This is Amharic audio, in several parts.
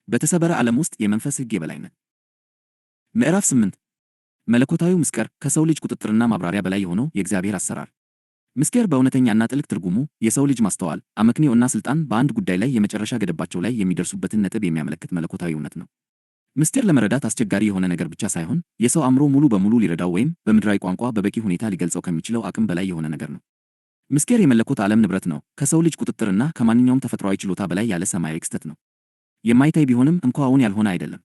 በተሰበረ ዓለም ውስጥ የመንፈስ ሕግ የበላይነት። ምዕራፍ 8 መለኮታዊው ምስጢር ከሰው ልጅ ቁጥጥርና ማብራሪያ በላይ የሆነው የእግዚአብሔር አሰራር። ምስጢር በእውነተኛና ጥልቅ ትርጉሙ የሰው ልጅ ማስተዋል፣ አመክንዮና ስልጣን በአንድ ጉዳይ ላይ የመጨረሻ ገደባቸው ላይ የሚደርሱበትን ነጥብ የሚያመለክት መለኮታዊ እውነት ነው። ምስጢር ለመረዳት አስቸጋሪ የሆነ ነገር ብቻ ሳይሆን የሰው አእምሮ ሙሉ በሙሉ ሊረዳው ወይም በምድራዊ ቋንቋ በበቂ ሁኔታ ሊገልጸው ከሚችለው አቅም በላይ የሆነ ነገር ነው። ምስጢር የመለኮት ዓለም ንብረት ነው፣ ከሰው ልጅ ቁጥጥርና ከማንኛውም ተፈጥሯዊ ችሎታ በላይ ያለ ሰማያዊ ክስተት ነው። የማይታይ ቢሆንም እንኳ እውን ያልሆነ አይደለም።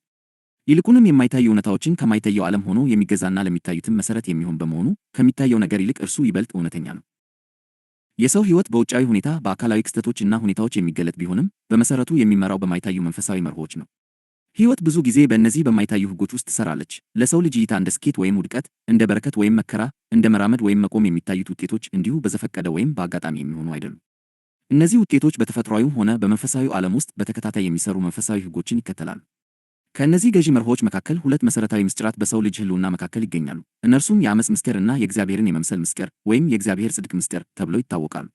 ይልቁንም የማይታዩ እውነታዎችን ከማይታየው ዓለም ሆኖ የሚገዛና ለሚታዩትም መሰረት የሚሆን በመሆኑ ከሚታየው ነገር ይልቅ እርሱ ይበልጥ እውነተኛ ነው። የሰው ሕይወት በውጫዊ ሁኔታ በአካላዊ ክስተቶች እና ሁኔታዎች የሚገለጥ ቢሆንም በመሰረቱ የሚመራው በማይታዩ መንፈሳዊ መርሆች ነው። ሕይወት ብዙ ጊዜ በእነዚህ በማይታዩ ሕጎች ውስጥ ትሰራለች። ለሰው ልጅ እይታ እንደ ስኬት ወይም ውድቀት፣ እንደ በረከት ወይም መከራ፣ እንደ መራመድ ወይም መቆም የሚታዩት ውጤቶች እንዲሁ በዘፈቀደ ወይም በአጋጣሚ የሚሆኑ አይደሉም። እነዚህ ውጤቶች በተፈጥሯዊም ሆነ በመንፈሳዊው ዓለም ውስጥ በተከታታይ የሚሰሩ መንፈሳዊ ሕጎችን ይከተላሉ። ከእነዚህ ገዢ መርሆች መካከል ሁለት መሰረታዊ ምስጢራት በሰው ልጅ ሕልውና መካከል ይገኛሉ። እነርሱም የዓመፅ ምስጢር እና የእግዚአብሔርን የመምሰል ምስጢር ወይም የእግዚአብሔር ጽድቅ ምስጢር ተብለው ይታወቃሉ።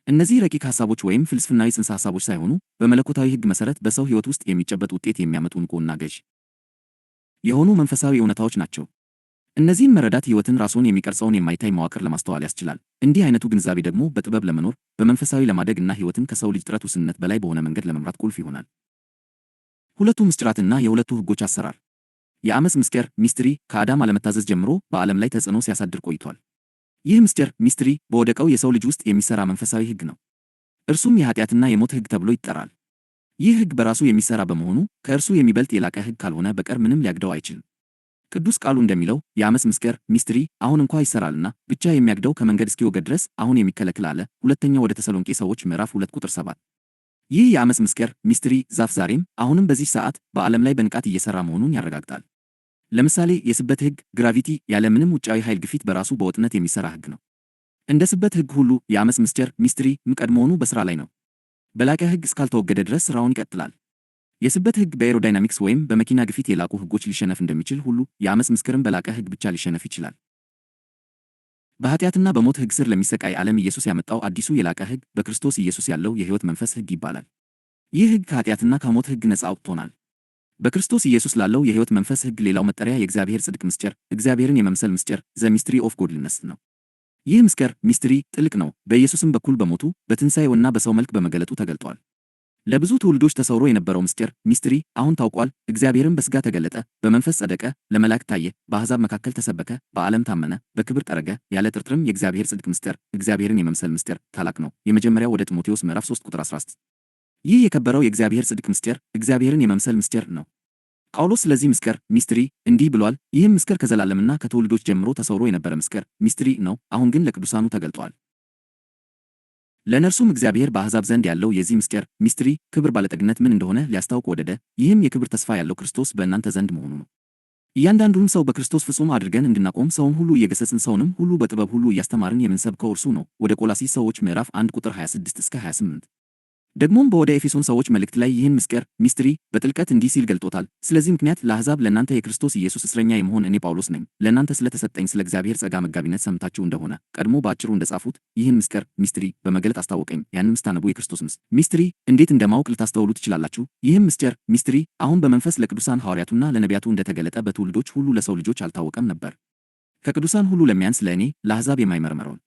እነዚህ ረቂቅ ሐሳቦች ወይም ፍልስፍናዊ ጽንሰ ሐሳቦች ሳይሆኑ በመለኮታዊ ሕግ መሰረት በሰው ሕይወት ውስጥ የሚጨበጥ ውጤት የሚያመጡ ንቁና ገዢ የሆኑ መንፈሳዊ እውነታዎች ናቸው። እነዚህን መረዳት ሕይወትን ራስዎን የሚቀርጸውን የማይታይ መዋቅር ለማስተዋል ያስችላል። እንዲህ አይነቱ ግንዛቤ ደግሞ በጥበብ ለመኖር፣ በመንፈሳዊ ለማደግ እና ሕይወትን ከሰው ልጅ ጥረት ውስንነት በላይ በሆነ መንገድ ለመምራት ቁልፍ ይሆናል። ሁለቱ ምስጢራትና የሁለቱ ሕጎች አሰራር። የዓመፅ ምስጢር ሚስትሪ ከአዳም አለመታዘዝ ጀምሮ በዓለም ላይ ተጽዕኖ ሲያሳድር ቆይቷል። ይህ ምስጢር ሚስትሪ በወደቀው የሰው ልጅ ውስጥ የሚሰራ መንፈሳዊ ሕግ ነው። እርሱም የኃጢአትና የሞት ሕግ ተብሎ ይጠራል። ይህ ሕግ በራሱ የሚሰራ በመሆኑ ከእርሱ የሚበልጥ የላቀ ሕግ ካልሆነ በቀር ምንም ሊያግደው አይችልም። ቅዱስ ቃሉ እንደሚለው የዓመፅ ምስጢር ሚስትሪ አሁን እንኳ ይሰራልና ብቻ የሚያግደው ከመንገድ እስኪወገድ ድረስ አሁን የሚከለክል አለ። ሁለተኛው ወደ ተሰሎንቄ ሰዎች ምዕራፍ 2 ቁጥር 7። ይህ የዓመፅ ምስጢር ሚስትሪ ዛፍ ዛሬም አሁንም በዚህ ሰዓት በዓለም ላይ በንቃት እየሰራ መሆኑን ያረጋግጣል። ለምሳሌ የስበት ሕግ ግራቪቲ ያለ ምንም ውጫዊ ኃይል ግፊት በራሱ በወጥነት የሚሰራ ሕግ ነው። እንደ ስበት ሕግ ሁሉ የዓመፅ ምስጢር ሚስትሪ ቀድሞውኑ በሥራ ላይ ነው። በላቀ ሕግ እስካልተወገደ ድረስ ሥራውን ይቀጥላል። የስበት ሕግ በኤሮዳይናሚክስ ወይም በመኪና ግፊት የላቁ ሕጎች ሊሸነፍ እንደሚችል ሁሉ የዓመፅ ምስጢርም በላቀ ሕግ ብቻ ሊሸነፍ ይችላል። በኃጢአትና በሞት ሕግ ስር ለሚሰቃይ ዓለም ኢየሱስ ያመጣው አዲሱ የላቀ ሕግ በክርስቶስ ኢየሱስ ያለው የሕይወት መንፈስ ሕግ ይባላል። ይህ ሕግ ከኃጢአትና ከሞት ሕግ ነፃ አውጥቶናል። በክርስቶስ ኢየሱስ ላለው የሕይወት መንፈስ ሕግ ሌላው መጠሪያ የእግዚአብሔር ጽድቅ ምስጢር፣ እግዚአብሔርን የመምሰል ምስጢር ዘ ሚስትሪ ኦፍ ጎድሊነስ ነው። ይህ ምስጢር ሚስትሪ ጥልቅ ነው። በኢየሱስም በኩል በሞቱ በትንሣኤውና በሰው መልክ በመገለጡ ተገልጧል። ለብዙ ትውልዶች ተሰውሮ የነበረው ምስጢር ሚስትሪ አሁን ታውቋል። እግዚአብሔርን በሥጋ ተገለጠ፣ በመንፈስ ጸደቀ፣ ለመላእክት ታየ፣ በአሕዛብ መካከል ተሰበከ፣ በዓለም ታመነ፣ በክብር ጠረገ። ያለ ጥርጥርም የእግዚአብሔር ጽድቅ ምስጢር፣ እግዚአብሔርን የመምሰል ምስጢር ታላቅ ነው። የመጀመሪያው ወደ ጢሞቴዎስ ምዕራፍ 3 ቁጥር 16። ይህ የከበረው የእግዚአብሔር ጽድቅ ምስጢር እግዚአብሔርን የመምሰል ምስጢር ነው። ጳውሎስ ስለዚህ ምስጢር ሚስትሪ እንዲህ ብሏል። ይህም ምስጢር ከዘላለምና ከትውልዶች ጀምሮ ተሰውሮ የነበረ ምስጢር ሚስትሪ ነው፣ አሁን ግን ለቅዱሳኑ ተገልጧል። ለእነርሱም እግዚአብሔር በአሕዛብ ዘንድ ያለው የዚህ ምስጢር ሚስትሪ ክብር ባለጠግነት ምን እንደሆነ ሊያስታውቅ ወደደ። ይህም የክብር ተስፋ ያለው ክርስቶስ በእናንተ ዘንድ መሆኑ ነው። እያንዳንዱንም ሰው በክርስቶስ ፍጹም አድርገን እንድናቆም ሰውን ሁሉ እየገሰጽን ሰውንም ሁሉ በጥበብ ሁሉ እያስተማርን የምንሰብከው እርሱ ነው። ወደ ቆላስይስ ሰዎች ምዕራፍ 1 ቁጥር 26 እስከ 28። ደግሞም በወደ ኤፌሶን ሰዎች መልእክት ላይ ይህን ምስጢር ሚስትሪ በጥልቀት እንዲህ ሲል ገልጦታል። ስለዚህ ምክንያት ለአሕዛብ ለእናንተ የክርስቶስ ኢየሱስ እስረኛ የመሆን እኔ ጳውሎስ ነኝ። ለእናንተ ስለተሰጠኝ ስለ እግዚአብሔር ጸጋ መጋቢነት ሰምታችሁ እንደሆነ ቀድሞ በአጭሩ እንደጻፉት ይህን ምስጢር ሚስትሪ በመግለጥ አስታወቀኝ። ያንም ስታነቡ የክርስቶስ ሚስትሪ እንዴት እንደማወቅ ልታስተውሉ ትችላላችሁ። ይህም ምስጢር ሚስትሪ አሁን በመንፈስ ለቅዱሳን ሐዋርያቱና ለነቢያቱ እንደተገለጠ በትውልዶች ሁሉ ለሰው ልጆች አልታወቀም ነበር። ከቅዱሳን ሁሉ ለሚያንስ ለእኔ ለአሕዛብ የማይመረመረውን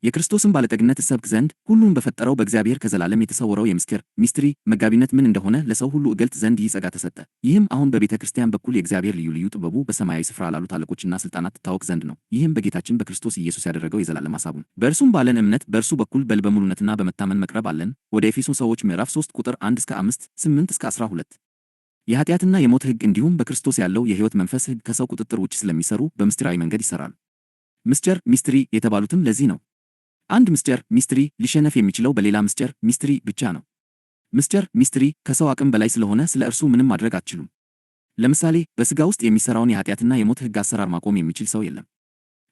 የክርስቶስን ባለጠግነት እሰብክ ዘንድ ሁሉን በፈጠረው በእግዚአብሔር ከዘላለም የተሰወረው የምስጢር ሚስትሪ መጋቢነት ምን እንደሆነ ለሰው ሁሉ እገልጥ ዘንድ ይህ ጸጋ ተሰጠ። ይህም አሁን በቤተ ክርስቲያን በኩል የእግዚአብሔር ልዩ ልዩ ጥበቡ በሰማያዊ ስፍራ ላሉት አለቆችና ሥልጣናት ትታወቅ ዘንድ ነው። ይህም በጌታችን በክርስቶስ ኢየሱስ ያደረገው የዘላለም ሐሳቡን በእርሱም ባለን እምነት በእርሱ በኩል በልበ ሙሉነትና በመታመን መቅረብ አለን። ወደ ኤፌሶን ሰዎች ምዕራፍ 3 ቁጥር 1 እስከ 5 8 እስከ 12። የኃጢአትና የሞት ሕግ እንዲሁም በክርስቶስ ያለው የሕይወት መንፈስ ሕግ ከሰው ቁጥጥር ውጭ ስለሚሰሩ በምስጢራዊ መንገድ ይሰራሉ። ምስጢር ሚስትሪ የተባሉትም ለዚህ ነው። አንድ ምስጢር ሚስትሪ ሊሸነፍ የሚችለው በሌላ ምስጢር ሚስትሪ ብቻ ነው። ምስጢር ሚስትሪ ከሰው አቅም በላይ ስለሆነ ስለ እርሱ ምንም ማድረግ አትችሉም። ለምሳሌ በሥጋ ውስጥ የሚሰራውን የኃጢአትና የሞት ሕግ አሰራር ማቆም የሚችል ሰው የለም።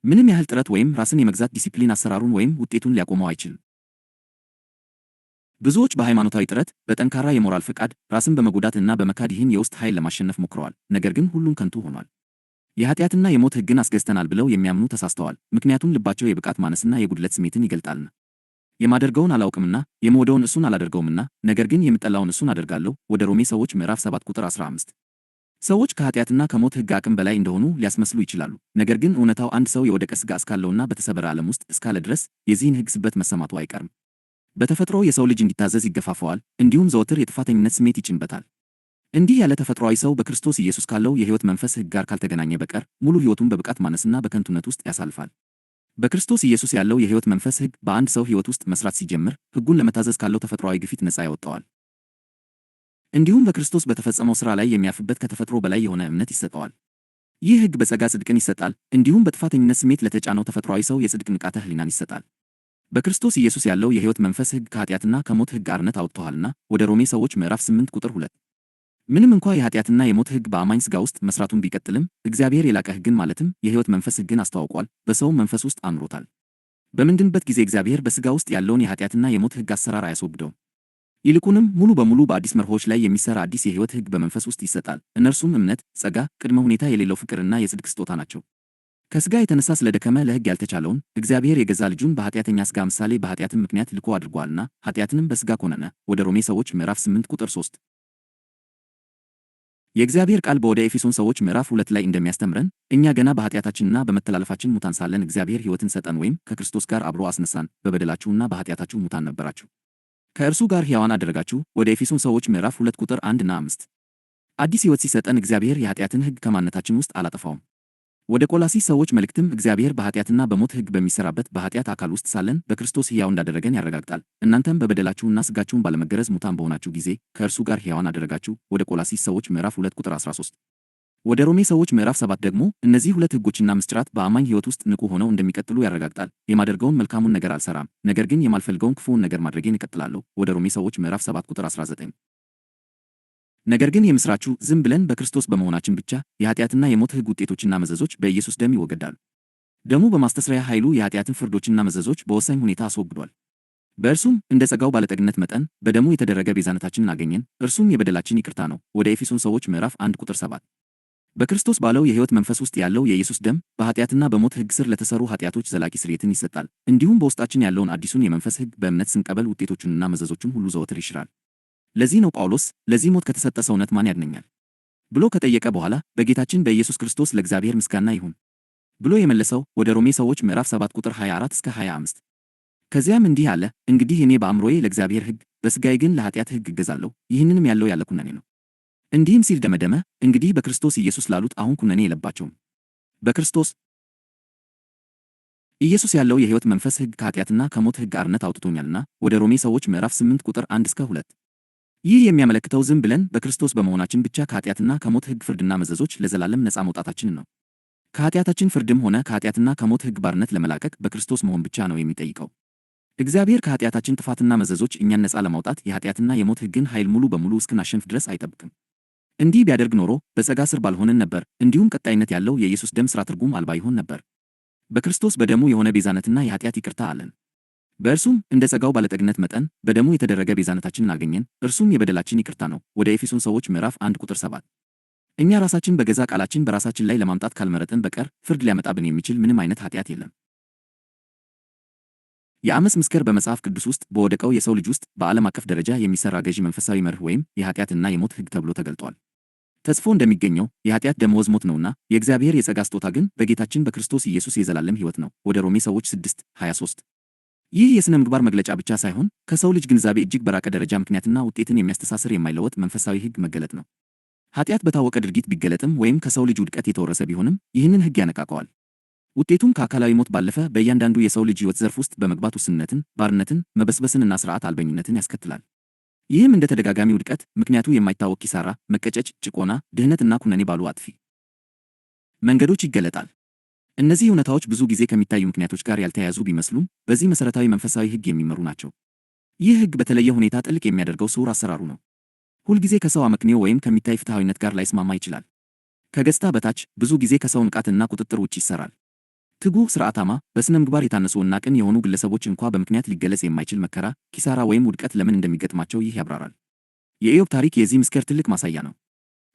ምንም ያህል ጥረት ወይም ራስን የመግዛት ዲሲፕሊን አሰራሩን ወይም ውጤቱን ሊያቆመው አይችልም። ብዙዎች በሃይማኖታዊ ጥረት፣ በጠንካራ የሞራል ፍቃድ፣ ራስን በመጎዳት እና በመካድ ይህን የውስጥ ኃይል ለማሸነፍ ሞክረዋል። ነገር ግን ሁሉም ከንቱ ሆኗል። የኃጢአትና የሞት ሕግን አስገዝተናል ብለው የሚያምኑ ተሳስተዋል። ምክንያቱም ልባቸው የብቃት ማነስና የጉድለት ስሜትን ይገልጣልና። የማደርገውን አላውቅምና የምወደውን እሱን አላደርገውምና ነገር ግን የምጠላውን እሱን አደርጋለሁ። ወደ ሮሜ ሰዎች ምዕራፍ 7 ቁጥር 15። ሰዎች ከኃጢአትና ከሞት ሕግ አቅም በላይ እንደሆኑ ሊያስመስሉ ይችላሉ። ነገር ግን እውነታው አንድ ሰው የወደቀ ሥጋ እስካለውና በተሰበረ ዓለም ውስጥ እስካለ ድረስ የዚህን ሕግ ስበት መሰማቱ አይቀርም። በተፈጥሮ የሰው ልጅ እንዲታዘዝ ይገፋፈዋል፣ እንዲሁም ዘወትር የጥፋተኝነት ስሜት ይጭንበታል። እንዲህ ያለ ተፈጥሯዊ ሰው በክርስቶስ ኢየሱስ ካለው የሕይወት መንፈስ ሕግ ጋር ካልተገናኘ በቀር ሙሉ ሕይወቱን በብቃት ማነስና በከንቱነት ውስጥ ያሳልፋል። በክርስቶስ ኢየሱስ ያለው የሕይወት መንፈስ ሕግ በአንድ ሰው ሕይወት ውስጥ መስራት ሲጀምር ሕጉን ለመታዘዝ ካለው ተፈጥሯዊ ግፊት ነፃ ያወጣዋል። እንዲሁም በክርስቶስ በተፈጸመው ሥራ ላይ የሚያርፍበት ከተፈጥሮ በላይ የሆነ እምነት ይሰጠዋል። ይህ ሕግ በጸጋ ጽድቅን ይሰጣል፣ እንዲሁም በጥፋተኝነት ስሜት ለተጫነው ተፈጥሯዊ ሰው የጽድቅ ንቃተ ሕሊናን ይሰጣል። በክርስቶስ ኢየሱስ ያለው የሕይወት መንፈስ ሕግ ከኃጢአትና ከሞት ሕግ አርነት አውጥቶሃልና። ወደ ሮሜ ሰዎች ምዕራፍ 8 ቁጥር 2። ምንም እንኳ የኃጢአትና የሞት ሕግ በአማኝ ሥጋ ውስጥ መስራቱን ቢቀጥልም እግዚአብሔር የላቀ ሕግን ማለትም የሕይወት መንፈስ ሕግን አስተዋውቋል፣ በሰውም መንፈስ ውስጥ አኑሮታል። በምንድንበት ጊዜ እግዚአብሔር በሥጋ ውስጥ ያለውን የኃጢአትና የሞት ሕግ አሰራር አያስወግደውም። ይልቁንም ሙሉ በሙሉ በአዲስ መርሆች ላይ የሚሠራ አዲስ የሕይወት ሕግ በመንፈስ ውስጥ ይሰጣል። እነርሱም እምነት፣ ጸጋ፣ ቅድመ ሁኔታ የሌለው ፍቅርና የጽድቅ ስጦታ ናቸው። ከሥጋ የተነሣ ስለደከመ ለሕግ ያልተቻለውን እግዚአብሔር የገዛ ልጁን በኃጢአተኛ ሥጋ ምሳሌ በኃጢአትም ምክንያት ልኮ አድርጓልና ኃጢአትንም በሥጋ ኮነነ። ወደ ሮሜ ሰዎች ምዕራፍ 8 ቁጥር 3። የእግዚአብሔር ቃል በወደ ኤፌሶን ሰዎች ምዕራፍ 2 ላይ እንደሚያስተምረን እኛ ገና በኃጢአታችንና በመተላለፋችን ሙታን ሳለን እግዚአብሔር ሕይወትን ሰጠን ወይም ከክርስቶስ ጋር አብሮ አስነሳን። በበደላችሁና በኃጢአታችሁ ሙታን ነበራችሁ፣ ከእርሱ ጋር ሕያዋን አደረጋችሁ። ወደ ኤፌሶን ሰዎች ምዕራፍ 2 ቁጥር 1 እና 5። አዲስ ሕይወት ሲሰጠን እግዚአብሔር የኃጢአትን ሕግ ከማንነታችን ውስጥ አላጠፋውም። ወደ ቆላሲስ ሰዎች መልእክትም እግዚአብሔር በኃጢአትና በሞት ሕግ በሚሠራበት በኃጢአት አካል ውስጥ ሳለን በክርስቶስ ሕያው እንዳደረገን ያረጋግጣል። እናንተም በበደላችሁና ሥጋችሁን ባለመገረዝ ሙታን በሆናችሁ ጊዜ ከእርሱ ጋር ሕያዋን አደረጋችሁ። ወደ ቆላሲስ ሰዎች ምዕራፍ 2 ቁጥር 13። ወደ ሮሜ ሰዎች ምዕራፍ 7 ደግሞ እነዚህ ሁለት ሕጎችና ምስጢራት በአማኝ ሕይወት ውስጥ ንቁ ሆነው እንደሚቀጥሉ ያረጋግጣል። የማደርገውን መልካሙን ነገር አልሠራም፣ ነገር ግን የማልፈልገውን ክፉውን ነገር ማድረጌን እቀጥላለሁ። ወደ ሮሜ ሰዎች ምዕራፍ 7 ቁጥር 19። ነገር ግን የምሥራቹ ዝም ብለን በክርስቶስ በመሆናችን ብቻ የኃጢአትና የሞት ሕግ ውጤቶችና መዘዞች በኢየሱስ ደም ይወገዳሉ። ደሙ በማስተስረያ ኃይሉ የኃጢአትን ፍርዶችና መዘዞች በወሳኝ ሁኔታ አስወግዷል። በእርሱም እንደ ጸጋው ባለጠግነት መጠን በደሙ የተደረገ ቤዛነታችንን አገኘን፣ እርሱም የበደላችን ይቅርታ ነው። ወደ ኤፌሶን ሰዎች ምዕራፍ 1 ቁጥር 7። በክርስቶስ ባለው የሕይወት መንፈስ ውስጥ ያለው የኢየሱስ ደም በኃጢአትና በሞት ሕግ ስር ለተሰሩ ኃጢአቶች ዘላቂ ስርየትን ይሰጣል። እንዲሁም በውስጣችን ያለውን አዲሱን የመንፈስ ሕግ በእምነት ስንቀበል ውጤቶቹንና መዘዞቹን ሁሉ ዘወትር ይሽራል። ለዚህ ነው ጳውሎስ ለዚህ ሞት ከተሰጠ ሰውነት ማን ያድነኛል ብሎ ከጠየቀ በኋላ በጌታችን በኢየሱስ ክርስቶስ ለእግዚአብሔር ምስጋና ይሁን ብሎ የመለሰው። ወደ ሮሜ ሰዎች ምዕራፍ 7 ቁጥር 24 እስከ 25። ከዚያም እንዲህ አለ፣ እንግዲህ እኔ በአእምሮዬ ለእግዚአብሔር ሕግ፣ በሥጋዬ ግን ለኃጢአት ሕግ እገዛለሁ። ይህንንም ያለው ያለ ኩነኔ ነው። እንዲህም ሲል ደመደመ፣ እንግዲህ በክርስቶስ ኢየሱስ ላሉት አሁን ኩነኔ የለባቸውም። በክርስቶስ ኢየሱስ ያለው የሕይወት መንፈስ ሕግ ከኃጢአትና ከሞት ሕግ አርነት አውጥቶኛልና። ወደ ሮሜ ሰዎች ምዕራፍ 8 ቁጥር 1 እስከ 2። ይህ የሚያመለክተው ዝም ብለን በክርስቶስ በመሆናችን ብቻ ከኃጢአትና ከሞት ሕግ ፍርድና መዘዞች ለዘላለም ነፃ መውጣታችንን ነው። ከኃጢአታችን ፍርድም ሆነ ከኃጢአትና ከሞት ሕግ ባርነት ለመላቀቅ በክርስቶስ መሆን ብቻ ነው የሚጠይቀው። እግዚአብሔር ከኃጢአታችን ጥፋትና መዘዞች እኛን ነፃ ለማውጣት የኃጢአትና የሞት ሕግን ኃይል ሙሉ በሙሉ እስክናሸንፍ ድረስ አይጠብቅም። እንዲህ ቢያደርግ ኖሮ በጸጋ ስር ባልሆንን ነበር፣ እንዲሁም ቀጣይነት ያለው የኢየሱስ ደም ሥራ ትርጉም አልባ ይሆን ነበር። በክርስቶስ በደሙ የሆነ ቤዛነትና የኃጢአት ይቅርታ አለን። በእርሱም እንደ ጸጋው ባለጠግነት መጠን በደሙ የተደረገ ቤዛነታችንን አገኘን፣ እርሱም የበደላችን ይቅርታ ነው። ወደ ኤፌሶን ሰዎች ምዕራፍ 1 ቁጥር 7። እኛ ራሳችን በገዛ ቃላችን በራሳችን ላይ ለማምጣት ካልመረጥን በቀር ፍርድ ሊያመጣብን የሚችል ምንም አይነት ኃጢአት የለም። የአመፅ ምስክር በመጽሐፍ ቅዱስ ውስጥ በወደቀው የሰው ልጅ ውስጥ በዓለም አቀፍ ደረጃ የሚሠራ ገዢ መንፈሳዊ መርህ ወይም የኃጢአትና የሞት ሕግ ተብሎ ተገልጧል። ተጽፎ እንደሚገኘው የኃጢአት ደመወዝ ሞት ነውና የእግዚአብሔር የጸጋ ስጦታ ግን በጌታችን በክርስቶስ ኢየሱስ የዘላለም ሕይወት ነው። ወደ ሮሜ ሰዎች 6 23። ይህ የሥነ ምግባር መግለጫ ብቻ ሳይሆን ከሰው ልጅ ግንዛቤ እጅግ በራቀ ደረጃ ምክንያትና ውጤትን የሚያስተሳስር የማይለወጥ መንፈሳዊ ሕግ መገለጥ ነው። ኃጢአት በታወቀ ድርጊት ቢገለጥም ወይም ከሰው ልጅ ውድቀት የተወረሰ ቢሆንም ይህንን ሕግ ያነቃቀዋል። ውጤቱም ከአካላዊ ሞት ባለፈ በእያንዳንዱ የሰው ልጅ ሕይወት ዘርፍ ውስጥ በመግባት ውስንነትን፣ ባርነትን፣ መበስበስንና ሥርዓት አልበኝነትን ያስከትላል። ይህም እንደ ተደጋጋሚ ውድቀት፣ ምክንያቱ የማይታወቅ ኪሳራ፣ መቀጨጭ፣ ጭቆና፣ ድህነትና ኩነኔ ባሉ አጥፊ መንገዶች ይገለጣል። እነዚህ እውነታዎች ብዙ ጊዜ ከሚታዩ ምክንያቶች ጋር ያልተያያዙ ቢመስሉም በዚህ መሠረታዊ መንፈሳዊ ሕግ የሚመሩ ናቸው። ይህ ሕግ በተለየ ሁኔታ ጥልቅ የሚያደርገው ስውር አሰራሩ ነው። ሁልጊዜ ከሰው አመክንዮ ወይም ከሚታይ ፍትሐዊነት ጋር ላይስማማ ይችላል። ከገጽታ በታች ብዙ ጊዜ ከሰው ንቃትና ቁጥጥር ውጭ ይሰራል። ትጉህ፣ ሥርዓታማ፣ በሥነ ምግባር የታነጹ እና ቅን የሆኑ ግለሰቦች እንኳ በምክንያት ሊገለጽ የማይችል መከራ፣ ኪሳራ ወይም ውድቀት ለምን እንደሚገጥማቸው ይህ ያብራራል። የኢዮብ ታሪክ የዚህ ምስክር ትልቅ ማሳያ ነው።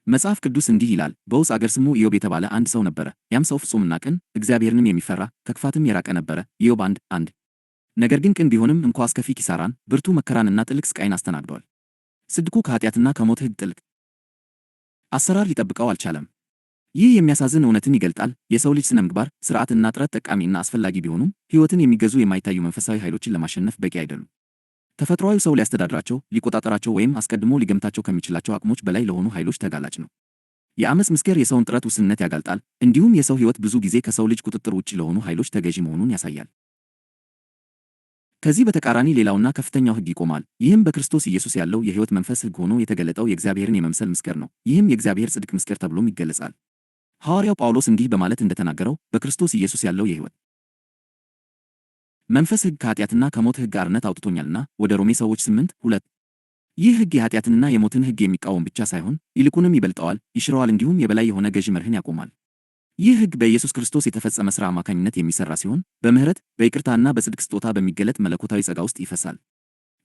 መጽሐፍ ቅዱስ እንዲህ ይላል፣ በውፅ አገር ስሙ ኢዮብ የተባለ አንድ ሰው ነበረ። ያም ሰው ፍጹምና ቅን፣ እግዚአብሔርንም የሚፈራ ከክፋትም የራቀ ነበረ። ኢዮብ 1:1 ነገር ግን ቅን ቢሆንም እንኳ አስከፊ ኪሳራን፣ ብርቱ መከራንና ጥልቅ ስቃይን አስተናግዷል። ጽድቁ ከኃጢአትና ከሞት ሕግ ጥልቅ አሰራር ሊጠብቀው አልቻለም። ይህ የሚያሳዝን እውነትን ይገልጣል። የሰው ልጅ ስነ ምግባር፣ ሥርዓትና ጥረት ጠቃሚና አስፈላጊ ቢሆኑም ሕይወትን የሚገዙ የማይታዩ መንፈሳዊ ኃይሎችን ለማሸነፍ በቂ አይደሉም። ተፈጥሯዊው ሰው ሊያስተዳድራቸው፣ ሊቆጣጠራቸው ወይም አስቀድሞ ሊገምታቸው ከሚችላቸው አቅሞች በላይ ለሆኑ ኃይሎች ተጋላጭ ነው። የዓመፅ ምስጢር የሰውን ጥረት ውስንነት ያጋልጣል፣ እንዲሁም የሰው ሕይወት ብዙ ጊዜ ከሰው ልጅ ቁጥጥር ውጭ ለሆኑ ኃይሎች ተገዢ መሆኑን ያሳያል። ከዚህ በተቃራኒ ሌላውና ከፍተኛው ሕግ ይቆማል። ይህም በክርስቶስ ኢየሱስ ያለው የሕይወት መንፈስ ሕግ ሆኖ የተገለጠው የእግዚአብሔርን የመምሰል ምስጢር ነው። ይህም የእግዚአብሔር ጽድቅ ምስጢር ተብሎም ይገለጻል። ሐዋርያው ጳውሎስ እንዲህ በማለት እንደተናገረው በክርስቶስ ኢየሱስ ያለው የሕይወት መንፈስ ሕግ ከኃጢአትና ከሞት ሕግ አርነት አውጥቶኛልና ወደ ሮሜ ሰዎች 8:2 ይህ ሕግ የኃጢአትንና የሞትን ሕግ የሚቃወም ብቻ ሳይሆን ይልቁንም ይበልጠዋል፣ ይሽረዋል፣ እንዲሁም የበላይ የሆነ ገዢ መርህን ያቆማል። ይህ ሕግ በኢየሱስ ክርስቶስ የተፈጸመ ሥራ አማካኝነት የሚሠራ ሲሆን በምሕረት በይቅርታና በጽድቅ ስጦታ በሚገለጥ መለኮታዊ ጸጋ ውስጥ ይፈሳል።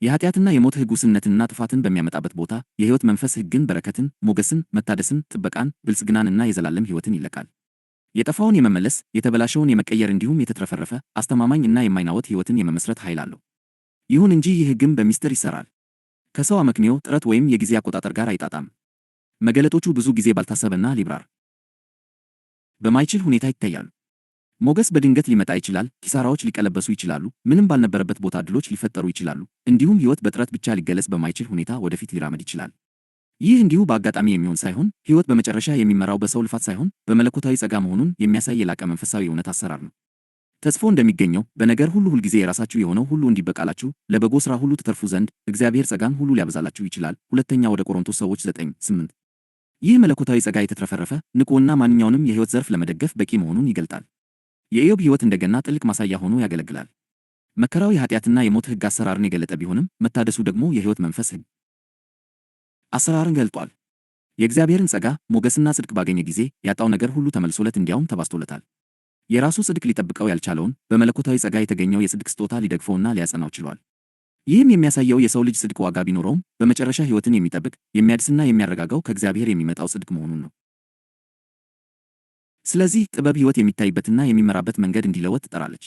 የኃጢአትና የሞት ሕግ ውስንነትንና ጥፋትን በሚያመጣበት ቦታ የሕይወት መንፈስ ሕግ ግን በረከትን፣ ሞገስን፣ መታደስን፣ ጥበቃን፣ ብልጽግናንና የዘላለም ሕይወትን ይለቃል። የጠፋውን የመመለስ፣ የተበላሸውን የመቀየር እንዲሁም የተትረፈረፈ፣ አስተማማኝ እና የማይናወጥ ሕይወትን የመመስረት ኃይል አለው። ይሁን እንጂ ይህ ሕግም በሚስጥር ይሠራል። ከሰው አመክንዮ፣ ጥረት ወይም የጊዜ አቆጣጠር ጋር አይጣጣም። መገለጦቹ ብዙ ጊዜ ባልታሰበና ሊብራር በማይችል ሁኔታ ይታያሉ። ሞገስ በድንገት ሊመጣ ይችላል፣ ኪሳራዎች ሊቀለበሱ ይችላሉ፣ ምንም ባልነበረበት ቦታ ድሎች ሊፈጠሩ ይችላሉ፣ እንዲሁም ሕይወት በጥረት ብቻ ሊገለጽ በማይችል ሁኔታ ወደፊት ሊራመድ ይችላል። ይህ እንዲሁ በአጋጣሚ የሚሆን ሳይሆን ሕይወት በመጨረሻ የሚመራው በሰው ልፋት ሳይሆን በመለኮታዊ ጸጋ መሆኑን የሚያሳይ የላቀ መንፈሳዊ እውነት አሰራር ነው። ተጽፎ እንደሚገኘው በነገር ሁሉ ሁልጊዜ የራሳችሁ የሆነው ሁሉ እንዲበቃላችሁ ለበጎ ሥራ ሁሉ ትተርፉ ዘንድ እግዚአብሔር ጸጋን ሁሉ ሊያበዛላችሁ ይችላል። ሁለተኛ ወደ ቆሮንቶስ ሰዎች 9:8 ይህ መለኮታዊ ጸጋ የተትረፈረፈ ንቁና ማንኛውንም የሕይወት ዘርፍ ለመደገፍ በቂ መሆኑን ይገልጣል። የኢዮብ ሕይወት እንደገና ጥልቅ ማሳያ ሆኖ ያገለግላል። መከራው የኃጢአትና የሞት ሕግ አሰራርን የገለጠ ቢሆንም መታደሱ ደግሞ የሕይወት መንፈስ ሕግ አሰራርን ገልጧል። የእግዚአብሔርን ጸጋ፣ ሞገስና ጽድቅ ባገኘ ጊዜ ያጣው ነገር ሁሉ ተመልሶለት እንዲያውም ተባዝቶለታል። የራሱ ጽድቅ ሊጠብቀው ያልቻለውን በመለኮታዊ ጸጋ የተገኘው የጽድቅ ስጦታ ሊደግፈውና ሊያጸናው ችሏል። ይህም የሚያሳየው የሰው ልጅ ጽድቅ ዋጋ ቢኖረውም በመጨረሻ ሕይወትን የሚጠብቅ የሚያድስና የሚያረጋጋው ከእግዚአብሔር የሚመጣው ጽድቅ መሆኑን ነው። ስለዚህ ጥበብ ሕይወት የሚታይበትና የሚመራበት መንገድ እንዲለወጥ ትጠራለች።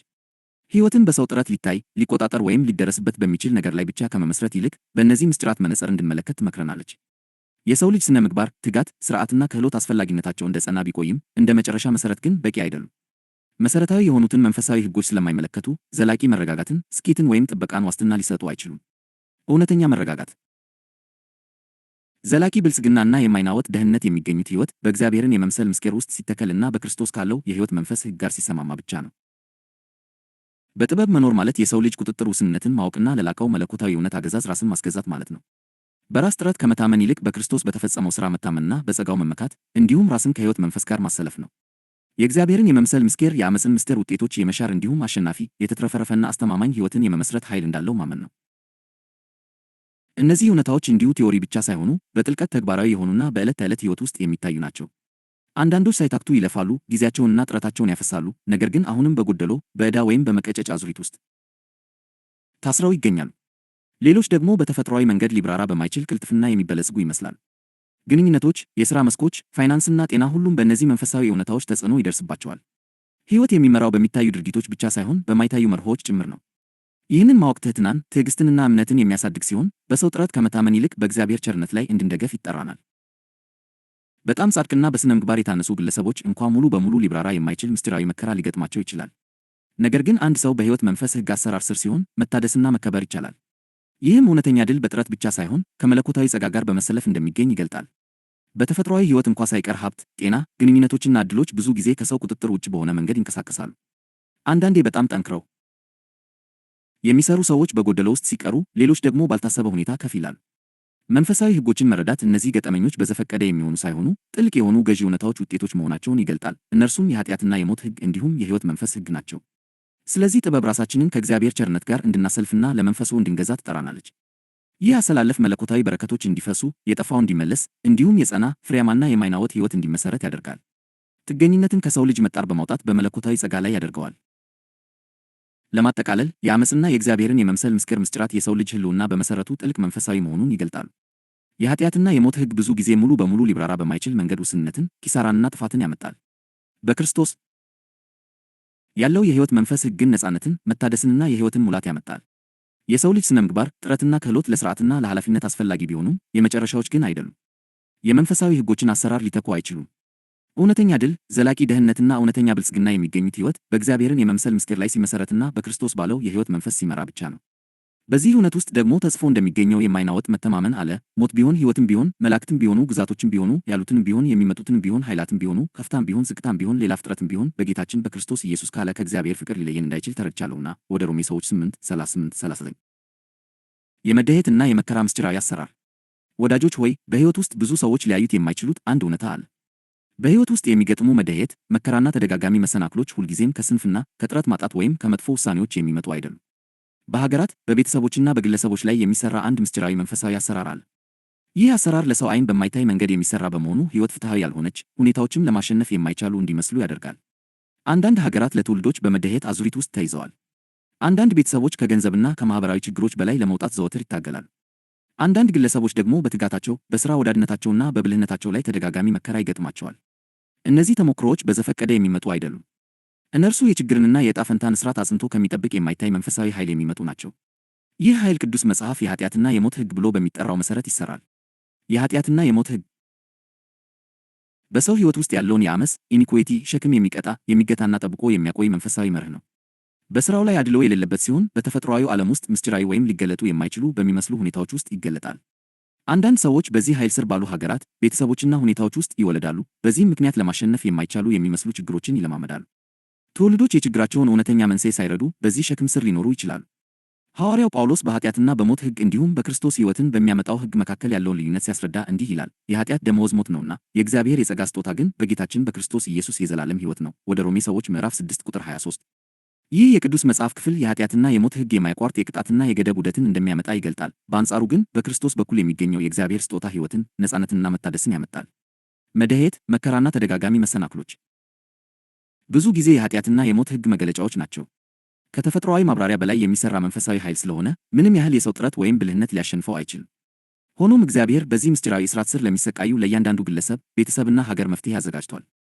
ሕይወትን በሰው ጥረት ሊታይ፣ ሊቆጣጠር ወይም ሊደረስበት በሚችል ነገር ላይ ብቻ ከመመስረት ይልቅ በእነዚህ ምስጢራት መነጽር እንድንመለከት ትመክረናለች። የሰው ልጅ ስነ ምግባር፣ ትጋት፣ ሥርዓትና ክህሎት አስፈላጊነታቸው እንደ ጸና ቢቆይም እንደ መጨረሻ መሠረት ግን በቂ አይደሉም። መሠረታዊ የሆኑትን መንፈሳዊ ሕጎች ስለማይመለከቱ ዘላቂ መረጋጋትን፣ ስኬትን ወይም ጥበቃን ዋስትና ሊሰጡ አይችሉም። እውነተኛ መረጋጋት፣ ዘላቂ ብልጽግናና የማይናወጥ ደህንነት የሚገኙት ሕይወት በእግዚአብሔርን የመምሰል ምስጢር ውስጥ ሲተከልና በክርስቶስ ካለው የሕይወት መንፈስ ሕግ ጋር ሲሰማማ ብቻ ነው። በጥበብ መኖር ማለት የሰው ልጅ ቁጥጥር ውስንነትን ማወቅና ለላቀው መለኮታዊ እውነት አገዛዝ ራስን ማስገዛት ማለት ነው። በራስ ጥረት ከመታመን ይልቅ በክርስቶስ በተፈጸመው ሥራ መታመንና በጸጋው መመካት እንዲሁም ራስን ከሕይወት መንፈስ ጋር ማሰለፍ ነው። የእግዚአብሔርን የመምሰል ምስጢር የዓመፅን ምስጢር ውጤቶች የመሻር እንዲሁም አሸናፊ፣ የተትረፈረፈና አስተማማኝ ሕይወትን የመመስረት ኃይል እንዳለው ማመን ነው። እነዚህ እውነታዎች እንዲሁ ቲዎሪ ብቻ ሳይሆኑ በጥልቀት ተግባራዊ የሆኑና በዕለት ተዕለት ሕይወት ውስጥ የሚታዩ ናቸው። አንዳንዶች ሳይታክቱ ይለፋሉ፣ ጊዜያቸውንና ጥረታቸውን ያፈሳሉ፣ ነገር ግን አሁንም በጎደሎ በዕዳ ወይም በመቀጨጭ አዙሪት ውስጥ ታስረው ይገኛሉ። ሌሎች ደግሞ በተፈጥሯዊ መንገድ ሊብራራ በማይችል ቅልጥፍና የሚበለጽጉ ይመስላል። ግንኙነቶች፣ የሥራ መስኮች፣ ፋይናንስና ጤና ሁሉም በእነዚህ መንፈሳዊ እውነታዎች ተጽዕኖ ይደርስባቸዋል። ሕይወት የሚመራው በሚታዩ ድርጊቶች ብቻ ሳይሆን በማይታዩ መርሆች ጭምር ነው። ይህንን ማወቅ ትሕትናን፣ ትዕግሥትንና እምነትን የሚያሳድግ ሲሆን በሰው ጥረት ከመታመን ይልቅ በእግዚአብሔር ቸርነት ላይ እንድንደገፍ ይጠራናል። በጣም ጻድቅና በሥነ ምግባር የታነጹ ግለሰቦች እንኳ ሙሉ በሙሉ ሊብራራ የማይችል ምስጢራዊ መከራ ሊገጥማቸው ይችላል። ነገር ግን አንድ ሰው በሕይወት መንፈስ ሕግ አሰራር ስር ሲሆን መታደስና መከበር ይቻላል። ይህም እውነተኛ ድል በጥረት ብቻ ሳይሆን ከመለኮታዊ ጸጋ ጋር በመሰለፍ እንደሚገኝ ይገልጣል። በተፈጥሯዊ ሕይወት እንኳ ሳይቀር ሀብት፣ ጤና፣ ግንኙነቶችና ዕድሎች ብዙ ጊዜ ከሰው ቁጥጥር ውጭ በሆነ መንገድ ይንቀሳቀሳሉ። አንዳንዴ በጣም ጠንክረው የሚሰሩ ሰዎች በጎደሎ ውስጥ ሲቀሩ፣ ሌሎች ደግሞ ባልታሰበ ሁኔታ ከፍ ይላሉ። መንፈሳዊ ሕጎችን መረዳት እነዚህ ገጠመኞች በዘፈቀደ የሚሆኑ ሳይሆኑ ጥልቅ የሆኑ ገዢ እውነታዎች ውጤቶች መሆናቸውን ይገልጣል። እነርሱም የኃጢአትና የሞት ሕግ እንዲሁም የሕይወት መንፈስ ሕግ ናቸው። ስለዚህ ጥበብ ራሳችንን ከእግዚአብሔር ቸርነት ጋር እንድናሰልፍና ለመንፈሱ እንድንገዛ ትጠራናለች። ይህ አሰላለፍ መለኮታዊ በረከቶች እንዲፈሱ፣ የጠፋው እንዲመለስ፣ እንዲሁም የጸና ፍሬያማና የማይናወጥ ሕይወት እንዲመሰረት ያደርጋል። ጥገኝነትን ከሰው ልጅ መጣር በማውጣት በመለኮታዊ ጸጋ ላይ ያደርገዋል። ለማጠቃለል የዓመፅና የእግዚአብሔርን የመምሰል ምስጢራት የሰው ልጅ ሕልውና በመሠረቱ ጥልቅ መንፈሳዊ መሆኑን ይገልጣሉ። የኃጢአትና የሞት ሕግ ብዙ ጊዜ ሙሉ በሙሉ ሊብራራ በማይችል መንገድ ውስንነትን፣ ኪሳራንና ጥፋትን ያመጣል። በክርስቶስ ያለው የሕይወት መንፈስ ሕግ ግን ነፃነትን፣ መታደስንና የሕይወትን ሙላት ያመጣል። የሰው ልጅ ስነ-ምግባር፣ ጥረትና ክህሎት ለሥርዓትና ለኃላፊነት አስፈላጊ ቢሆኑም የመጨረሻዎች ግን አይደሉም። የመንፈሳዊ ሕጎችን አሰራር ሊተኩ አይችሉም። እውነተኛ ድል፣ ዘላቂ ደህንነትና እውነተኛ ብልጽግና የሚገኙት ሕይወት በእግዚአብሔርን የመምሰል ምስጢር ላይ ሲመሠረትና በክርስቶስ ባለው የሕይወት መንፈስ ሲመራ ብቻ ነው። በዚህ እውነት ውስጥ ደግሞ ተጽፎ እንደሚገኘው የማይናወጥ መተማመን አለ። ሞት ቢሆን፣ ሕይወትም ቢሆን፣ መላእክትም ቢሆኑ፣ ግዛቶችም ቢሆኑ፣ ያሉትንም ቢሆን፣ የሚመጡትንም ቢሆን፣ ኃይላትም ቢሆኑ፣ ከፍታም ቢሆን፣ ዝቅታም ቢሆን፣ ሌላ ፍጥረትም ቢሆን በጌታችን በክርስቶስ ኢየሱስ ካለ ከእግዚአብሔር ፍቅር ሊለየን እንዳይችል ተረድቻለሁና። ወደ ሮሜ ሰዎች 8:38-39 የመደየትና የመከራ ምስጢራዊ አሰራር። ወዳጆች ሆይ በሕይወት ውስጥ ብዙ ሰዎች ሊያዩት የማይችሉት አንድ እውነታ አለ። በሕይወት ውስጥ የሚገጥሙ መደየት፣ መከራና ተደጋጋሚ መሰናክሎች ሁልጊዜም ከስንፍና፣ ከጥረት ማጣት ወይም ከመጥፎ ውሳኔዎች የሚመጡ አይደሉም። በሀገራት፣ በቤተሰቦችና በግለሰቦች ላይ የሚሰራ አንድ ምስጢራዊ መንፈሳዊ አሰራር አለ። ይህ አሰራር ለሰው ዓይን በማይታይ መንገድ የሚሰራ በመሆኑ ሕይወት ፍትሐዊ ያልሆነች፣ ሁኔታዎችም ለማሸነፍ የማይቻሉ እንዲመስሉ ያደርጋል። አንዳንድ ሀገራት ለትውልዶች በመደየት አዙሪት ውስጥ ተይዘዋል። አንዳንድ ቤተሰቦች ከገንዘብና ከማኅበራዊ ችግሮች በላይ ለመውጣት ዘወትር ይታገላሉ። አንዳንድ ግለሰቦች ደግሞ በትጋታቸው፣ በሥራ ወዳድነታቸውና በብልህነታቸው ላይ ተደጋጋሚ መከራ ይገጥማቸዋል። እነዚህ ተሞክሮዎች በዘፈቀደ የሚመጡ አይደሉም። እነርሱ የችግርንና የዕጣ ፈንታን እስራት አጽንቶ ከሚጠብቅ የማይታይ መንፈሳዊ ኃይል የሚመጡ ናቸው። ይህ ኃይል ቅዱስ መጽሐፍ የኃጢአትና የሞት ሕግ ብሎ በሚጠራው መሠረት ይሠራል። የኃጢአትና የሞት ሕግ በሰው ሕይወት ውስጥ ያለውን የዓመፅ ኢኒኩዌቲ ሸክም የሚቀጣ የሚገታና ጠብቆ የሚያቆይ መንፈሳዊ መርህ ነው። በሥራው ላይ አድሎ የሌለበት ሲሆን በተፈጥሯዊው ዓለም ውስጥ ምስጢራዊ ወይም ሊገለጡ የማይችሉ በሚመስሉ ሁኔታዎች ውስጥ ይገለጣል። አንዳንድ ሰዎች በዚህ ኃይል ስር ባሉ ሀገራት፣ ቤተሰቦችና ሁኔታዎች ውስጥ ይወለዳሉ። በዚህም ምክንያት ለማሸነፍ የማይቻሉ የሚመስሉ ችግሮችን ይለማመዳሉ። ትውልዶች የችግራቸውን እውነተኛ መንስኤ ሳይረዱ በዚህ ሸክም ስር ሊኖሩ ይችላሉ። ሐዋርያው ጳውሎስ በኃጢአትና በሞት ሕግ እንዲሁም በክርስቶስ ሕይወትን በሚያመጣው ሕግ መካከል ያለውን ልዩነት ሲያስረዳ እንዲህ ይላል። የኃጢአት ደመወዝ ሞት ነውና የእግዚአብሔር የጸጋ ስጦታ ግን በጌታችን በክርስቶስ ኢየሱስ የዘላለም ሕይወት ነው። ወደ ሮሜ ሰዎች ምዕራፍ 6:23 ይህ የቅዱስ መጽሐፍ ክፍል የኃጢአትና የሞት ሕግ የማይቋርጥ የቅጣትና የገደብ ዑደትን እንደሚያመጣ ይገልጣል። በአንጻሩ ግን በክርስቶስ በኩል የሚገኘው የእግዚአብሔር ስጦታ ሕይወትን፣ ነፃነትንና መታደስን ያመጣል። መደየት፣ መከራና ተደጋጋሚ መሰናክሎች ብዙ ጊዜ የኃጢአትና የሞት ሕግ መገለጫዎች ናቸው። ከተፈጥሯዊ ማብራሪያ በላይ የሚሠራ መንፈሳዊ ኃይል ስለሆነ ምንም ያህል የሰው ጥረት ወይም ብልህነት ሊያሸንፈው አይችልም። ሆኖም እግዚአብሔር በዚህ ምስጢራዊ እስራት ስር ለሚሰቃዩ ለእያንዳንዱ ግለሰብ፣ ቤተሰብና ሀገር መፍትሔ አዘጋጅቷል።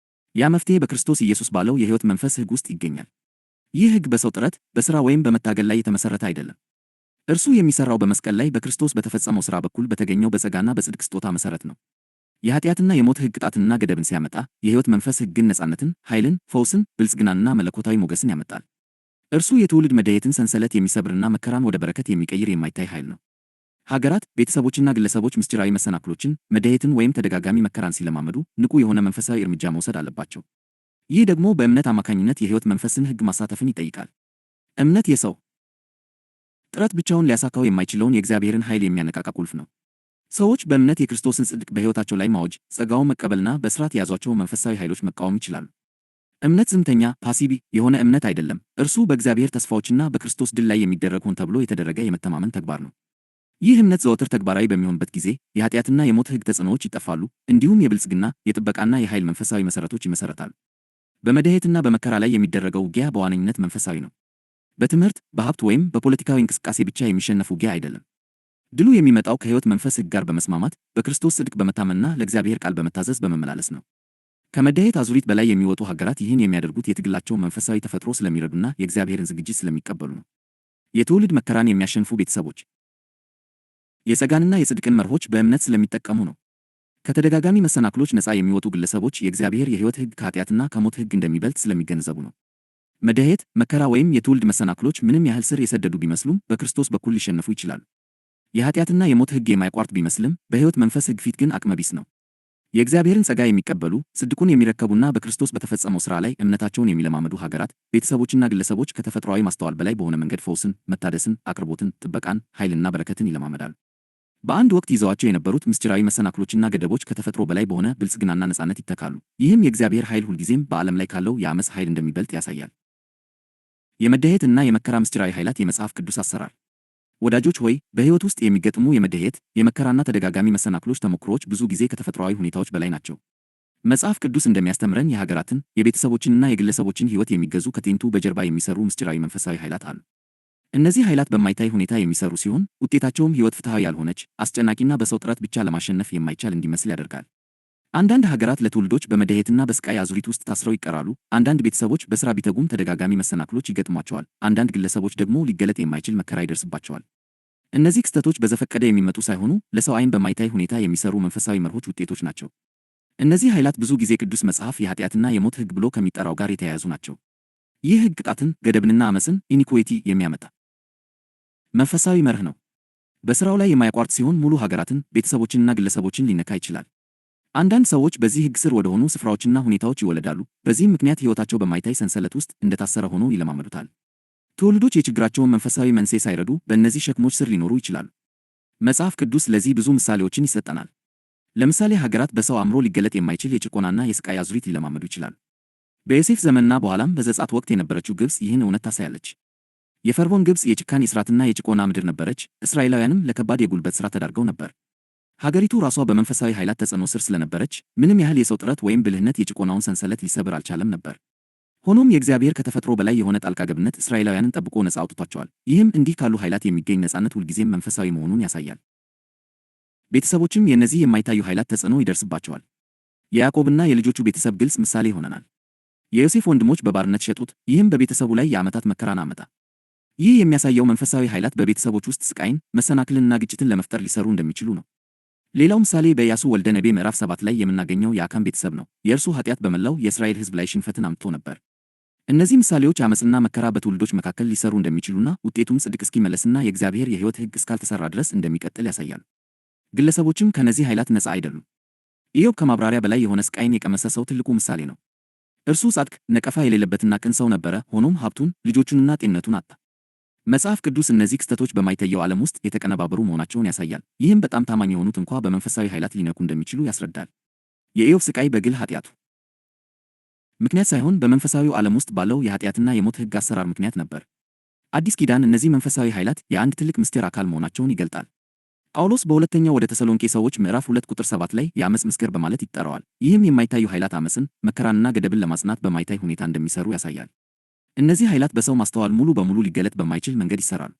ያ መፍትሔ በክርስቶስ ኢየሱስ ባለው የሕይወት መንፈስ ሕግ ውስጥ ይገኛል። ይህ ሕግ በሰው ጥረት፣ በሥራ ወይም በመታገል ላይ የተመሠረተ አይደለም። እርሱ የሚሠራው በመስቀል ላይ በክርስቶስ በተፈጸመው ሥራ በኩል በተገኘው በጸጋና በጽድቅ ስጦታ መሠረት ነው። የኃጢአትና የሞት ሕግ ቅጣትንና ገደብን ሲያመጣ፣ የሕይወት መንፈስ ሕግ ግን ነፃነትን፣ ኃይልን፣ ፈውስን፣ ብልጽግናንና መለኮታዊ ሞገስን ያመጣል። እርሱ የትውልድ መደየትን ሰንሰለት የሚሰብርና መከራን ወደ በረከት የሚቀይር የማይታይ ኃይል ነው። ሀገራት፣ ቤተሰቦችና ግለሰቦች ምስጢራዊ መሰናክሎችን፣ መደየትን ወይም ተደጋጋሚ መከራን ሲለማመዱ ንቁ የሆነ መንፈሳዊ እርምጃ መውሰድ አለባቸው። ይህ ደግሞ በእምነት አማካኝነት የሕይወት መንፈስን ሕግ ማሳተፍን ይጠይቃል። እምነት የሰው ጥረት ብቻውን ሊያሳካው የማይችለውን የእግዚአብሔርን ኃይል የሚያነቃቃ ቁልፍ ነው። ሰዎች በእምነት የክርስቶስን ጽድቅ በሕይወታቸው ላይ ማወጅ፣ ጸጋውን መቀበልና በሥርዓት የያዟቸው መንፈሳዊ ኃይሎች መቃወም ይችላሉ። እምነት ዝምተኛ ፓሲቪ የሆነ እምነት አይደለም። እርሱ በእግዚአብሔር ተስፋዎችና በክርስቶስ ድል ላይ የሚደረግ ሆን ተብሎ የተደረገ የመተማመን ተግባር ነው። ይህ እምነት ዘወትር ተግባራዊ በሚሆንበት ጊዜ የኃጢአትና የሞት ሕግ ተጽዕኖዎች ይጠፋሉ፣ እንዲሁም የብልጽግና የጥበቃና የኃይል መንፈሳዊ መሠረቶች ይመሠረታሉ። በመደየትና በመከራ ላይ የሚደረገው ውጊያ በዋነኝነት መንፈሳዊ ነው። በትምህርት፣ በሀብት ወይም በፖለቲካዊ እንቅስቃሴ ብቻ የሚሸነፍ ውጊያ አይደለም። ድሉ የሚመጣው ከሕይወት መንፈስ ሕግ ጋር በመስማማት በክርስቶስ ጽድቅ በመታመንና ለእግዚአብሔር ቃል በመታዘዝ በመመላለስ ነው። ከመደየት አዙሪት በላይ የሚወጡ ሀገራት ይህን የሚያደርጉት የትግላቸው መንፈሳዊ ተፈጥሮ ስለሚረዱና የእግዚአብሔርን ዝግጅት ስለሚቀበሉ ነው። የትውልድ መከራን የሚያሸንፉ ቤተሰቦች የጸጋንና የጽድቅን መርሆች በእምነት ስለሚጠቀሙ ነው። ከተደጋጋሚ መሰናክሎች ነፃ የሚወጡ ግለሰቦች የእግዚአብሔር የሕይወት ሕግ ከኃጢአትና ከሞት ሕግ እንደሚበልጥ ስለሚገነዘቡ ነው። መደየት፣ መከራ ወይም የትውልድ መሰናክሎች ምንም ያህል ስር የሰደዱ ቢመስሉም በክርስቶስ በኩል ሊሸነፉ ይችላሉ። የኃጢአትና የሞት ሕግ የማይቋርጥ ቢመስልም በሕይወት መንፈስ ሕግ ፊት ግን አቅመቢስ ነው። የእግዚአብሔርን ጸጋ የሚቀበሉ ጽድቁን የሚረከቡና በክርስቶስ በተፈጸመው ሥራ ላይ እምነታቸውን የሚለማመዱ ሀገራት፣ ቤተሰቦችና ግለሰቦች ከተፈጥሯዊ ማስተዋል በላይ በሆነ መንገድ ፈውስን፣ መታደስን፣ አቅርቦትን፣ ጥበቃን፣ ኃይልና በረከትን ይለማመዳሉ። በአንድ ወቅት ይዘዋቸው የነበሩት ምስጢራዊ መሰናክሎችና ገደቦች ከተፈጥሮ በላይ በሆነ ብልጽግናና ነፃነት ይተካሉ። ይህም የእግዚአብሔር ኃይል ሁልጊዜም በዓለም ላይ ካለው የዓመፅ ኃይል እንደሚበልጥ ያሳያል። የመደየትና የመከራ ምስጢራዊ ኃይላት የመጽሐፍ ቅዱስ አሰራር። ወዳጆች ሆይ በሕይወት ውስጥ የሚገጥሙ የመደየት የመከራና ተደጋጋሚ መሰናክሎች ተሞክሮዎች ብዙ ጊዜ ከተፈጥሯዊ ሁኔታዎች በላይ ናቸው። መጽሐፍ ቅዱስ እንደሚያስተምረን የሀገራትን የቤተሰቦችንና የግለሰቦችን ሕይወት የሚገዙ ከቴንቱ በጀርባ የሚሰሩ ምስጢራዊ መንፈሳዊ ኃይላት አሉ። እነዚህ ኃይላት በማይታይ ሁኔታ የሚሰሩ ሲሆን ውጤታቸውም ሕይወት ፍትሐዊ ያልሆነች፣ አስጨናቂና በሰው ጥረት ብቻ ለማሸነፍ የማይቻል እንዲመስል ያደርጋል። አንዳንድ ሀገራት ለትውልዶች በመደየትና በስቃይ አዙሪት ውስጥ ታስረው ይቀራሉ። አንዳንድ ቤተሰቦች በሥራ ቢተጉም ተደጋጋሚ መሰናክሎች ይገጥሟቸዋል። አንዳንድ ግለሰቦች ደግሞ ሊገለጥ የማይችል መከራ ይደርስባቸዋል። እነዚህ ክስተቶች በዘፈቀደ የሚመጡ ሳይሆኑ ለሰው ዓይን በማይታይ ሁኔታ የሚሰሩ መንፈሳዊ መርሆች ውጤቶች ናቸው። እነዚህ ኃይላት ብዙ ጊዜ ቅዱስ መጽሐፍ የኃጢአትና የሞት ሕግ ብሎ ከሚጠራው ጋር የተያያዙ ናቸው። ይህ ሕግ ቅጣትን፣ ገደብንና ዓመፅን ኢኒኩዌቲ የሚያመጣ መንፈሳዊ መርህ ነው። በሥራው ላይ የማያቋርጥ ሲሆን ሙሉ ሀገራትን፣ ቤተሰቦችንና ግለሰቦችን ሊነካ ይችላል። አንዳንድ ሰዎች በዚህ ሕግ ስር ወደሆኑ ስፍራዎችና ሁኔታዎች ይወለዳሉ። በዚህም ምክንያት ሕይወታቸው በማይታይ ሰንሰለት ውስጥ እንደታሰረ ሆኖ ይለማመዱታል። ትውልዶች የችግራቸውን መንፈሳዊ መንስኤ ሳይረዱ በእነዚህ ሸክሞች ስር ሊኖሩ ይችላሉ። መጽሐፍ ቅዱስ ለዚህ ብዙ ምሳሌዎችን ይሰጠናል። ለምሳሌ ሀገራት በሰው አእምሮ ሊገለጥ የማይችል የጭቆናና የስቃይ አዙሪት ሊለማመዱ ይችላሉ። በዮሴፍ ዘመንና በኋላም በዘጸአት ወቅት የነበረችው ግብፅ ይህን እውነት ታሳያለች። የፈርዖን ግብፅ የጭካኔ እስራትና የጭቆና ምድር ነበረች። እስራኤላውያንም ለከባድ የጉልበት ሥራ ተዳርገው ነበር። ሀገሪቱ ራሷ በመንፈሳዊ ኃይላት ተጽዕኖ ስር ስለነበረች ምንም ያህል የሰው ጥረት ወይም ብልህነት የጭቆናውን ሰንሰለት ሊሰብር አልቻለም ነበር። ሆኖም የእግዚአብሔር ከተፈጥሮ በላይ የሆነ ጣልቃ ገብነት እስራኤላውያንን ጠብቆ ነፃ አውጥቷቸዋል። ይህም እንዲህ ካሉ ኃይላት የሚገኝ ነፃነት ሁልጊዜም መንፈሳዊ መሆኑን ያሳያል። ቤተሰቦችም የእነዚህ የማይታዩ ኃይላት ተጽዕኖ ይደርስባቸዋል። የያዕቆብና የልጆቹ ቤተሰብ ግልጽ ምሳሌ ይሆነናል። የዮሴፍ ወንድሞች በባርነት ሸጡት፣ ይህም በቤተሰቡ ላይ የዓመታት መከራን አመጣ። ይህ የሚያሳየው መንፈሳዊ ኃይላት በቤተሰቦች ውስጥ ስቃይን፣ መሰናክልንና ግጭትን ለመፍጠር ሊሰሩ እንደሚችሉ ነው። ሌላው ምሳሌ በኢያሱ ወልደ ነቤ ምዕራፍ 7 ላይ የምናገኘው የአካን ቤተሰብ ነው። የእርሱ ኃጢአት በመላው የእስራኤል ሕዝብ ላይ ሽንፈትን አምጥቶ ነበር። እነዚህ ምሳሌዎች ዓመፅና መከራ በትውልዶች መካከል ሊሰሩ እንደሚችሉና ውጤቱም ጽድቅ እስኪመለስና የእግዚአብሔር የሕይወት ሕግ እስካልተሰራ ድረስ እንደሚቀጥል ያሳያሉ። ግለሰቦችም ከነዚህ ኃይላት ነፃ አይደሉም። ኢዮብ ከማብራሪያ በላይ የሆነ ስቃይን የቀመሰ ሰው ትልቁ ምሳሌ ነው። እርሱ ጻድቅ፣ ነቀፋ የሌለበትና ቅን ሰው ነበረ። ሆኖም ሀብቱን፣ ልጆቹንና ጤንነቱን አጣ። መጽሐፍ ቅዱስ እነዚህ ክስተቶች በማይታየው ዓለም ውስጥ የተቀነባበሩ መሆናቸውን ያሳያል። ይህም በጣም ታማኝ የሆኑት እንኳ በመንፈሳዊ ኃይላት ሊነኩ እንደሚችሉ ያስረዳል። የኢዮብ ስቃይ በግል ኃጢአቱ ምክንያት ሳይሆን በመንፈሳዊው ዓለም ውስጥ ባለው የኃጢአትና የሞት ሕግ አሰራር ምክንያት ነበር። አዲስ ኪዳን እነዚህ መንፈሳዊ ኃይላት የአንድ ትልቅ ምስጢር አካል መሆናቸውን ይገልጣል። ጳውሎስ በሁለተኛው ወደ ተሰሎንቄ ሰዎች ምዕራፍ 2 ቁጥር 7 ላይ የዓመፅ ምስክር በማለት ይጠራዋል። ይህም የማይታዩ ኃይላት ዓመፅን፣ መከራንና ገደብን ለማጽናት በማይታይ ሁኔታ እንደሚሰሩ ያሳያል። እነዚህ ኃይላት በሰው ማስተዋል ሙሉ በሙሉ ሊገለጥ በማይችል መንገድ ይሰራሉ።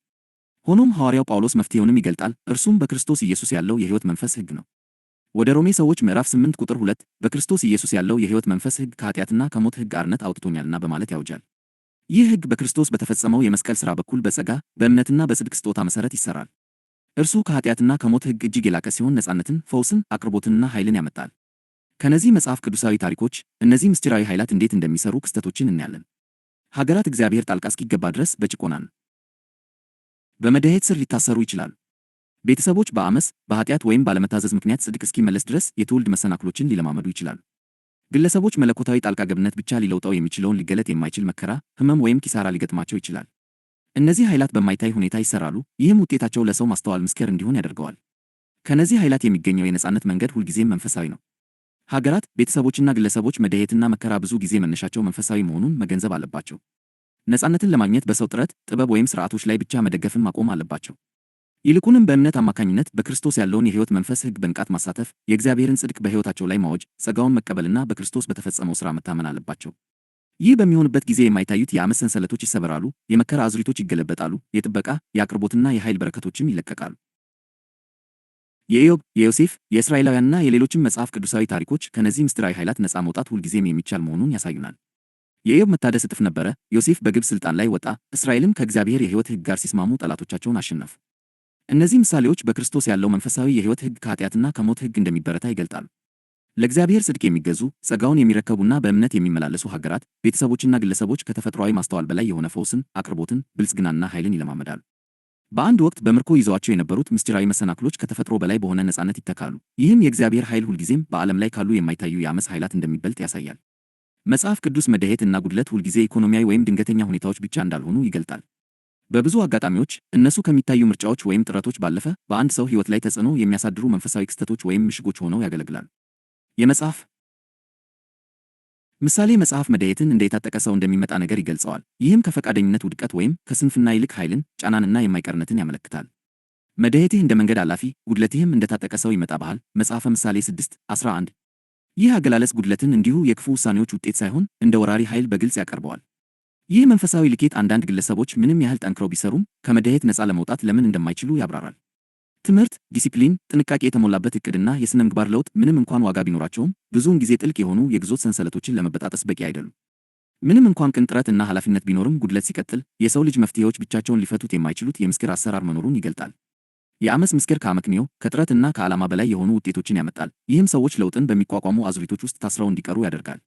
ሆኖም ሐዋርያው ጳውሎስ መፍትሄውንም ይገልጣል። እርሱም በክርስቶስ ኢየሱስ ያለው የሕይወት መንፈስ ሕግ ነው። ወደ ሮሜ ሰዎች ምዕራፍ 8 ቁጥር 2 በክርስቶስ ኢየሱስ ያለው የሕይወት መንፈስ ሕግ ከኃጢአትና ከሞት ሕግ አርነት አውጥቶኛልና በማለት ያውጃል። ይህ ሕግ በክርስቶስ በተፈጸመው የመስቀል ሥራ በኩል በጸጋ በእምነትና በጽድቅ ስጦታ መሠረት ይሠራል። እርሱ ከኃጢአትና ከሞት ሕግ እጅግ የላቀ ሲሆን ነፃነትን፣ ፈውስን፣ አቅርቦትንና ኃይልን ያመጣል። ከነዚህ መጽሐፍ ቅዱሳዊ ታሪኮች እነዚህ ምስጢራዊ ኃይላት እንዴት እንደሚሰሩ ክስተቶችን እናያለን። ሀገራት እግዚአብሔር ጣልቃ እስኪገባ ድረስ በጭቆናን በመደየት ስር ሊታሰሩ ይችላሉ። ቤተሰቦች በዓመፅ፣ በኃጢአት ወይም ባለመታዘዝ ምክንያት ጽድቅ እስኪመለስ ድረስ የትውልድ መሰናክሎችን ሊለማመዱ ይችላሉ። ግለሰቦች መለኮታዊ ጣልቃ ገብነት ብቻ ሊለውጠው የሚችለውን ሊገለጥ የማይችል መከራ፣ ሕመም ወይም ኪሳራ ሊገጥማቸው ይችላል። እነዚህ ኃይላት በማይታይ ሁኔታ ይሰራሉ። ይህም ውጤታቸው ለሰው ማስተዋል ምስክር እንዲሆን ያደርገዋል። ከነዚህ ኃይላት የሚገኘው የነፃነት መንገድ ሁልጊዜም መንፈሳዊ ነው። ሀገራት፣ ቤተሰቦችና ግለሰቦች መደየትና መከራ ብዙ ጊዜ መነሻቸው መንፈሳዊ መሆኑን መገንዘብ አለባቸው። ነፃነትን ለማግኘት በሰው ጥረት፣ ጥበብ ወይም ሥርዓቶች ላይ ብቻ መደገፍን ማቆም አለባቸው። ይልቁንም በእምነት አማካኝነት በክርስቶስ ያለውን የሕይወት መንፈስ ሕግ በንቃት ማሳተፍ፣ የእግዚአብሔርን ጽድቅ በሕይወታቸው ላይ ማወጅ፣ ጸጋውን መቀበልና በክርስቶስ በተፈጸመው ሥራ መታመን አለባቸው። ይህ በሚሆንበት ጊዜ የማይታዩት የዓመፅ ሰንሰለቶች ይሰበራሉ፣ የመከራ አዙሪቶች ይገለበጣሉ፣ የጥበቃ የአቅርቦትና የኃይል በረከቶችም ይለቀቃሉ። የኢዮብ፣ የዮሴፍ፣ የእስራኤላውያንና የሌሎችም መጽሐፍ ቅዱሳዊ ታሪኮች ከነዚህ ምስጢራዊ ኃይላት ነፃ መውጣት ሁልጊዜም የሚቻል መሆኑን ያሳዩናል። የኢዮብ መታደስ እጥፍ ነበረ። ዮሴፍ በግብፅ ሥልጣን ላይ ወጣ። እስራኤልም ከእግዚአብሔር የሕይወት ሕግ ጋር ሲስማሙ ጠላቶቻቸውን አሸነፉ። እነዚህ ምሳሌዎች በክርስቶስ ያለው መንፈሳዊ የሕይወት ሕግ ከኃጢአትና ከሞት ሕግ እንደሚበረታ ይገልጣሉ። ለእግዚአብሔር ጽድቅ የሚገዙ፣ ጸጋውን የሚረከቡና በእምነት የሚመላለሱ ሀገራት፣ ቤተሰቦችና ግለሰቦች ከተፈጥሯዊ ማስተዋል በላይ የሆነ ፈውስን፣ አቅርቦትን፣ ብልጽግናና ኃይልን ይለማመዳሉ። በአንድ ወቅት በምርኮ ይዘዋቸው የነበሩት ምስጢራዊ መሰናክሎች ከተፈጥሮ በላይ በሆነ ነፃነት ይተካሉ። ይህም የእግዚአብሔር ኃይል ሁልጊዜም በዓለም ላይ ካሉ የማይታዩ የዓመፅ ኃይላት እንደሚበልጥ ያሳያል። መጽሐፍ ቅዱስ መደየት እና ጉድለት ሁልጊዜ ኢኮኖሚያዊ ወይም ድንገተኛ ሁኔታዎች ብቻ እንዳልሆኑ ይገልጣል። በብዙ አጋጣሚዎች እነሱ ከሚታዩ ምርጫዎች ወይም ጥረቶች ባለፈ በአንድ ሰው ሕይወት ላይ ተጽዕኖ የሚያሳድሩ መንፈሳዊ ክስተቶች ወይም ምሽጎች ሆነው ያገለግላሉ። የመጽሐፍ ምሳሌ መጽሐፍ መደየትን እንደ የታጠቀ ሰው እንደሚመጣ ነገር ይገልጸዋል። ይህም ከፈቃደኝነት ውድቀት ወይም ከስንፍና ይልቅ ኃይልን፣ ጫናንና የማይቀርነትን ያመለክታል። መደየትህ እንደ መንገድ አላፊ፣ ጉድለትህም እንደ ታጠቀ ሰው ይመጣብሃል። መጽሐፈ ምሳሌ 6:11። ይህ አገላለጽ ጉድለትን እንዲሁ የክፉ ውሳኔዎች ውጤት ሳይሆን እንደ ወራሪ ኃይል በግልጽ ያቀርበዋል። ይህ መንፈሳዊ ልኬት አንዳንድ ግለሰቦች ምንም ያህል ጠንክረው ቢሰሩም ከመደየት ነፃ ለመውጣት ለምን እንደማይችሉ ያብራራል። ትምህርት፣ ዲሲፕሊን፣ ጥንቃቄ የተሞላበት ዕቅድና የሥነ ምግባር ለውጥ ምንም እንኳን ዋጋ ቢኖራቸውም ብዙውን ጊዜ ጥልቅ የሆኑ የግዞት ሰንሰለቶችን ለመበጣጠስ በቂ አይደሉም። ምንም እንኳን ቅን ጥረት እና ኃላፊነት ቢኖርም ጉድለት ሲቀጥል የሰው ልጅ መፍትሄዎች ብቻቸውን ሊፈቱት የማይችሉት የምስጢር አሰራር መኖሩን ይገልጣል። የአመፅ ምስጢር ከአመክንዮ ከጥረትና ከዓላማ በላይ የሆኑ ውጤቶችን ያመጣል። ይህም ሰዎች ለውጥን በሚቋቋሙ አዙሪቶች ውስጥ ታስረው እንዲቀሩ ያደርጋል።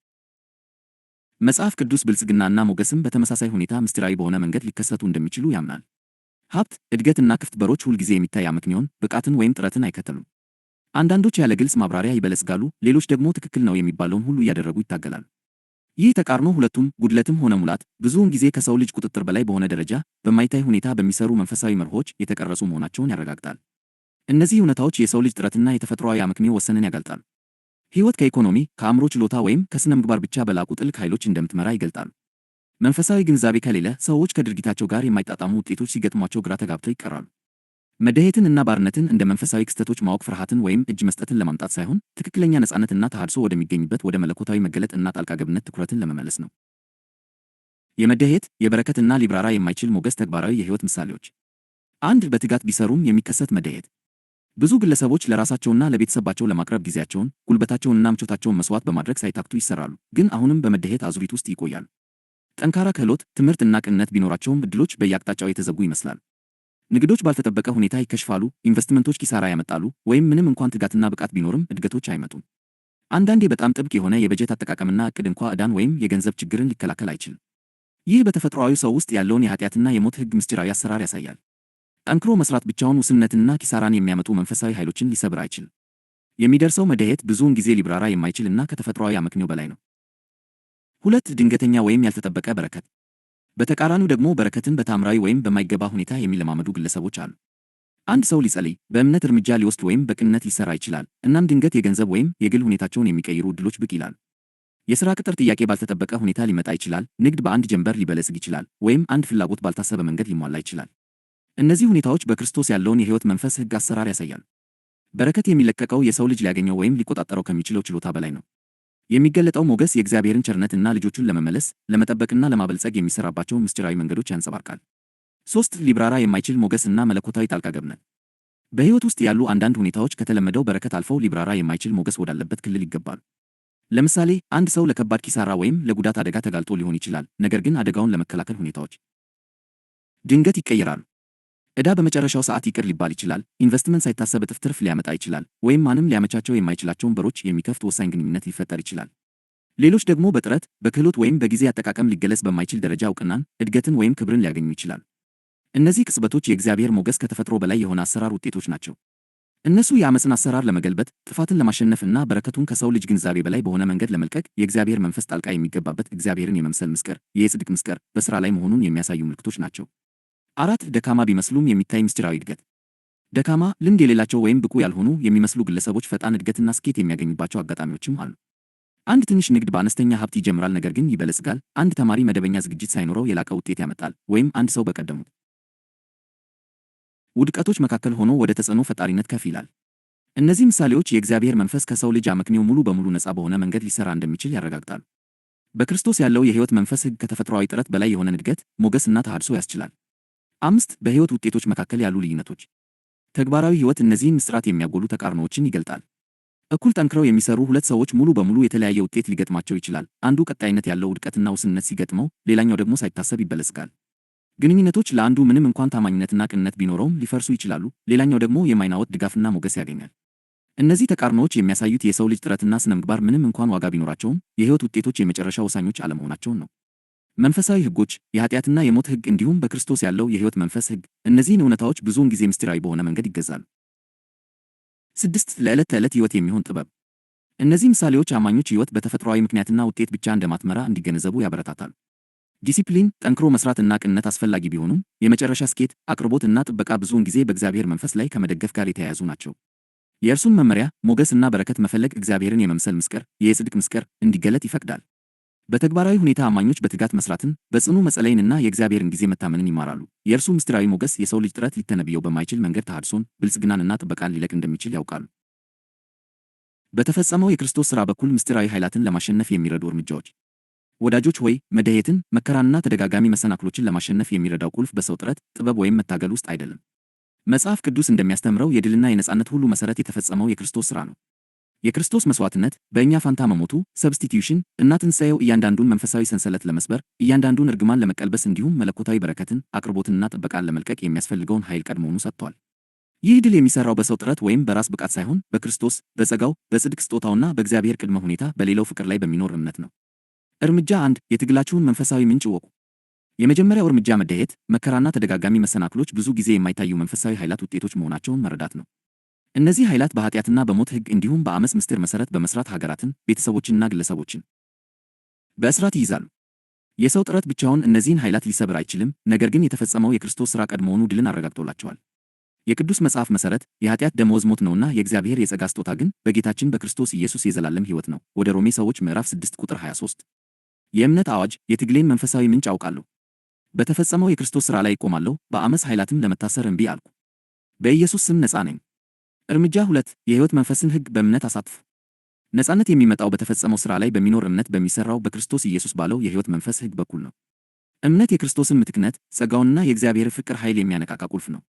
መጽሐፍ ቅዱስ ብልጽግናና ሞገስም በተመሳሳይ ሁኔታ ምስጢራዊ በሆነ መንገድ ሊከሰቱ እንደሚችሉ ያምናል። ሀብት፣ እድገትና ክፍት በሮች ሁልጊዜ የሚታይ አመክንዮን፣ ብቃትን ወይም ጥረትን አይከተሉም። አንዳንዶች ያለ ግልጽ ማብራሪያ ይበለጽጋሉ፣ ሌሎች ደግሞ ትክክል ነው የሚባለውን ሁሉ እያደረጉ ይታገላሉ። ይህ ተቃርኖ ሁለቱም ጉድለትም ሆነ ሙላት ብዙውን ጊዜ ከሰው ልጅ ቁጥጥር በላይ በሆነ ደረጃ በማይታይ ሁኔታ በሚሰሩ መንፈሳዊ መርሆች የተቀረጹ መሆናቸውን ያረጋግጣል። እነዚህ እውነታዎች የሰው ልጅ ጥረትና የተፈጥሯዊ አመክንዮ ወሰንን ያጋልጣሉ። ሕይወት ከኢኮኖሚ፣ ከአእምሮ ችሎታ ወይም ከሥነ ምግባር ብቻ በላቁ ጥልቅ ኃይሎች እንደምትመራ ይገልጣሉ። መንፈሳዊ ግንዛቤ ከሌለ ሰዎች ከድርጊታቸው ጋር የማይጣጣሙ ውጤቶች ሲገጥሟቸው ግራ ተጋብተው ይቀራሉ። መደየትን እና ባርነትን እንደ መንፈሳዊ ክስተቶች ማወቅ ፍርሃትን ወይም እጅ መስጠትን ለማምጣት ሳይሆን ትክክለኛ ነፃነትና ተሃድሶ ወደሚገኝበት ወደ መለኮታዊ መገለጥ እና ጣልቃ ገብነት ትኩረትን ለመመለስ ነው። የመደየት የበረከትና ሊብራራ የማይችል ሞገስ ተግባራዊ የሕይወት ምሳሌዎች። አንድ በትጋት ቢሰሩም የሚከሰት መደየት። ብዙ ግለሰቦች ለራሳቸውና ለቤተሰባቸው ለማቅረብ ጊዜያቸውን፣ ጉልበታቸውንና ምቾታቸውን መስዋዕት በማድረግ ሳይታክቱ ይሰራሉ፣ ግን አሁንም በመደየት አዙሪት ውስጥ ይቆያሉ። ጠንካራ ክህሎት፣ ትምህርት እና ቅንነት ቢኖራቸውም ዕድሎች በየአቅጣጫው የተዘጉ ይመስላል። ንግዶች ባልተጠበቀ ሁኔታ ይከሽፋሉ፣ ኢንቨስትመንቶች ኪሳራ ያመጣሉ፣ ወይም ምንም እንኳን ትጋትና ብቃት ቢኖርም እድገቶች አይመጡም። አንዳንዴ በጣም ጥብቅ የሆነ የበጀት አጠቃቀምና ዕቅድ እንኳ ዕዳን ወይም የገንዘብ ችግርን ሊከላከል አይችልም። ይህ በተፈጥሯዊ ሰው ውስጥ ያለውን የኃጢአትና የሞት ሕግ ምስጢራዊ አሰራር ያሳያል። ጠንክሮ መስራት ብቻውን ውስንነትና ኪሳራን የሚያመጡ መንፈሳዊ ኃይሎችን ሊሰብር አይችልም። የሚደርሰው መደየት ብዙውን ጊዜ ሊብራራ የማይችልና ከተፈጥሯዊ አመክንዮ በላይ ነው። 2 ድንገተኛ ወይም ያልተጠበቀ በረከት። በተቃራኒው ደግሞ በረከትን በታምራዊ ወይም በማይገባ ሁኔታ የሚለማመዱ ግለሰቦች አሉ። አንድ ሰው ሊጸልይ፣ በእምነት እርምጃ ሊወስድ ወይም በቅንነት ሊሰራ ይችላል። እናም ድንገት የገንዘብ ወይም የግል ሁኔታቸውን የሚቀይሩ ዕድሎች ብቅ ይላሉ። የሥራ ቅጥር ጥያቄ ባልተጠበቀ ሁኔታ ሊመጣ ይችላል። ንግድ በአንድ ጀንበር ሊበለጽግ ይችላል፣ ወይም አንድ ፍላጎት ባልታሰበ መንገድ ሊሟላ ይችላል። እነዚህ ሁኔታዎች በክርስቶስ ያለውን የሕይወት መንፈስ ሕግ አሰራር ያሳያሉ። በረከት የሚለቀቀው የሰው ልጅ ሊያገኘው ወይም ሊቆጣጠረው ከሚችለው ችሎታ በላይ ነው። የሚገለጠው ሞገስ የእግዚአብሔርን ቸርነትና ልጆቹን ለመመለስ ለመጠበቅና ለማበልጸግ የሚሰራባቸውን ምስጢራዊ መንገዶች ያንጸባርቃል። 3 ሊብራራ የማይችል ሞገስ እና መለኮታዊ ጣልቃ ገብነት። በሕይወት ውስጥ ያሉ አንዳንድ ሁኔታዎች ከተለመደው በረከት አልፈው ሊብራራ የማይችል ሞገስ ወዳለበት ክልል ይገባሉ። ለምሳሌ አንድ ሰው ለከባድ ኪሳራ ወይም ለጉዳት አደጋ ተጋልጦ ሊሆን ይችላል፣ ነገር ግን አደጋውን ለመከላከል ሁኔታዎች ድንገት ይቀየራሉ። ዕዳ በመጨረሻው ሰዓት ይቅር ሊባል ይችላል። ኢንቨስትመንት ሳይታሰብ እጥፍ ትርፍ ሊያመጣ ይችላል፣ ወይም ማንም ሊያመቻቸው የማይችላቸውን በሮች የሚከፍት ወሳኝ ግንኙነት ሊፈጠር ይችላል። ሌሎች ደግሞ በጥረት በክህሎት ወይም በጊዜ አጠቃቀም ሊገለጽ በማይችል ደረጃ እውቅናን፣ እድገትን ወይም ክብርን ሊያገኙ ይችላል። እነዚህ ቅጽበቶች የእግዚአብሔር ሞገስ ከተፈጥሮ በላይ የሆነ አሰራር ውጤቶች ናቸው። እነሱ የአመፅን አሰራር ለመገልበጥ፣ ጥፋትን ለማሸነፍ እና በረከቱን ከሰው ልጅ ግንዛቤ በላይ በሆነ መንገድ ለመልቀቅ የእግዚአብሔር መንፈስ ጣልቃ የሚገባበት እግዚአብሔርን የመምሰል ምስጢር፣ የጽድቅ ምስጢር በሥራ ላይ መሆኑን የሚያሳዩ ምልክቶች ናቸው። 4 ደካማ ቢመስሉም የሚታይ ምስጢራዊ እድገት። ደካማ፣ ልምድ የሌላቸው ወይም ብቁ ያልሆኑ የሚመስሉ ግለሰቦች ፈጣን እድገትና ስኬት የሚያገኙባቸው አጋጣሚዎችም አሉ። አንድ ትንሽ ንግድ በአነስተኛ ሀብት ይጀምራል ነገር ግን ይበለጽጋል። አንድ ተማሪ መደበኛ ዝግጅት ሳይኖረው የላቀ ውጤት ያመጣል። ወይም አንድ ሰው በቀደሙት ውድቀቶች መካከል ሆኖ ወደ ተጽዕኖ ፈጣሪነት ከፍ ይላል። እነዚህ ምሳሌዎች የእግዚአብሔር መንፈስ ከሰው ልጅ አመክንዮ ሙሉ በሙሉ ነፃ በሆነ መንገድ ሊሰራ እንደሚችል ያረጋግጣሉ። በክርስቶስ ያለው የሕይወት መንፈስ ሕግ ከተፈጥሯዊ ጥረት በላይ የሆነን እድገት፣ ሞገስና ተሃድሶ ያስችላል። 5 በሕይወት ውጤቶች መካከል ያሉ ልዩነቶች። ተግባራዊ ሕይወት እነዚህን ምስጢራት የሚያጎሉ ተቃርኖዎችን ይገልጣል። እኩል ጠንክረው የሚሰሩ 2 ሰዎች ሙሉ በሙሉ የተለያየ ውጤት ሊገጥማቸው ይችላል። አንዱ ቀጣይነት ያለው ውድቀትና ውስንነት ሲገጥመው፣ ሌላኛው ደግሞ ሳይታሰብ ይበለጽጋል። ግንኙነቶች ለአንዱ ምንም እንኳን ታማኝነትና ቅንነት ቢኖረውም ሊፈርሱ ይችላሉ፣ ሌላኛው ደግሞ የማይናወጥ ድጋፍና ሞገስ ያገኛል። እነዚህ ተቃርኖዎች የሚያሳዩት የሰው ልጅ ጥረትና ስነ ምግባር ምንም እንኳን ዋጋ ቢኖራቸውም የሕይወት ውጤቶች የመጨረሻ ወሳኞች አለመሆናቸውን ነው። መንፈሳዊ ሕጎች፣ የኃጢአትና የሞት ሕግ እንዲሁም በክርስቶስ ያለው የሕይወት መንፈስ ሕግ፣ እነዚህን እውነታዎች ብዙውን ጊዜ ምስጢራዊ በሆነ መንገድ ይገዛሉ። 6 ለዕለት ተዕለት ሕይወት የሚሆን ጥበብ። እነዚህ ምሳሌዎች አማኞች ሕይወት በተፈጥሯዊ ምክንያትና ውጤት ብቻ እንደማትመራ እንዲገነዘቡ ያበረታታሉ። ዲሲፕሊን፣ ጠንክሮ መስራትና ቅንነት አስፈላጊ ቢሆኑም የመጨረሻ ስኬት፣ አቅርቦት እና ጥበቃ ብዙውን ጊዜ በእግዚአብሔር መንፈስ ላይ ከመደገፍ ጋር የተያያዙ ናቸው። የእርሱን መመሪያ፣ ሞገስ እና በረከት መፈለግ እግዚአብሔርን የመምሰል ምስጢር፣ የጽድቅ ምስጢር እንዲገለጥ ይፈቅዳል። በተግባራዊ ሁኔታ አማኞች በትጋት መስራትን፣ በጽኑ መጸለይንና የእግዚአብሔርን ጊዜ መታመንን ይማራሉ። የእርሱ ምስጢራዊ ሞገስ የሰው ልጅ ጥረት ሊተነብየው በማይችል መንገድ ተሃድሶን፣ ብልጽግናንና ጥበቃን ሊለቅ እንደሚችል ያውቃሉ። በተፈጸመው የክርስቶስ ሥራ በኩል ምስጢራዊ ኃይላትን ለማሸነፍ የሚረዱ እርምጃዎች። ወዳጆች ሆይ፣ መደየትን፣ መከራንና ተደጋጋሚ መሰናክሎችን ለማሸነፍ የሚረዳው ቁልፍ በሰው ጥረት፣ ጥበብ ወይም መታገል ውስጥ አይደለም። መጽሐፍ ቅዱስ እንደሚያስተምረው የድልና የነጻነት ሁሉ መሠረት የተፈጸመው የክርስቶስ ሥራ ነው። የክርስቶስ መሥዋዕትነት፣ በእኛ ፋንታ መሞቱ (ሰብስቲቲዩሽን) እና ትንሣኤው እያንዳንዱን መንፈሳዊ ሰንሰለት ለመስበር፣ እያንዳንዱን እርግማን ለመቀልበስ እንዲሁም መለኮታዊ በረከትን፣ አቅርቦትንና ጥበቃን ለመልቀቅ የሚያስፈልገውን ኃይል ቀድሞውኑ ሰጥቷል። ይህ ድል የሚሠራው በሰው ጥረት ወይም በራስ ብቃት ሳይሆን በክርስቶስ፣ በጸጋው፣ በጽድቅ ስጦታውና በእግዚአብሔር ቅድመ ሁኔታ በሌለው ፍቅር ላይ በሚኖር እምነት ነው። እርምጃ 1 የትግላችሁን መንፈሳዊ ምንጭ እወቁ። የመጀመሪያው እርምጃ መደየት፣ መከራና ተደጋጋሚ መሰናክሎች ብዙ ጊዜ የማይታዩ መንፈሳዊ ኃይላት ውጤቶች መሆናቸውን መረዳት ነው። እነዚህ ኃይላት በኃጢአትና በሞት ሕግ እንዲሁም በዓመፅ ምስጢር መሠረት በመሥራት ሀገራትን፣ ቤተሰቦችንና ግለሰቦችን በእስራት ይይዛሉ። የሰው ጥረት ብቻውን እነዚህን ኃይላት ሊሰብር አይችልም፣ ነገር ግን የተፈጸመው የክርስቶስ ሥራ ቀድሞውኑ ድልን አረጋግጦላቸዋል። የቅዱስ መጽሐፍ መሠረት የኃጢአት ደመወዝ ሞት ነውና የእግዚአብሔር የጸጋ ስጦታ ግን በጌታችን በክርስቶስ ኢየሱስ የዘላለም ሕይወት ነው። ወደ ሮሜ ሰዎች ምዕራፍ 6 ቁጥር 23። የእምነት አዋጅ የትግሌን መንፈሳዊ ምንጭ አውቃለሁ። በተፈጸመው የክርስቶስ ሥራ ላይ እቆማለሁ፣ በዓመፅ ኃይላትም ለመታሰር እምቢ አልኩ። በኢየሱስ ስም ነፃ ነኝ። እርምጃ 2 የሕይወት መንፈስን ሕግ በእምነት አሳትፉ። ነፃነት የሚመጣው በተፈጸመው ሥራ ላይ በሚኖር እምነት በሚሠራው በክርስቶስ ኢየሱስ ባለው የሕይወት መንፈስ ሕግ በኩል ነው። እምነት የክርስቶስን ምትክነት፣ ጸጋውንና የእግዚአብሔር ፍቅር ኃይል የሚያነቃቃ ቁልፍ ነው።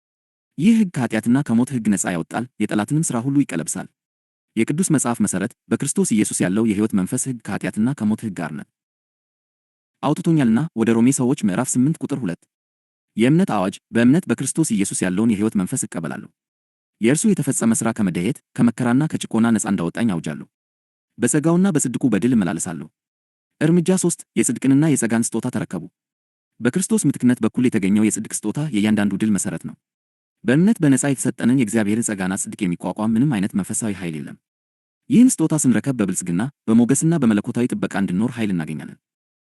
ይህ ሕግ ከኃጢአትና ከሞት ሕግ ነፃ ያወጣል፣ የጠላትንም ሥራ ሁሉ ይቀለብሳል። የቅዱስ መጽሐፍ መሠረት በክርስቶስ ኢየሱስ ያለው የሕይወት መንፈስ ሕግ ከኃጢአትና ከሞት ሕግ አርነት አውጥቶኛልና። ወደ ሮሜ ሰዎች ምዕራፍ 8 ቁጥር 2። የእምነት አዋጅ በእምነት በክርስቶስ ኢየሱስ ያለውን የሕይወት መንፈስ እቀበላለሁ። የእርሱ የተፈጸመ ሥራ ከመደየት ከመከራና ከጭቆና ነፃ እንዳወጣኝ አውጃለሁ። በጸጋውና በጽድቁ በድል እመላለሳለሁ። እርምጃ 3 የጽድቅንና የጸጋን ስጦታ ተረከቡ። በክርስቶስ ምትክነት በኩል የተገኘው የጽድቅ ስጦታ የእያንዳንዱ ድል መሠረት ነው። በእምነት በነፃ የተሰጠንን የእግዚአብሔርን ጸጋና ጽድቅ የሚቋቋም ምንም አይነት መንፈሳዊ ኃይል የለም። ይህን ስጦታ ስንረከብ በብልጽግና በሞገስና በመለኮታዊ ጥበቃ እንድንኖር ኃይል እናገኛለን።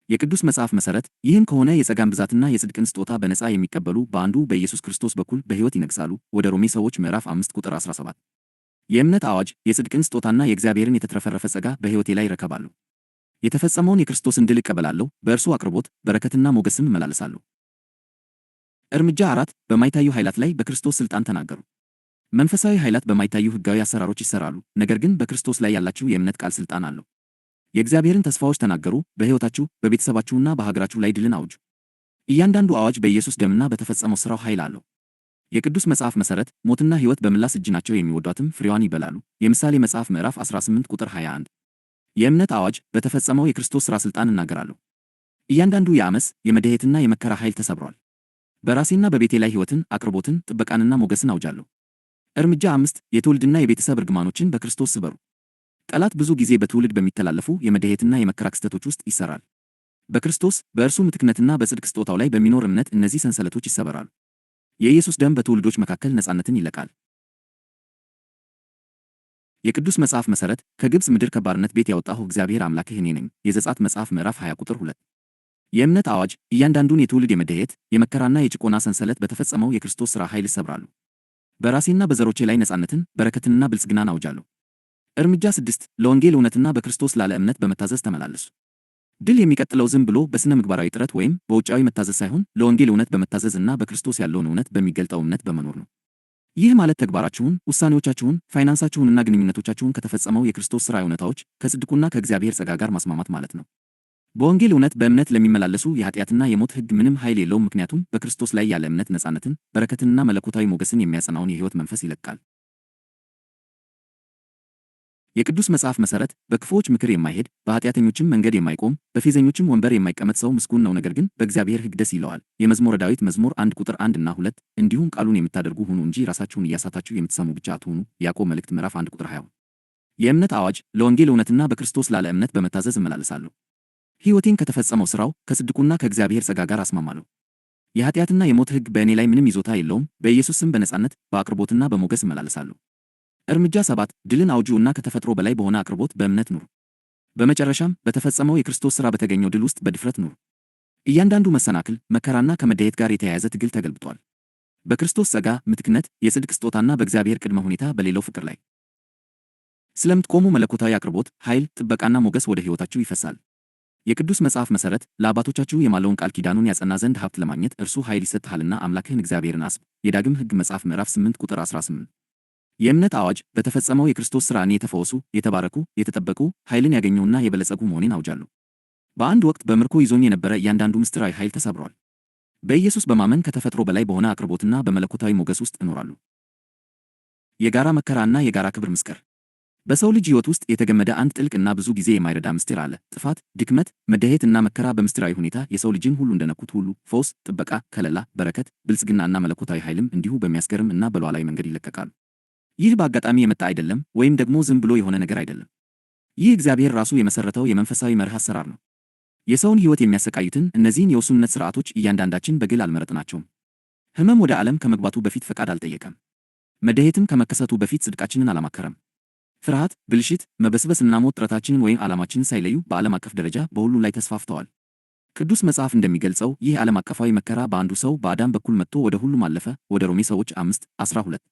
የቅዱስ መጽሐፍ መሠረት ይህም ከሆነ የጸጋን ብዛትና የጽድቅን ስጦታ በነፃ የሚቀበሉ በአንዱ በኢየሱስ ክርስቶስ በኩል በሕይወት ይነግሣሉ። ወደ ሮሜ ሰዎች ምዕራፍ 5 ቁጥር 17። የእምነት አዋጅ የጽድቅን ስጦታና የእግዚአብሔርን የተትረፈረፈ ጸጋ በሕይወቴ ላይ ይረከባሉ። የተፈጸመውን የክርስቶስን ድል እቀበላለሁ፣ በእርሱ አቅርቦት፣ በረከትና ሞገስም እመላለሳለሁ። እርምጃ 4 በማይታዩ ኃይላት ላይ በክርስቶስ ሥልጣን ተናገሩ። መንፈሳዊ ኃይላት በማይታዩ ሕጋዊ አሰራሮች ይሠራሉ፣ ነገር ግን በክርስቶስ ላይ ያላችሁ የእምነት ቃል ሥልጣን አለው። የእግዚአብሔርን ተስፋዎች ተናገሩ፣ በሕይወታችሁ በቤተሰባችሁና በሀገራችሁ ላይ ድልን አውጁ። እያንዳንዱ አዋጅ በኢየሱስ ደምና በተፈጸመው ሥራው ኃይል አለው። የቅዱስ መጽሐፍ መሠረት ሞትና ሕይወት በምላስ እጅ ናቸው፣ የሚወዷትም ፍሬዋን ይበላሉ። የምሳሌ መጽሐፍ ምዕራፍ 18 ቁጥር 21። የእምነት አዋጅ በተፈጸመው የክርስቶስ ሥራ ሥልጣን እናገራለሁ። እያንዳንዱ የዓመፅ የመደየትና የመከራ ኃይል ተሰብሯል። በራሴና በቤቴ ላይ ሕይወትን፣ አቅርቦትን፣ ጥበቃንና ሞገስን አውጃለሁ። እርምጃ 5 የትውልድና የቤተሰብ እርግማኖችን በክርስቶስ ስበሩ። ጠላት ብዙ ጊዜ በትውልድ በሚተላለፉ የመደየትና የመከራ ክስተቶች ውስጥ ይሠራል። በክርስቶስ በእርሱ ምትክነትና በጽድቅ ስጦታው ላይ በሚኖር እምነት እነዚህ ሰንሰለቶች ይሰበራሉ። የኢየሱስ ደም በትውልዶች መካከል ነፃነትን ይለቃል። የቅዱስ መጽሐፍ መሠረት ከግብፅ ምድር ከባርነት ቤት ያወጣሁ እግዚአብሔር አምላክህ እኔ ነኝ። የዘጸአት መጽሐፍ ምዕራፍ 20 ቁጥር 2። የእምነት አዋጅ እያንዳንዱን የትውልድ የመደየት የመከራና የጭቆና ሰንሰለት በተፈጸመው የክርስቶስ ሥራ ኃይል ይሰብራሉ። በራሴና በዘሮቼ ላይ ነፃነትን፣ በረከትንና ብልጽግናን አውጃለሁ። እርምጃ 6 ለወንጌል እውነትና በክርስቶስ ላለ እምነት በመታዘዝ ተመላለሱ። ድል የሚቀጥለው ዝም ብሎ በሥነ ምግባራዊ ጥረት ወይም በውጫዊ መታዘዝ ሳይሆን ለወንጌል እውነት በመታዘዝ እና በክርስቶስ ያለውን እውነት በሚገልጠው እምነት በመኖር ነው። ይህ ማለት ተግባራችሁን፣ ውሳኔዎቻችሁን፣ ፋይናንሳችሁንና ግንኙነቶቻችሁን ከተፈጸመው የክርስቶስ ሥራ እውነታዎች ከጽድቁና ከእግዚአብሔር ጸጋ ጋር ማስማማት ማለት ነው። በወንጌል እውነት በእምነት ለሚመላለሱ የኃጢአትና የሞት ሕግ ምንም ኃይል የለውም፣ ምክንያቱም በክርስቶስ ላይ ያለ እምነት ነፃነትን፣ በረከትንና መለኮታዊ ሞገስን የሚያጸናውን የሕይወት መንፈስ ይለቃል። የቅዱስ መጽሐፍ መሠረት በክፉዎች ምክር የማይሄድ በኃጢአተኞችም መንገድ የማይቆም በፌዘኞችም ወንበር የማይቀመጥ ሰው ምስጉን ነው፣ ነገር ግን በእግዚአብሔር ሕግ ደስ ይለዋል። የመዝሙረ ዳዊት መዝሙር 1 ቁጥር 1 እና 2። እንዲሁም ቃሉን የምታደርጉ ሁኑ እንጂ ራሳችሁን እያሳታችሁ የምትሰሙ ብቻ አትሁኑ። ያዕቆብ መልእክት ምዕራፍ 1 ቁጥር 20። የእምነት አዋጅ ለወንጌል እውነትና በክርስቶስ ላለ እምነት በመታዘዝ እመላለሳለሁ። ሕይወቴን ከተፈጸመው ሥራው ከጽድቁና ከእግዚአብሔር ጸጋ ጋር አስማማለሁ። የኃጢአትና የሞት ሕግ በእኔ ላይ ምንም ይዞታ የለውም። በኢየሱስ ስም በነፃነት በአቅርቦትና በሞገስ እመላለሳለሁ። እርምጃ 7 ድልን አውጁ እና ከተፈጥሮ በላይ በሆነ አቅርቦት በእምነት ኑሩ። በመጨረሻም በተፈጸመው የክርስቶስ ሥራ በተገኘው ድል ውስጥ በድፍረት ኑሩ። እያንዳንዱ መሰናክል፣ መከራና ከመደየት ጋር የተያያዘ ትግል ተገልብጧል። በክርስቶስ ጸጋ፣ ምትክነት፣ የጽድቅ ስጦታና በእግዚአብሔር ቅድመ ሁኔታ በሌለው ፍቅር ላይ ስለምትቆሙ መለኮታዊ አቅርቦት፣ ኃይል፣ ጥበቃና ሞገስ ወደ ሕይወታችሁ ይፈሳል። የቅዱስ መጽሐፍ መሠረት ለአባቶቻችሁ የማለውን ቃል ኪዳኑን ያጸና ዘንድ ሀብት ለማግኘት እርሱ ኃይል ይሰጥሃልና አምላክህን እግዚአብሔርን አስብ። የዳግም ሕግ መጽሐፍ ምዕራፍ 8 ቁጥር 18። የእምነት አዋጅ በተፈጸመው የክርስቶስ ሥራ እኔ የተፈወሱ፣ የተባረኩ፣ የተጠበቁ፣ ኃይልን ያገኘውና የበለጸጉ መሆኔን አውጃለሁ። በአንድ ወቅት በምርኮ ይዞኝ የነበረ እያንዳንዱ ምስጢራዊ ኃይል ተሰብሯል። በኢየሱስ በማመን ከተፈጥሮ በላይ በሆነ አቅርቦትና በመለኮታዊ ሞገስ ውስጥ እኖራሉ። የጋራ መከራና የጋራ ክብር ምስጢር። በሰው ልጅ ሕይወት ውስጥ የተገመደ አንድ ጥልቅና ብዙ ጊዜ የማይረዳ ምስጢር አለ። ጥፋት፣ ድክመት፣ መደሄት እና መከራ በምስጢራዊ ሁኔታ የሰው ልጅን ሁሉ እንደነኩት ሁሉ ፈውስ፣ ጥበቃ፣ ከለላ፣ በረከት፣ ብልጽግናና መለኮታዊ ኃይልም እንዲሁ በሚያስገርም እና በሉዓላዊ መንገድ ይለቀቃሉ። ይህ በአጋጣሚ የመጣ አይደለም፣ ወይም ደግሞ ዝም ብሎ የሆነ ነገር አይደለም። ይህ እግዚአብሔር ራሱ የመሠረተው የመንፈሳዊ መርህ አሰራር ነው። የሰውን ሕይወት የሚያሰቃዩትን እነዚህን የውሱንነት ሥርዓቶች እያንዳንዳችን በግል አልመረጥናቸውም። ሕመም ወደ ዓለም ከመግባቱ በፊት ፈቃድ አልጠየቀም። መደሄትም ከመከሰቱ በፊት ጽድቃችንን አላማከረም። ፍርሃት፣ ብልሽት፣ መበስበስና ሞት ጥረታችንን ወይም ዓላማችንን ሳይለዩ በዓለም አቀፍ ደረጃ በሁሉ ላይ ተስፋፍተዋል። ቅዱስ መጽሐፍ እንደሚገልጸው ይህ ዓለም አቀፋዊ መከራ በአንዱ ሰው በአዳም በኩል መጥቶ ወደ ሁሉም አለፈ። ወደ ሮሜ ሰዎች 5:12።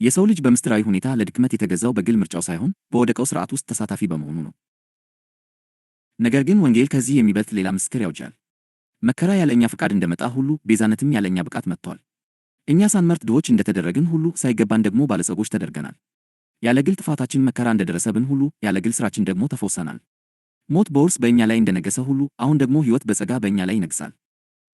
የሰው ልጅ በምስጢራዊ ሁኔታ ለድክመት የተገዛው በግል ምርጫው ሳይሆን በወደቀው ሥርዓት ውስጥ ተሳታፊ በመሆኑ ነው። ነገር ግን ወንጌል ከዚህ የሚበልጥ ሌላ ምስክር ያውጃል። መከራ ያለ እኛ ፈቃድ እንደመጣ ሁሉ ቤዛነትም ያለ እኛ ብቃት መጥቷል። እኛ ሳንመርጥ ድሆች እንደተደረግን ሁሉ ሳይገባን ደግሞ ባለጸጎች ተደርገናል። ያለ ግል ጥፋታችን መከራ እንደደረሰብን ሁሉ ያለ ግል ሥራችን ደግሞ ተፈውሰናል። ሞት በውርስ በእኛ ላይ እንደነገሰ ሁሉ አሁን ደግሞ ሕይወት በጸጋ በእኛ ላይ ይነግሣል።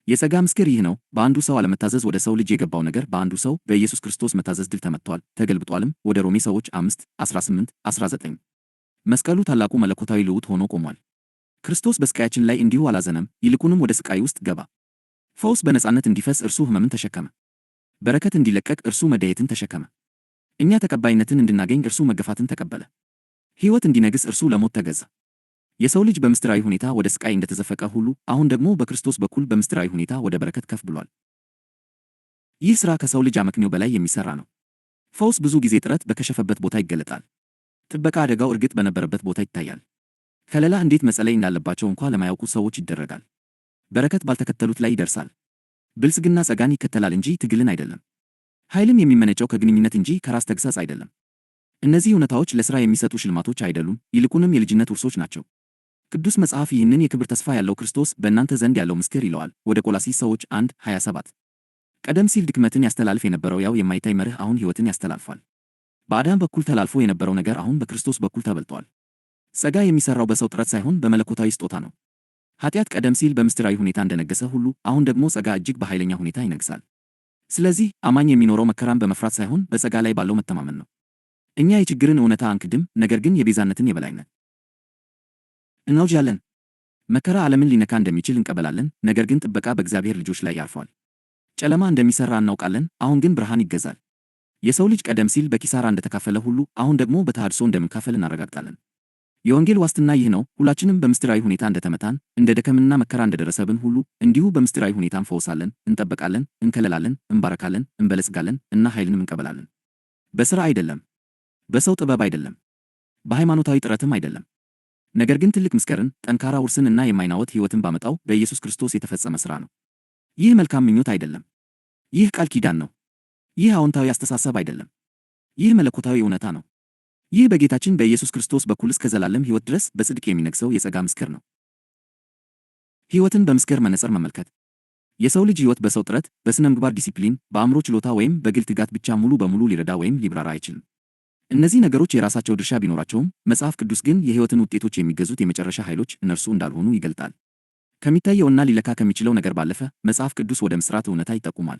የጸጋ ምስክር ይህ ነው። በአንዱ ሰው አለመታዘዝ ወደ ሰው ልጅ የገባው ነገር በአንዱ ሰው በኢየሱስ ክርስቶስ መታዘዝ ድል ተመትቷል፣ ተገልብጧልም። ወደ ሮሜ ሰዎች 5:18-19። መስቀሉ ታላቁ መለኮታዊ ልውጥ ሆኖ ቆሟል። ክርስቶስ በስቃያችን ላይ እንዲሁ አላዘነም፣ ይልቁንም ወደ ስቃይ ውስጥ ገባ። ፈውስ በነጻነት እንዲፈስ እርሱ ሕመምን ተሸከመ። በረከት እንዲለቀቅ እርሱ መደየትን ተሸከመ። እኛ ተቀባይነትን እንድናገኝ እርሱ መገፋትን ተቀበለ። ሕይወት እንዲነግስ እርሱ ለሞት ተገዛ። የሰው ልጅ በምስጢራዊ ሁኔታ ወደ ስቃይ እንደተዘፈቀ ሁሉ አሁን ደግሞ በክርስቶስ በኩል በምስጢራዊ ሁኔታ ወደ በረከት ከፍ ብሏል። ይህ ሥራ ከሰው ልጅ አመክንዮ በላይ የሚሠራ ነው። ፈውስ ብዙ ጊዜ ጥረት በከሸፈበት ቦታ ይገለጣል። ጥበቃ አደጋው እርግጥ በነበረበት ቦታ ይታያል። ከለላ እንዴት መጸለይ እንዳለባቸው እንኳ ለማያውቁ ሰዎች ይደረጋል። በረከት ባልተከተሉት ላይ ይደርሳል። ብልጽግና ጸጋን ይከተላል እንጂ ትግልን አይደለም። ኃይልም የሚመነጨው ከግንኙነት እንጂ ከራስ ተግሣጽ አይደለም። እነዚህ እውነታዎች ለሥራ የሚሰጡ ሽልማቶች አይደሉም፣ ይልቁንም የልጅነት ውርሶች ናቸው። ቅዱስ መጽሐፍ ይህንን የክብር ተስፋ ያለው ክርስቶስ በእናንተ ዘንድ ያለው ምስጢር ይለዋል። ወደ ቆላስይስ ሰዎች 1:27። ቀደም ሲል ድክመትን ያስተላልፍ የነበረው ያው የማይታይ መርህ አሁን ሕይወትን ያስተላልፋል። በአዳም በኩል ተላልፎ የነበረው ነገር አሁን በክርስቶስ በኩል ተበልጧል። ጸጋ የሚሠራው በሰው ጥረት ሳይሆን በመለኮታዊ ስጦታ ነው። ኃጢአት ቀደም ሲል በምስጢራዊ ሁኔታ እንደነገሰ ሁሉ አሁን ደግሞ ጸጋ እጅግ በኃይለኛ ሁኔታ ይነግሣል። ስለዚህ አማኝ የሚኖረው መከራን በመፍራት ሳይሆን በጸጋ ላይ ባለው መተማመን ነው። እኛ የችግርን እውነታ አንክድም፣ ነገር ግን የቤዛነትን የበላይነት እናውጃለን። መከራ ዓለምን ሊነካ እንደሚችል እንቀበላለን፣ ነገር ግን ጥበቃ በእግዚአብሔር ልጆች ላይ ያርፏል። ጨለማ እንደሚሠራ እናውቃለን፣ አሁን ግን ብርሃን ይገዛል። የሰው ልጅ ቀደም ሲል በኪሳራ እንደተካፈለ ሁሉ አሁን ደግሞ በተሃድሶ እንደምንካፈል እናረጋግጣለን። የወንጌል ዋስትና ይህ ነው። ሁላችንም በምስጢራዊ ሁኔታ እንደተመታን፣ እንደ ደከምንና መከራ እንደደረሰብን ሁሉ እንዲሁ በምስጢራዊ ሁኔታ እንፈወሳለን፣ እንጠበቃለን፣ እንከለላለን፣ እንባረካለን፣ እንበለጽጋለን እና ኃይልንም እንቀበላለን። በሥራ አይደለም፣ በሰው ጥበብ አይደለም፣ በሃይማኖታዊ ጥረትም አይደለም። ነገር ግን ትልቅ ምስጢርን፣ ጠንካራ ውርስን እና የማይናወጥ ሕይወትን ባመጣው በኢየሱስ ክርስቶስ የተፈጸመ ሥራ ነው። ይህ መልካም ምኞት አይደለም። ይህ ቃል ኪዳን ነው። ይህ አዎንታዊ አስተሳሰብ አይደለም። ይህ መለኮታዊ እውነታ ነው። ይህ በጌታችን በኢየሱስ ክርስቶስ በኩል እስከ ዘላለም ሕይወት ድረስ በጽድቅ የሚነግሠው የጸጋ ምስክር ነው። ሕይወትን በምስክር መነጽር መመልከት። የሰው ልጅ ሕይወት በሰው ጥረት፣ በሥነ ምግባር ዲሲፕሊን፣ በአእምሮ ችሎታ ወይም በግል ትጋት ብቻ ሙሉ በሙሉ ሊረዳ ወይም ሊብራራ አይችልም። እነዚህ ነገሮች የራሳቸው ድርሻ ቢኖራቸውም መጽሐፍ ቅዱስ ግን የሕይወትን ውጤቶች የሚገዙት የመጨረሻ ኃይሎች እነርሱ እንዳልሆኑ ይገልጣል። ከሚታየውና ሊለካ ከሚችለው ነገር ባለፈ መጽሐፍ ቅዱስ ወደ ምስጢራት እውነታ ይጠቁማል።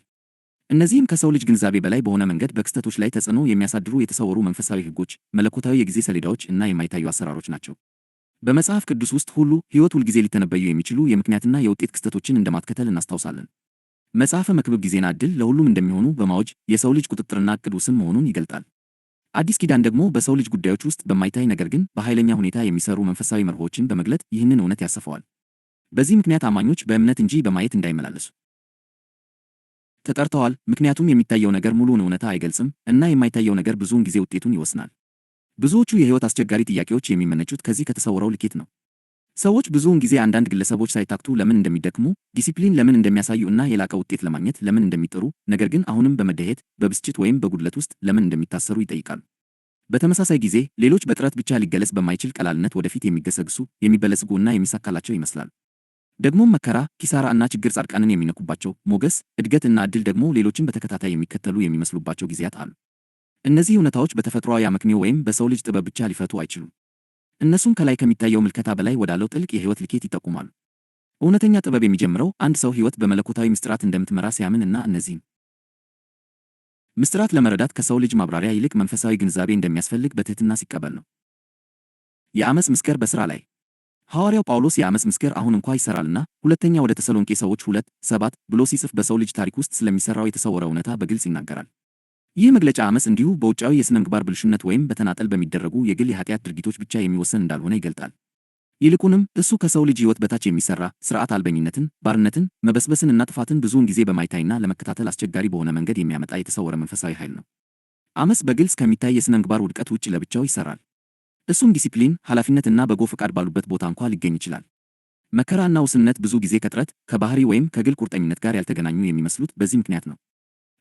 እነዚህም ከሰው ልጅ ግንዛቤ በላይ በሆነ መንገድ በክስተቶች ላይ ተጽዕኖ የሚያሳድሩ የተሰወሩ መንፈሳዊ ሕጎች፣ መለኮታዊ የጊዜ ሰሌዳዎች እና የማይታዩ አሰራሮች ናቸው። በመጽሐፍ ቅዱስ ውስጥ ሁሉ ሕይወት ሁልጊዜ ሊተነበዩ የሚችሉ የምክንያትና የውጤት ክስተቶችን እንደማትከተል እናስታውሳለን። መጽሐፈ መክብብ ጊዜና ዕድል ለሁሉም እንደሚሆኑ በማወጅ የሰው ልጅ ቁጥጥርና ዕቅድ ውስን መሆኑን ይገልጣል። አዲስ ኪዳን ደግሞ በሰው ልጅ ጉዳዮች ውስጥ በማይታይ ነገር ግን በኃይለኛ ሁኔታ የሚሰሩ መንፈሳዊ መርሆችን በመግለጥ ይህንን እውነት ያሰፈዋል። በዚህ ምክንያት አማኞች በእምነት እንጂ በማየት እንዳይመላለሱ ተጠርተዋል። ምክንያቱም የሚታየው ነገር ሙሉውን እውነታ አይገልጽም እና የማይታየው ነገር ብዙውን ጊዜ ውጤቱን ይወስናል። ብዙዎቹ የሕይወት አስቸጋሪ ጥያቄዎች የሚመነጩት ከዚህ ከተሰወረው ልኬት ነው። ሰዎች ብዙውን ጊዜ አንዳንድ ግለሰቦች ሳይታክቱ ለምን እንደሚደክሙ፣ ዲሲፕሊን ለምን እንደሚያሳዩ እና የላቀ ውጤት ለማግኘት ለምን እንደሚጥሩ፣ ነገር ግን አሁንም በመደሄት በብስጭት ወይም በጉድለት ውስጥ ለምን እንደሚታሰሩ ይጠይቃሉ። በተመሳሳይ ጊዜ ሌሎች በጥረት ብቻ ሊገለጽ በማይችል ቀላልነት ወደፊት የሚገሰግሱ፣ የሚበለጽጉ እና የሚሳካላቸው ይመስላል። ደግሞም መከራ፣ ኪሳራ እና ችግር ጻድቃንን የሚነኩባቸው፣ ሞገስ፣ እድገት እና ዕድል ደግሞ ሌሎችን በተከታታይ የሚከተሉ የሚመስሉባቸው ጊዜያት አሉ። እነዚህ እውነታዎች በተፈጥሯዊ አመክንዮ ወይም በሰው ልጅ ጥበብ ብቻ ሊፈቱ አይችሉም። እነሱም ከላይ ከሚታየው ምልከታ በላይ ወዳለው ጥልቅ የሕይወት ልኬት ይጠቁማሉ። እውነተኛ ጥበብ የሚጀምረው አንድ ሰው ሕይወት በመለኮታዊ ምስጢራት እንደምትመራ ሲያምን እና እነዚህን ምስጢራት ለመረዳት ከሰው ልጅ ማብራሪያ ይልቅ መንፈሳዊ ግንዛቤ እንደሚያስፈልግ በትሕትና ሲቀበል ነው። የዓመፅ ምስክር በሥራ ላይ ሐዋርያው ጳውሎስ የዓመፅ ምስክር አሁን እንኳ ይሠራልና ሁለተኛ ወደ ተሰሎንቄ ሰዎች 2:7 ብሎ ሲጽፍ በሰው ልጅ ታሪክ ውስጥ ስለሚሠራው የተሰወረ እውነታ በግልጽ ይናገራል። ይህ መግለጫ ዓመፅ እንዲሁ በውጫዊ የሥነ ምግባር ብልሹነት ወይም በተናጠል በሚደረጉ የግል የኃጢአት ድርጊቶች ብቻ የሚወሰን እንዳልሆነ ይገልጣል። ይልቁንም እሱ ከሰው ልጅ ሕይወት በታች የሚሠራ ሥርዓት አልበኝነትን፣ ባርነትን፣ መበስበስን እና ጥፋትን ብዙውን ጊዜ በማይታይና ለመከታተል አስቸጋሪ በሆነ መንገድ የሚያመጣ የተሰወረ መንፈሳዊ ኃይል ነው። ዓመፅ በግልጽ ከሚታይ የሥነ ምግባር ውድቀት ውጭ ለብቻው ይሠራል። እሱም ዲሲፕሊን፣ ኃላፊነትና በጎ ፈቃድ ባሉበት ቦታ እንኳ ሊገኝ ይችላል። መከራና ውስንነት ብዙ ጊዜ ከጥረት፣ ከባህሪ ወይም ከግል ቁርጠኝነት ጋር ያልተገናኙ የሚመስሉት በዚህ ምክንያት ነው።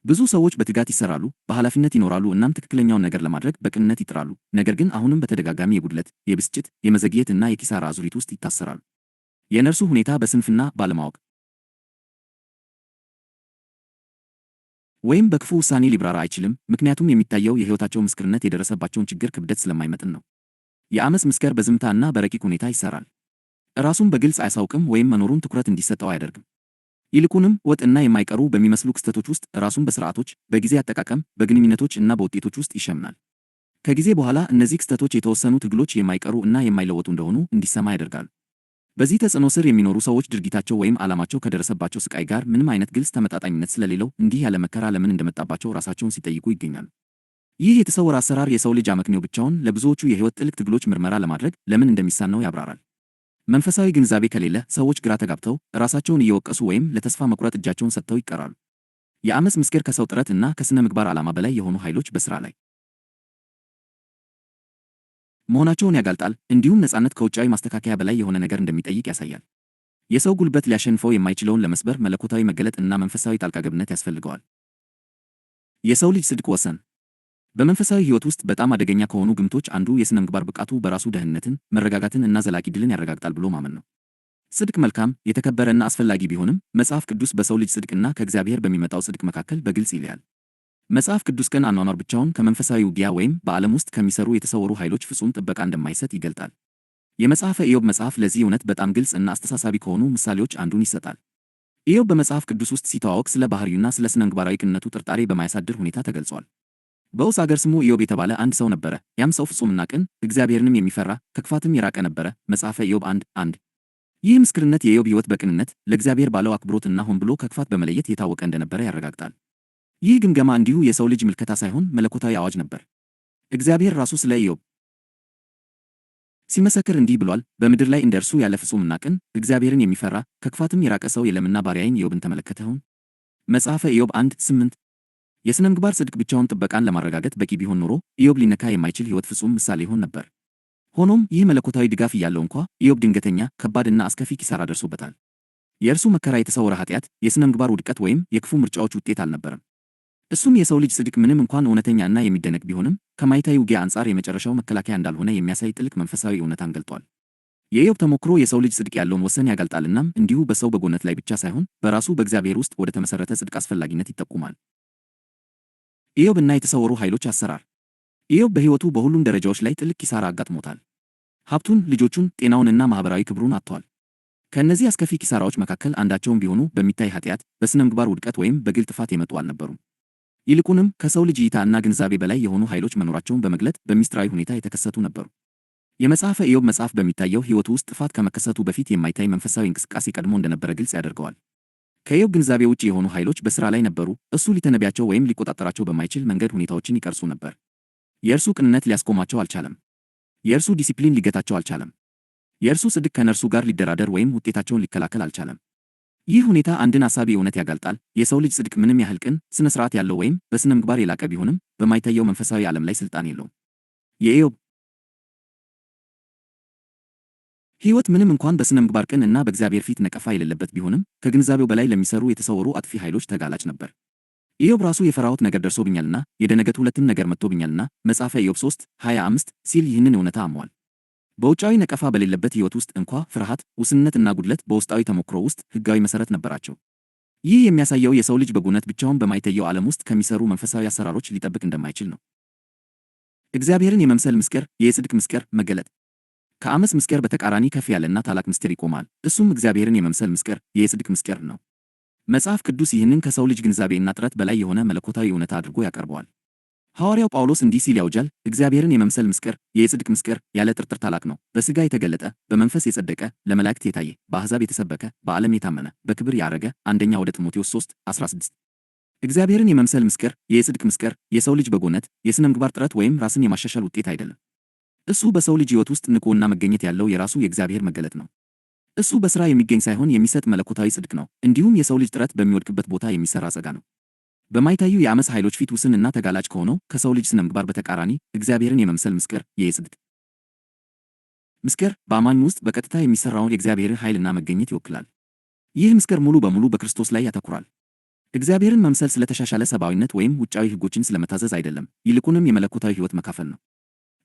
ብዙ ሰዎች በትጋት ይሠራሉ፣ በኃላፊነት ይኖራሉ እናም ትክክለኛውን ነገር ለማድረግ በቅንነት ይጥራሉ። ነገር ግን አሁንም በተደጋጋሚ የጉድለት፣ የብስጭት፣ የመዘግየት እና የኪሳራ አዙሪት ውስጥ ይታሰራሉ። የእነርሱ ሁኔታ በስንፍና ባለማወቅ ወይም በክፉ ውሳኔ ሊብራራ አይችልም፣ ምክንያቱም የሚታየው የሕይወታቸው ምስክርነት የደረሰባቸውን ችግር ክብደት ስለማይመጥን ነው። የዓመፅ ምስክር በዝምታ እና በረቂቅ ሁኔታ ይሠራል። ራሱን በግልጽ አያሳውቅም ወይም መኖሩን ትኩረት እንዲሰጠው አያደርግም። ይልቁንም ወጥ እና የማይቀሩ በሚመስሉ ክስተቶች ውስጥ ራሱን በሥርዓቶች፣ በጊዜ አጠቃቀም፣ በግንኙነቶች እና በውጤቶች ውስጥ ይሸምናል። ከጊዜ በኋላ እነዚህ ክስተቶች የተወሰኑ ትግሎች የማይቀሩ እና የማይለወጡ እንደሆኑ እንዲሰማ ያደርጋሉ። በዚህ ተጽዕኖ ስር የሚኖሩ ሰዎች ድርጊታቸው ወይም ዓላማቸው ከደረሰባቸው ስቃይ ጋር ምንም አይነት ግልጽ ተመጣጣኝነት ስለሌለው እንዲህ ያለ መከራ ለምን እንደመጣባቸው ራሳቸውን ሲጠይቁ ይገኛሉ። ይህ የተሰወረ አሰራር የሰው ልጅ አመክንዮ ብቻውን ለብዙዎቹ የሕይወት ጥልቅ ትግሎች ምርመራ ለማድረግ ለምን እንደሚሳነው ያብራራል። መንፈሳዊ ግንዛቤ ከሌለ ሰዎች ግራ ተጋብተው ራሳቸውን እየወቀሱ ወይም ለተስፋ መቁረጥ እጃቸውን ሰጥተው ይቀራሉ። የዓመፅ ምስክር ከሰው ጥረት እና ከሥነ ምግባር ዓላማ በላይ የሆኑ ኃይሎች በሥራ ላይ መሆናቸውን ያጋልጣል። እንዲሁም ነፃነት ከውጫዊ ማስተካከያ በላይ የሆነ ነገር እንደሚጠይቅ ያሳያል። የሰው ጉልበት ሊያሸንፈው የማይችለውን ለመስበር መለኮታዊ መገለጥ እና መንፈሳዊ ጣልቃ ገብነት ያስፈልገዋል። የሰው ልጅ ጽድቅ ወሰን በመንፈሳዊ ሕይወት ውስጥ በጣም አደገኛ ከሆኑ ግምቶች አንዱ የሥነ ምግባር ብቃቱ በራሱ ደህንነትን፣ መረጋጋትን እና ዘላቂ ድልን ያረጋግጣል ብሎ ማመን ነው። ጽድቅ መልካም፣ የተከበረ እና አስፈላጊ ቢሆንም መጽሐፍ ቅዱስ በሰው ልጅ ጽድቅና ከእግዚአብሔር በሚመጣው ጽድቅ መካከል በግልጽ ይለያል። መጽሐፍ ቅዱስ ቀን አኗኗር ብቻውን ከመንፈሳዊ ውጊያ ወይም በዓለም ውስጥ ከሚሰሩ የተሰወሩ ኃይሎች ፍጹም ጥበቃ እንደማይሰጥ ይገልጣል። የመጽሐፈ ኢዮብ መጽሐፍ ለዚህ እውነት በጣም ግልጽ እና አስተሳሳቢ ከሆኑ ምሳሌዎች አንዱን ይሰጣል። ኢዮብ በመጽሐፍ ቅዱስ ውስጥ ሲተዋወቅ ስለ ባህሪውና ስለ ስነ ምግባራዊ ቅንነቱ ጥርጣሬ በማያሳድር ሁኔታ ተገልጿል። በዑዝ አገር ስሙ ኢዮብ የተባለ አንድ ሰው ነበረ። ያም ሰው ፍጹምና ቅን፣ እግዚአብሔርንም የሚፈራ ከክፋትም የራቀ ነበረ። መጽሐፈ ኢዮብ 1:1። ይህ ምስክርነት የኢዮብ ሕይወት በቅንነት ለእግዚአብሔር ባለው አክብሮትና ሆን ብሎ ከክፋት በመለየት የታወቀ እንደነበረ ያረጋግጣል። ይህ ግምገማ እንዲሁ የሰው ልጅ ምልከታ ሳይሆን መለኮታዊ አዋጅ ነበር። እግዚአብሔር ራሱ ስለ ኢዮብ ሲመሰክር እንዲህ ብሏል፣ በምድር ላይ እንደ እርሱ ያለ ፍጹምና ቅን፣ እግዚአብሔርን የሚፈራ ከክፋትም የራቀ ሰው የለምና ባሪያዬን ኢዮብን ተመለከተውን? መጽሐፈ ኢዮብ 1:8። የሥነ ምግባር ጽድቅ ብቻውን ጥበቃን ለማረጋገጥ በቂ ቢሆን ኖሮ ኢዮብ ሊነካ የማይችል ሕይወት ፍጹም ምሳሌ ይሆን ነበር። ሆኖም ይህ መለኮታዊ ድጋፍ እያለው እንኳ ኢዮብ ድንገተኛ፣ ከባድና አስከፊ ኪሳራ ደርሶበታል። የእርሱ መከራ የተሰወረ ኃጢአት፣ የሥነ ምግባር ውድቀት ወይም የክፉ ምርጫዎች ውጤት አልነበረም። እሱም የሰው ልጅ ጽድቅ ምንም እንኳን እውነተኛና የሚደነቅ ቢሆንም ከማይታይ ውጊያ አንጻር የመጨረሻው መከላከያ እንዳልሆነ የሚያሳይ ጥልቅ መንፈሳዊ እውነታን ገልጧል። የኢዮብ ተሞክሮ የሰው ልጅ ጽድቅ ያለውን ወሰን ያጋልጣልናም እንዲሁ በሰው በጎነት ላይ ብቻ ሳይሆን በራሱ በእግዚአብሔር ውስጥ ወደ ተመሠረተ ጽድቅ አስፈላጊነት ይጠቁማል። ኢዮብ እና የተሰወሩ ኃይሎች አሰራር። ኢዮብ በሕይወቱ በሁሉም ደረጃዎች ላይ ጥልቅ ኪሳራ አጋጥሞታል። ሀብቱን፣ ልጆቹን፣ ጤናውንና ማኅበራዊ ክብሩን አጥቷል። ከእነዚህ አስከፊ ኪሳራዎች መካከል አንዳቸውም ቢሆኑ በሚታይ ኃጢአት፣ በሥነ ምግባር ውድቀት ወይም በግል ጥፋት የመጡ አልነበሩም። ይልቁንም ከሰው ልጅ እይታ እና ግንዛቤ በላይ የሆኑ ኃይሎች መኖራቸውን በመግለጥ በሚስጥራዊ ሁኔታ የተከሰቱ ነበሩ። የመጽሐፈ ኢዮብ መጽሐፍ በሚታየው ሕይወቱ ውስጥ ጥፋት ከመከሰቱ በፊት የማይታይ መንፈሳዊ እንቅስቃሴ ቀድሞ እንደነበረ ግልጽ ያደርገዋል። ከኢዮብ ግንዛቤ ውጭ የሆኑ ኃይሎች በሥራ ላይ ነበሩ። እሱ ሊተነቢያቸው ወይም ሊቆጣጠራቸው በማይችል መንገድ ሁኔታዎችን ይቀርጹ ነበር። የእርሱ ቅንነት ሊያስቆማቸው አልቻለም። የእርሱ ዲሲፕሊን ሊገታቸው አልቻለም። የእርሱ ጽድቅ ከነርሱ ጋር ሊደራደር ወይም ውጤታቸውን ሊከላከል አልቻለም። ይህ ሁኔታ አንድን አሳቢ እውነት ያጋልጣል። የሰው ልጅ ጽድቅ ምንም ያህል ቅን፣ ሥነ ሥርዓት ያለው ወይም በሥነ ምግባር የላቀ ቢሆንም በማይታየው መንፈሳዊ ዓለም ላይ ሥልጣን የለውም። የኢዮብ ሕይወት ምንም እንኳን በሥነ ምግባር ቅን እና በእግዚአብሔር ፊት ነቀፋ የሌለበት ቢሆንም ከግንዛቤው በላይ ለሚሰሩ የተሰወሩ አጥፊ ኃይሎች ተጋላጭ ነበር። ኢዮብ ራሱ የፈራሁት ነገር ደርሶብኛልና የደነገጥሁለትም ነገር መጥቶብኛልና መጽሐፈ ኢዮብ 3:25 ሲል ይህንን እውነታ አምኗል። በውጫዊ ነቀፋ በሌለበት ሕይወት ውስጥ እንኳ ፍርሃት፣ ውስንነት እና ጉድለት በውስጣዊ ተሞክሮ ውስጥ ሕጋዊ መሠረት ነበራቸው። ይህ የሚያሳየው የሰው ልጅ በጎነት ብቻውን በማይታየው ዓለም ውስጥ ከሚሰሩ መንፈሳዊ አሰራሮች ሊጠብቅ እንደማይችል ነው። እግዚአብሔርን የመምሰል ምስጢር፣ የጽድቅ ምስጢር መገለጥ። ከአመፅ ምስጢር በተቃራኒ ከፍ ያለና ታላቅ ምስጢር ይቆማል። እሱም እግዚአብሔርን የመምሰል ምስጢር፣ የጽድቅ ምስጢር ነው። መጽሐፍ ቅዱስ ይህንን ከሰው ልጅ ግንዛቤና ጥረት በላይ የሆነ መለኮታዊ እውነታ አድርጎ ያቀርበዋል። ሐዋርያው ጳውሎስ እንዲህ ሲል ያውጃል፣ እግዚአብሔርን የመምሰል ምስጢር፣ የጽድቅ ምስጢር ያለ ጥርጥር ታላቅ ነው። በሥጋ የተገለጠ፣ በመንፈስ የጸደቀ፣ ለመላእክት የታየ፣ በአሕዛብ የተሰበከ፣ በዓለም የታመነ፣ በክብር ያረገ። አንደኛ ወደ ጢሞቴዎስ 3:16። እግዚአብሔርን የመምሰል ምስጢር፣ የጽድቅ ምስጢር የሰው ልጅ በጎነት፣ የሥነ ምግባር ጥረት ወይም ራስን የማሻሻል ውጤት አይደለም። እሱ በሰው ልጅ ሕይወት ውስጥ ንቁና መገኘት ያለው የራሱ የእግዚአብሔር መገለጥ ነው። እሱ በሥራ የሚገኝ ሳይሆን የሚሰጥ መለኮታዊ ጽድቅ ነው። እንዲሁም የሰው ልጅ ጥረት በሚወድቅበት ቦታ የሚሠራ ጸጋ ነው። በማይታዩ የአመፅ ኃይሎች ፊት ውስን እና ተጋላጭ ከሆነው ከሰው ልጅ ስነ ምግባር በተቃራኒ እግዚአብሔርን የመምሰል ምስጢር፣ የጽድቅ ምስጢር በአማኙ ውስጥ በቀጥታ የሚሠራውን የእግዚአብሔርን ኃይልና መገኘት ይወክላል። ይህ ምስጢር ሙሉ በሙሉ በክርስቶስ ላይ ያተኩራል። እግዚአብሔርን መምሰል ስለተሻሻለ ሰብአዊነት ወይም ውጫዊ ሕጎችን ስለመታዘዝ አይደለም፣ ይልቁንም የመለኮታዊ ሕይወት መካፈል ነው።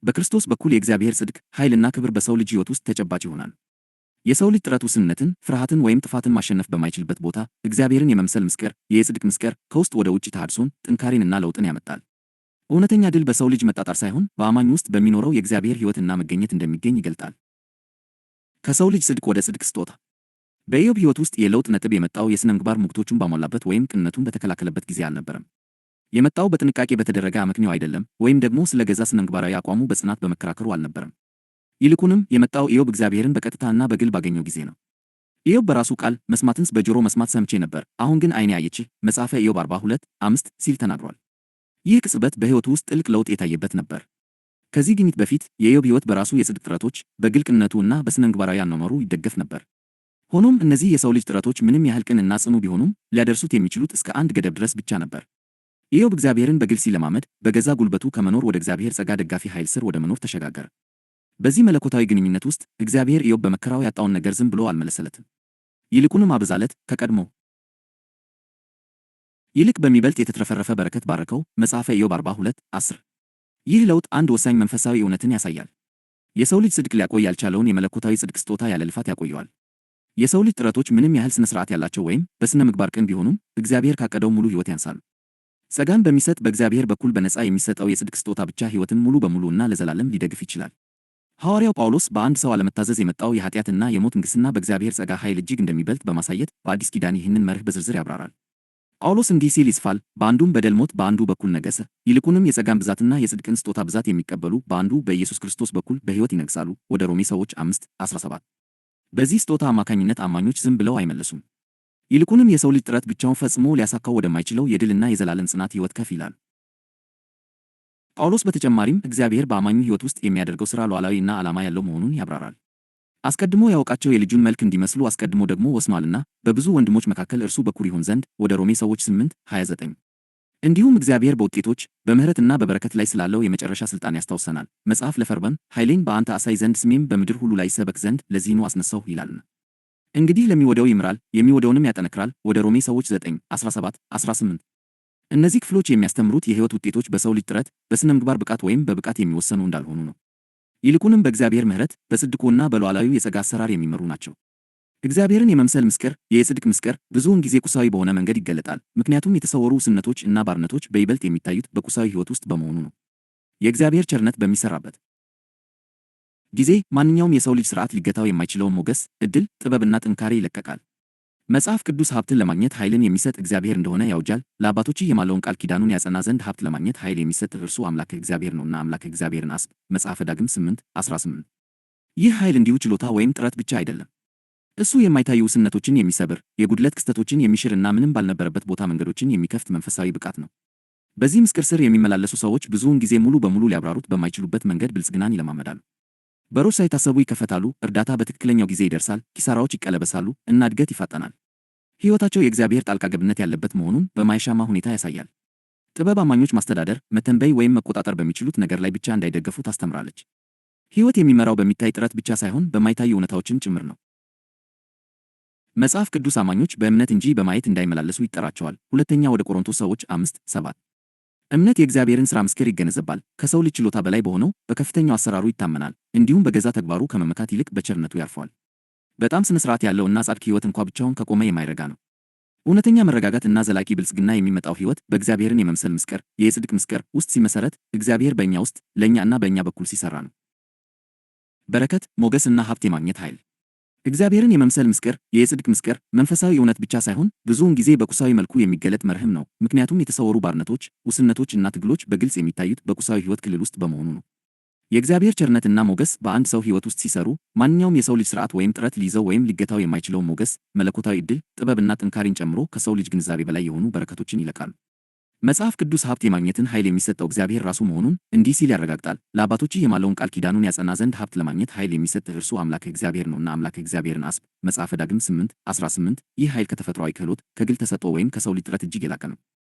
በክርስቶስ በኩል የእግዚአብሔር ጽድቅ፣ ኃይልና ክብር በሰው ልጅ ሕይወት ውስጥ ተጨባጭ ይሆናል። የሰው ልጅ ጥረት ውስንነትን፣ ፍርሃትን ወይም ጥፋትን ማሸነፍ በማይችልበት ቦታ እግዚአብሔርን የመምሰል ምስጢር፣ የጽድቅ ምስጢር ከውስጥ ወደ ውጭ ተሐድሶን፣ ጥንካሬንና ለውጥን ያመጣል። እውነተኛ ድል በሰው ልጅ መጣጣር ሳይሆን በአማኝ ውስጥ በሚኖረው የእግዚአብሔር ሕይወትና መገኘት እንደሚገኝ ይገልጣል። ከሰው ልጅ ጽድቅ ወደ ጽድቅ ስጦታ። በኢዮብ ሕይወት ውስጥ የለውጥ ነጥብ የመጣው የሥነ ምግባር ሙግቶቹን ባሟላበት ወይም ቅንነቱን በተከላከለበት ጊዜ አልነበረም። የመጣው በጥንቃቄ በተደረገ አመክንዮ አይደለም፣ ወይም ደግሞ ስለ ገዛ ስነ ምግባራዊ አቋሙ በጽናት በመከራከሩ አልነበረም። ይልቁንም የመጣው ኢዮብ እግዚአብሔርን በቀጥታና በግል ባገኘው ጊዜ ነው። ኢዮብ በራሱ ቃል መስማትንስ በጆሮ መስማት ሰምቼ ነበር፣ አሁን ግን ዓይኔ አየችህ መጽሐፈ ኢዮብ 42:5 ሲል ተናግሯል። ይህ ቅጽበት በሕይወቱ ውስጥ ጥልቅ ለውጥ የታየበት ነበር። ከዚህ ግኝት በፊት የኢዮብ ሕይወት በራሱ የጽድቅ ጥረቶች፣ በግል ቅንነቱና በሥነ ምግባራዊ አኗኗሩ ይደገፍ ነበር። ሆኖም እነዚህ የሰው ልጅ ጥረቶች ምንም ያህል ቅንና ጽኑ ቢሆኑም ሊያደርሱት የሚችሉት እስከ አንድ ገደብ ድረስ ብቻ ነበር። ኢዮብ እግዚአብሔርን በግል ሲለማመድ በገዛ ጉልበቱ ከመኖር ወደ እግዚአብሔር ጸጋ ደጋፊ ኃይል ስር ወደ መኖር ተሸጋገረ። በዚህ መለኮታዊ ግንኙነት ውስጥ እግዚአብሔር ኢዮብ በመከራው ያጣውን ነገር ዝም ብሎ አልመለሰለትም። ይልቁንም አበዛለት፣ ከቀድሞ ይልቅ በሚበልጥ የተትረፈረፈ በረከት ባረከው። መጽሐፈ ኢዮብ 42:10። ይህ ለውጥ አንድ ወሳኝ መንፈሳዊ እውነትን ያሳያል። የሰው ልጅ ጽድቅ ሊያቆይ ያልቻለውን የመለኮታዊ ጽድቅ ስጦታ ያለ ልፋት ያቆየዋል። የሰው ልጅ ጥረቶች ምንም ያህል ስነ ሥርዓት ያላቸው ወይም በሥነ ምግባር ቅን ቢሆኑም እግዚአብሔር ካቀደው ሙሉ ሕይወት ያንሳሉ። ጸጋን በሚሰጥ በእግዚአብሔር በኩል በነፃ የሚሰጠው የጽድቅ ስጦታ ብቻ ሕይወትን ሙሉ በሙሉና ለዘላለም ሊደግፍ ይችላል። ሐዋርያው ጳውሎስ በአንድ ሰው አለመታዘዝ የመጣው የኃጢአትና የሞት ንግሥና በእግዚአብሔር ጸጋ ኃይል እጅግ እንደሚበልጥ በማሳየት በአዲስ ኪዳን ይህንን መርህ በዝርዝር ያብራራል። ጳውሎስ እንዲህ ሲል ይጽፋል፣ በአንዱም በደል ሞት በአንዱ በኩል ነገሠ። ይልቁንም የጸጋን ብዛትና የጽድቅን ስጦታ ብዛት የሚቀበሉ በአንዱ በኢየሱስ ክርስቶስ በኩል በሕይወት ይነግሣሉ። ወደ ሮሜ ሰዎች 5:17። በዚህ ስጦታ አማካኝነት አማኞች ዝም ብለው አይመለሱም። ይልቁንም የሰው ልጅ ጥረት ብቻውን ፈጽሞ ሊያሳካው ወደማይችለው የድልና የዘላለም ጽናት ሕይወት ከፍ ይላል። ጳውሎስ በተጨማሪም እግዚአብሔር በአማኙ ሕይወት ውስጥ የሚያደርገው ሥራ ሉዓላዊና ዓላማ ያለው መሆኑን ያብራራል። አስቀድሞ ያወቃቸው የልጁን መልክ እንዲመስሉ አስቀድሞ ደግሞ ወስኗልና በብዙ ወንድሞች መካከል እርሱ በኩር ይሆን ዘንድ። ወደ ሮሜ ሰዎች 8:29። እንዲሁም እግዚአብሔር በውጤቶች በምሕረትና በበረከት ላይ ስላለው የመጨረሻ ሥልጣን ያስታውሰናል። መጽሐፍ ለፈርዖን ኃይሌን በአንተ አሳይ ዘንድ ስሜም በምድር ሁሉ ላይ ይሰበክ ዘንድ ለዚህኑ አስነሣሁ ይላልና። እንግዲህ ለሚወደው ይምራል፣ የሚወደውንም ያጠነክራል። ወደ ሮሜ ሰዎች 9:17-18። እነዚህ ክፍሎች የሚያስተምሩት የሕይወት ውጤቶች በሰው ልጅ ጥረት፣ በሥነ ምግባር ብቃት ወይም በብቃት የሚወሰኑ እንዳልሆኑ ነው። ይልቁንም በእግዚአብሔር ምሕረት፣ በጽድቁና በሉዓላዊው የጸጋ አሰራር የሚመሩ ናቸው። እግዚአብሔርን የመምሰል ምስጢር፣ የጽድቅ ምስጢር ብዙውን ጊዜ ቁሳዊ በሆነ መንገድ ይገለጣል፣ ምክንያቱም የተሰወሩ ውስንነቶች እና ባርነቶች በይበልጥ የሚታዩት በቁሳዊ ሕይወት ውስጥ በመሆኑ ነው። የእግዚአብሔር ቸርነት በሚሠራበት ጊዜ ማንኛውም የሰው ልጅ ሥርዓት ሊገታው የማይችለውን ሞገስ፣ ዕድል፣ ጥበብና ጥንካሬ ይለቀቃል። መጽሐፍ ቅዱስ ሀብትን ለማግኘት ኃይልን የሚሰጥ እግዚአብሔር እንደሆነ ያውጃል። ለአባቶችህ የማለውን ቃል ኪዳኑን ያጸና ዘንድ ሀብት ለማግኘት ኃይል የሚሰጥ እርሱ አምላክህ እግዚአብሔር ነውና አምላክህ እግዚአብሔርን አስብ። መጽሐፈ ዳግም 8:18። ይህ ኃይል እንዲሁ ችሎታ ወይም ጥረት ብቻ አይደለም። እሱ የማይታዩ ውስንነቶችን የሚሰብር፣ የጉድለት ክስተቶችን የሚሽርና ምንም ባልነበረበት ቦታ መንገዶችን የሚከፍት መንፈሳዊ ብቃት ነው። በዚህ ምስጢር ስር የሚመላለሱ ሰዎች ብዙውን ጊዜ ሙሉ በሙሉ ሊያብራሩት በማይችሉበት መንገድ ብልጽግናን ይለማመዳሉ። በሮች ሳይታሰቡ ይከፈታሉ፣ እርዳታ በትክክለኛው ጊዜ ይደርሳል፣ ኪሳራዎች ይቀለበሳሉ እና እድገት ይፋጠናል። ሕይወታቸው የእግዚአብሔር ጣልቃ ገብነት ያለበት መሆኑን በማይሻማ ሁኔታ ያሳያል። ጥበብ አማኞች ማስተዳደር፣ መተንበይ ወይም መቆጣጠር በሚችሉት ነገር ላይ ብቻ እንዳይደገፉ ታስተምራለች። ሕይወት የሚመራው በሚታይ ጥረት ብቻ ሳይሆን በማይታዩ እውነታዎችም ጭምር ነው። መጽሐፍ ቅዱስ አማኞች በእምነት እንጂ በማየት እንዳይመላለሱ ይጠራቸዋል። ሁለተኛ ወደ ቆሮንቶስ ሰዎች 5:7። እምነት የእግዚአብሔርን ሥራ ምስጢር ይገነዘባል፣ ከሰው ልጅ ችሎታ በላይ በሆነው በከፍተኛው አሰራሩ ይታመናል፣ እንዲሁም በገዛ ተግባሩ ከመመካት ይልቅ በቸርነቱ ያርፏል። በጣም ስነ ሥርዓት ያለው እና ጻድቅ ሕይወት እንኳ ብቻውን ከቆመ የማይረጋ ነው። እውነተኛ መረጋጋት እና ዘላቂ ብልጽግና የሚመጣው ሕይወት በእግዚአብሔርን የመምሰል ምስጢር፣ የጽድቅ ምስጢር ውስጥ ሲመሰረት፣ እግዚአብሔር በእኛ ውስጥ ለእኛ እና በእኛ በኩል ሲሠራ ነው። በረከት፣ ሞገስና ሀብት የማግኘት ኃይል። እግዚአብሔርን የመምሰል ምስጢር፣ የጽድቅ ምስጢር፣ መንፈሳዊ እውነት ብቻ ሳይሆን ብዙውን ጊዜ በቁሳዊ መልኩ የሚገለጥ መርህም ነው። ምክንያቱም የተሰወሩ ባርነቶች፣ ውስንነቶች እና ትግሎች በግልጽ የሚታዩት በቁሳዊ ሕይወት ክልል ውስጥ በመሆኑ ነው። የእግዚአብሔር ቸርነትና ሞገስ በአንድ ሰው ሕይወት ውስጥ ሲሰሩ ማንኛውም የሰው ልጅ ሥርዓት ወይም ጥረት ሊይዘው ወይም ሊገታው የማይችለውን ሞገስ፣ መለኮታዊ ዕድል፣ ጥበብና ጥንካሬን ጨምሮ ከሰው ልጅ ግንዛቤ በላይ የሆኑ በረከቶችን ይለቃሉ። መጽሐፍ ቅዱስ ሀብት የማግኘትን ኃይል የሚሰጠው እግዚአብሔር ራሱ መሆኑን እንዲህ ሲል ያረጋግጣል። ለአባቶችህ የማለውን ቃል ኪዳኑን ያጸና ዘንድ ሀብት ለማግኘት ኃይል የሚሰጥህ እርሱ አምላክህ እግዚአብሔር ነውና አምላክህ እግዚአብሔርን አስብ። መጽሐፈ ዳግም 8:18 ይህ ኃይል ከተፈጥሯዊ ክህሎት፣ ከግል ተሰጥኦ ወይም ከሰው ልጅ ጥረት እጅግ የላቀ ነው።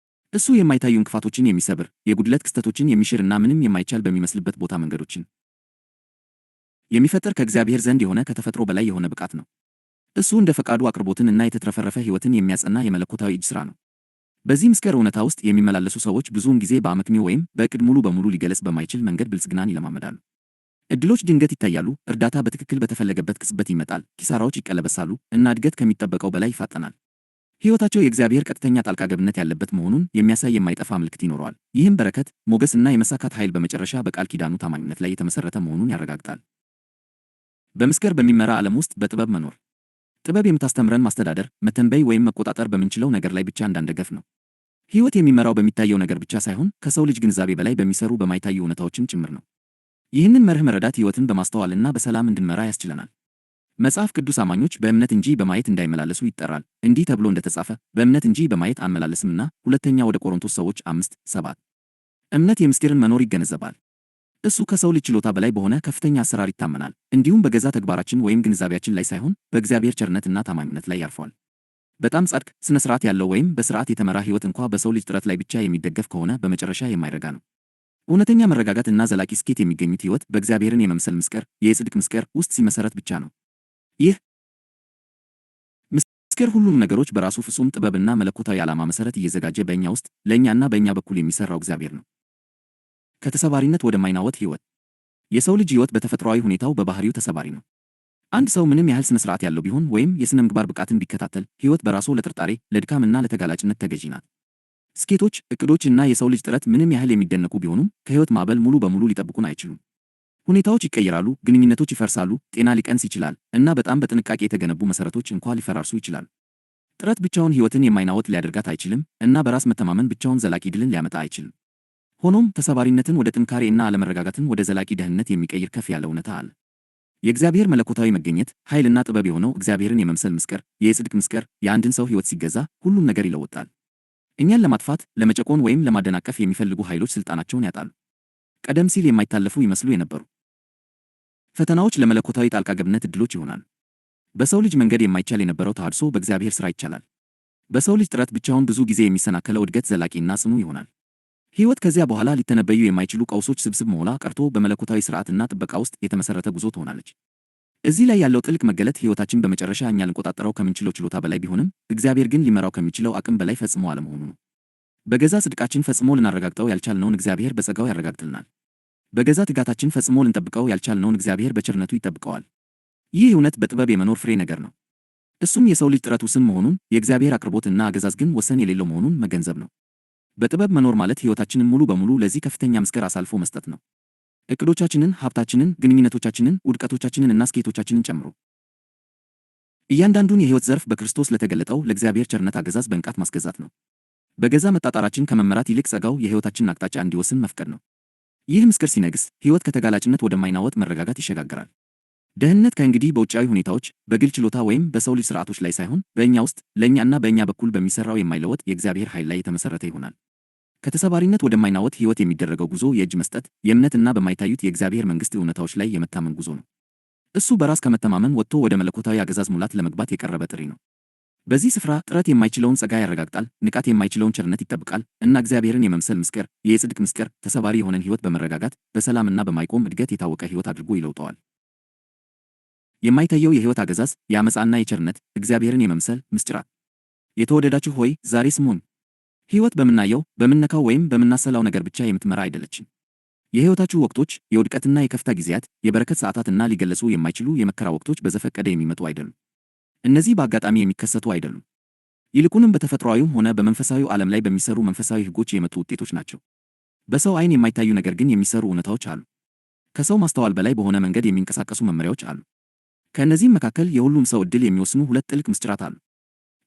እሱ የማይታዩ እንቅፋቶችን የሚሰብር፣ የጉድለት ክስተቶችን የሚሽር እና ምንም የማይቻል በሚመስልበት ቦታ መንገዶችን የሚፈጥር ከእግዚአብሔር ዘንድ የሆነ ከተፈጥሮ በላይ የሆነ ብቃት ነው። እሱ እንደ ፈቃዱ አቅርቦትን እና የተትረፈረፈ ሕይወትን የሚያጸና የመለኮታዊ እጅ ሥራ ነው። በዚህ ምስጢር እውነታ ውስጥ የሚመላለሱ ሰዎች ብዙውን ጊዜ በአመክንዮ ወይም በዕቅድ ሙሉ በሙሉ ሊገለጽ በማይችል መንገድ ብልጽግናን ይለማመዳሉ። ዕድሎች ድንገት ይታያሉ፣ እርዳታ በትክክል በተፈለገበት ቅጽበት ይመጣል፣ ኪሳራዎች ይቀለበሳሉ እና እድገት ከሚጠበቀው በላይ ይፋጠናል። ሕይወታቸው የእግዚአብሔር ቀጥተኛ ጣልቃ ገብነት ያለበት መሆኑን የሚያሳይ የማይጠፋ ምልክት ይኖረዋል። ይህም በረከት፣ ሞገስ እና የመሳካት ኃይል በመጨረሻ በቃል ኪዳኑ ታማኝነት ላይ የተመሠረተ መሆኑን ያረጋግጣል። በምስጢር በሚመራ ዓለም ውስጥ በጥበብ መኖር። ጥበብ የምታስተምረን ማስተዳደር፣ መተንበይ ወይም መቆጣጠር በምንችለው ነገር ላይ ብቻ እንዳንደገፍ ነው። ሕይወት የሚመራው በሚታየው ነገር ብቻ ሳይሆን ከሰው ልጅ ግንዛቤ በላይ በሚሰሩ በማይታዩ እውነታዎችም ጭምር ነው። ይህንን መርህ መረዳት ሕይወትን በማስተዋልና በሰላም እንድንመራ ያስችለናል። መጽሐፍ ቅዱስ አማኞች በእምነት እንጂ በማየት እንዳይመላለሱ ይጠራል። እንዲህ ተብሎ እንደተጻፈ በእምነት እንጂ በማየት አንመላለስምና። ሁለተኛ ወደ ቆሮንቶስ ሰዎች 5:7 እምነት የምስጢርን መኖር ይገነዘባል። እሱ ከሰው ልጅ ችሎታ በላይ በሆነ ከፍተኛ አሰራር ይታመናል። እንዲሁም በገዛ ተግባራችን ወይም ግንዛቤያችን ላይ ሳይሆን በእግዚአብሔር ቸርነትና ታማኝነት ላይ ያርፏል። በጣም ጻድቅ፣ ስነ ስርዓት ያለው ወይም በስርዓት የተመራ ሕይወት እንኳ በሰው ልጅ ጥረት ላይ ብቻ የሚደገፍ ከሆነ በመጨረሻ የማይረጋ ነው። እውነተኛ መረጋጋት እና ዘላቂ ስኬት የሚገኙት ሕይወት በእግዚአብሔርን የመምሰል ምስጢር፣ የጽድቅ ምስጢር ውስጥ ሲመሰረት ብቻ ነው። ይህ ምስጢር ሁሉም ነገሮች በራሱ ፍጹም ጥበብና መለኮታዊ ዓላማ መሠረት እየዘጋጀ በእኛ ውስጥ ለእኛና በእኛ በኩል የሚሠራው እግዚአብሔር ነው። ከተሰባሪነት ወደማይናወጥ ሕይወት። የሰው ልጅ ሕይወት በተፈጥሯዊ ሁኔታው በባህሪው ተሰባሪ ነው። አንድ ሰው ምንም ያህል ስነ ስርዓት ያለው ቢሆን ወይም የሥነ ምግባር ብቃትን ቢከታተል ሕይወት በራሱ ለጥርጣሬ፣ ለድካምና ለተጋላጭነት ተገዢ ናት። ስኬቶች፣ ዕቅዶች እና የሰው ልጅ ጥረት ምንም ያህል የሚደነቁ ቢሆኑም ከሕይወት ማዕበል ሙሉ በሙሉ ሊጠብቁን አይችሉም። ሁኔታዎች ይቀየራሉ፣ ግንኙነቶች ይፈርሳሉ፣ ጤና ሊቀንስ ይችላል እና በጣም በጥንቃቄ የተገነቡ መሠረቶች እንኳ ሊፈራርሱ ይችላሉ። ጥረት ብቻውን ሕይወትን የማይናወጥ ሊያደርጋት አይችልም እና በራስ መተማመን ብቻውን ዘላቂ ድልን ሊያመጣ አይችልም። ሆኖም ተሰባሪነትን ወደ ጥንካሬ እና አለመረጋጋትን ወደ ዘላቂ ደህንነት የሚቀይር ከፍ ያለ እውነታ አለ። የእግዚአብሔር መለኮታዊ መገኘት፣ ኃይልና ጥበብ የሆነው እግዚአብሔርን የመምሰል ምስጢር፣ የጽድቅ ምስጢር የአንድን ሰው ሕይወት ሲገዛ ሁሉም ነገር ይለወጣል። እኛን ለማጥፋት፣ ለመጨቆን ወይም ለማደናቀፍ የሚፈልጉ ኃይሎች ሥልጣናቸውን ያጣሉ። ቀደም ሲል የማይታለፉ ይመስሉ የነበሩ ፈተናዎች ለመለኮታዊ ጣልቃ ገብነት ዕድሎች ይሆናሉ። በሰው ልጅ መንገድ የማይቻል የነበረው ተሃድሶ በእግዚአብሔር ሥራ ይቻላል። በሰው ልጅ ጥረት ብቻውን ብዙ ጊዜ የሚሰናከለው እድገት ዘላቂና ጽኑ ይሆናል። ሕይወት ከዚያ በኋላ ሊተነበዩ የማይችሉ ቀውሶች ስብስብ መሆኗ ቀርቶ በመለኮታዊ ሥርዓትና ጥበቃ ውስጥ የተመሠረተ ጉዞ ትሆናለች። እዚህ ላይ ያለው ጥልቅ መገለጥ ሕይወታችን በመጨረሻ እኛ ልንቆጣጠረው ከምንችለው ችሎታ በላይ ቢሆንም እግዚአብሔር ግን ሊመራው ከሚችለው አቅም በላይ ፈጽሞ አለመሆኑ ነው። በገዛ ጽድቃችን ፈጽሞ ልናረጋግጠው ያልቻልነውን እግዚአብሔር በጸጋው ያረጋግጥልናል። በገዛ ትጋታችን ፈጽሞ ልንጠብቀው ያልቻልነውን እግዚአብሔር በቸርነቱ ይጠብቀዋል። ይህ እውነት በጥበብ የመኖር ፍሬ ነገር ነው። እሱም የሰው ልጅ ጥረት ውስን መሆኑን፣ የእግዚአብሔር አቅርቦትና አገዛዝ ግን ወሰን የሌለው መሆኑን መገንዘብ ነው። በጥበብ መኖር ማለት ሕይወታችንን ሙሉ በሙሉ ለዚህ ከፍተኛ ምስጢር አሳልፎ መስጠት ነው። ዕቅዶቻችንን፣ ሀብታችንን፣ ግንኙነቶቻችንን፣ ውድቀቶቻችንን እና ስኬቶቻችንን ጨምሮ እያንዳንዱን የሕይወት ዘርፍ በክርስቶስ ለተገለጠው ለእግዚአብሔር ቸርነት አገዛዝ በንቃት ማስገዛት ነው። በገዛ መጣጣራችን ከመመራት ይልቅ ጸጋው የሕይወታችንን አቅጣጫ እንዲወስን መፍቀድ ነው። ይህ ምስጢር ሲነግስ ሕይወት ከተጋላጭነት ወደማይናወጥ መረጋጋት ይሸጋገራል። ደህንነት ከእንግዲህ በውጫዊ ሁኔታዎች፣ በግል ችሎታ ወይም በሰው ልጅ ሥርዓቶች ላይ ሳይሆን በእኛ ውስጥ ለእኛና በእኛ በኩል በሚሠራው የማይለወጥ የእግዚአብሔር ኃይል ላይ የተመሠረተ ይሆናል። ከተሰባሪነት ወደማይናወጥ ሕይወት የሚደረገው ጉዞ የእጅ መስጠት፣ የእምነትና በማይታዩት የእግዚአብሔር መንግሥት እውነታዎች ላይ የመታመን ጉዞ ነው። እሱ በራስ ከመተማመን ወጥቶ ወደ መለኮታዊ አገዛዝ ሙላት ለመግባት የቀረበ ጥሪ ነው። በዚህ ስፍራ ጥረት የማይችለውን ጸጋ ያረጋግጣል፣ ንቃት የማይችለውን ቸርነት ይጠብቃል እና እግዚአብሔርን የመምሰል ምስጢር፣ የጽድቅ ምስጢር ተሰባሪ የሆነን ሕይወት በመረጋጋት በሰላምና በማይቆም እድገት የታወቀ ሕይወት አድርጎ ይለውጠዋል። የማይታየው የሕይወት አገዛዝ፣ የዓመፃና የቸርነት እግዚአብሔርን የመምሰል ምስጢራት። የተወደዳችሁ ሆይ ዛሬ ስሙን። ሕይወት በምናየው በምንነካው ወይም በምናሰላው ነገር ብቻ የምትመራ አይደለችም። የሕይወታችሁ ወቅቶች፣ የውድቀትና የከፍታ ጊዜያት፣ የበረከት ሰዓታትና ሊገለጹ የማይችሉ የመከራ ወቅቶች በዘፈቀደ የሚመጡ አይደሉም። እነዚህ በአጋጣሚ የሚከሰቱ አይደሉም። ይልቁንም በተፈጥሯዊም ሆነ በመንፈሳዊው ዓለም ላይ በሚሰሩ መንፈሳዊ ሕጎች የመጡ ውጤቶች ናቸው። በሰው ዓይን የማይታዩ ነገር ግን የሚሰሩ እውነታዎች አሉ። ከሰው ማስተዋል በላይ በሆነ መንገድ የሚንቀሳቀሱ መመሪያዎች አሉ። ከእነዚህም መካከል የሁሉም ሰው ዕድል የሚወስኑ ሁለት ጥልቅ ምስጢራት አሉ።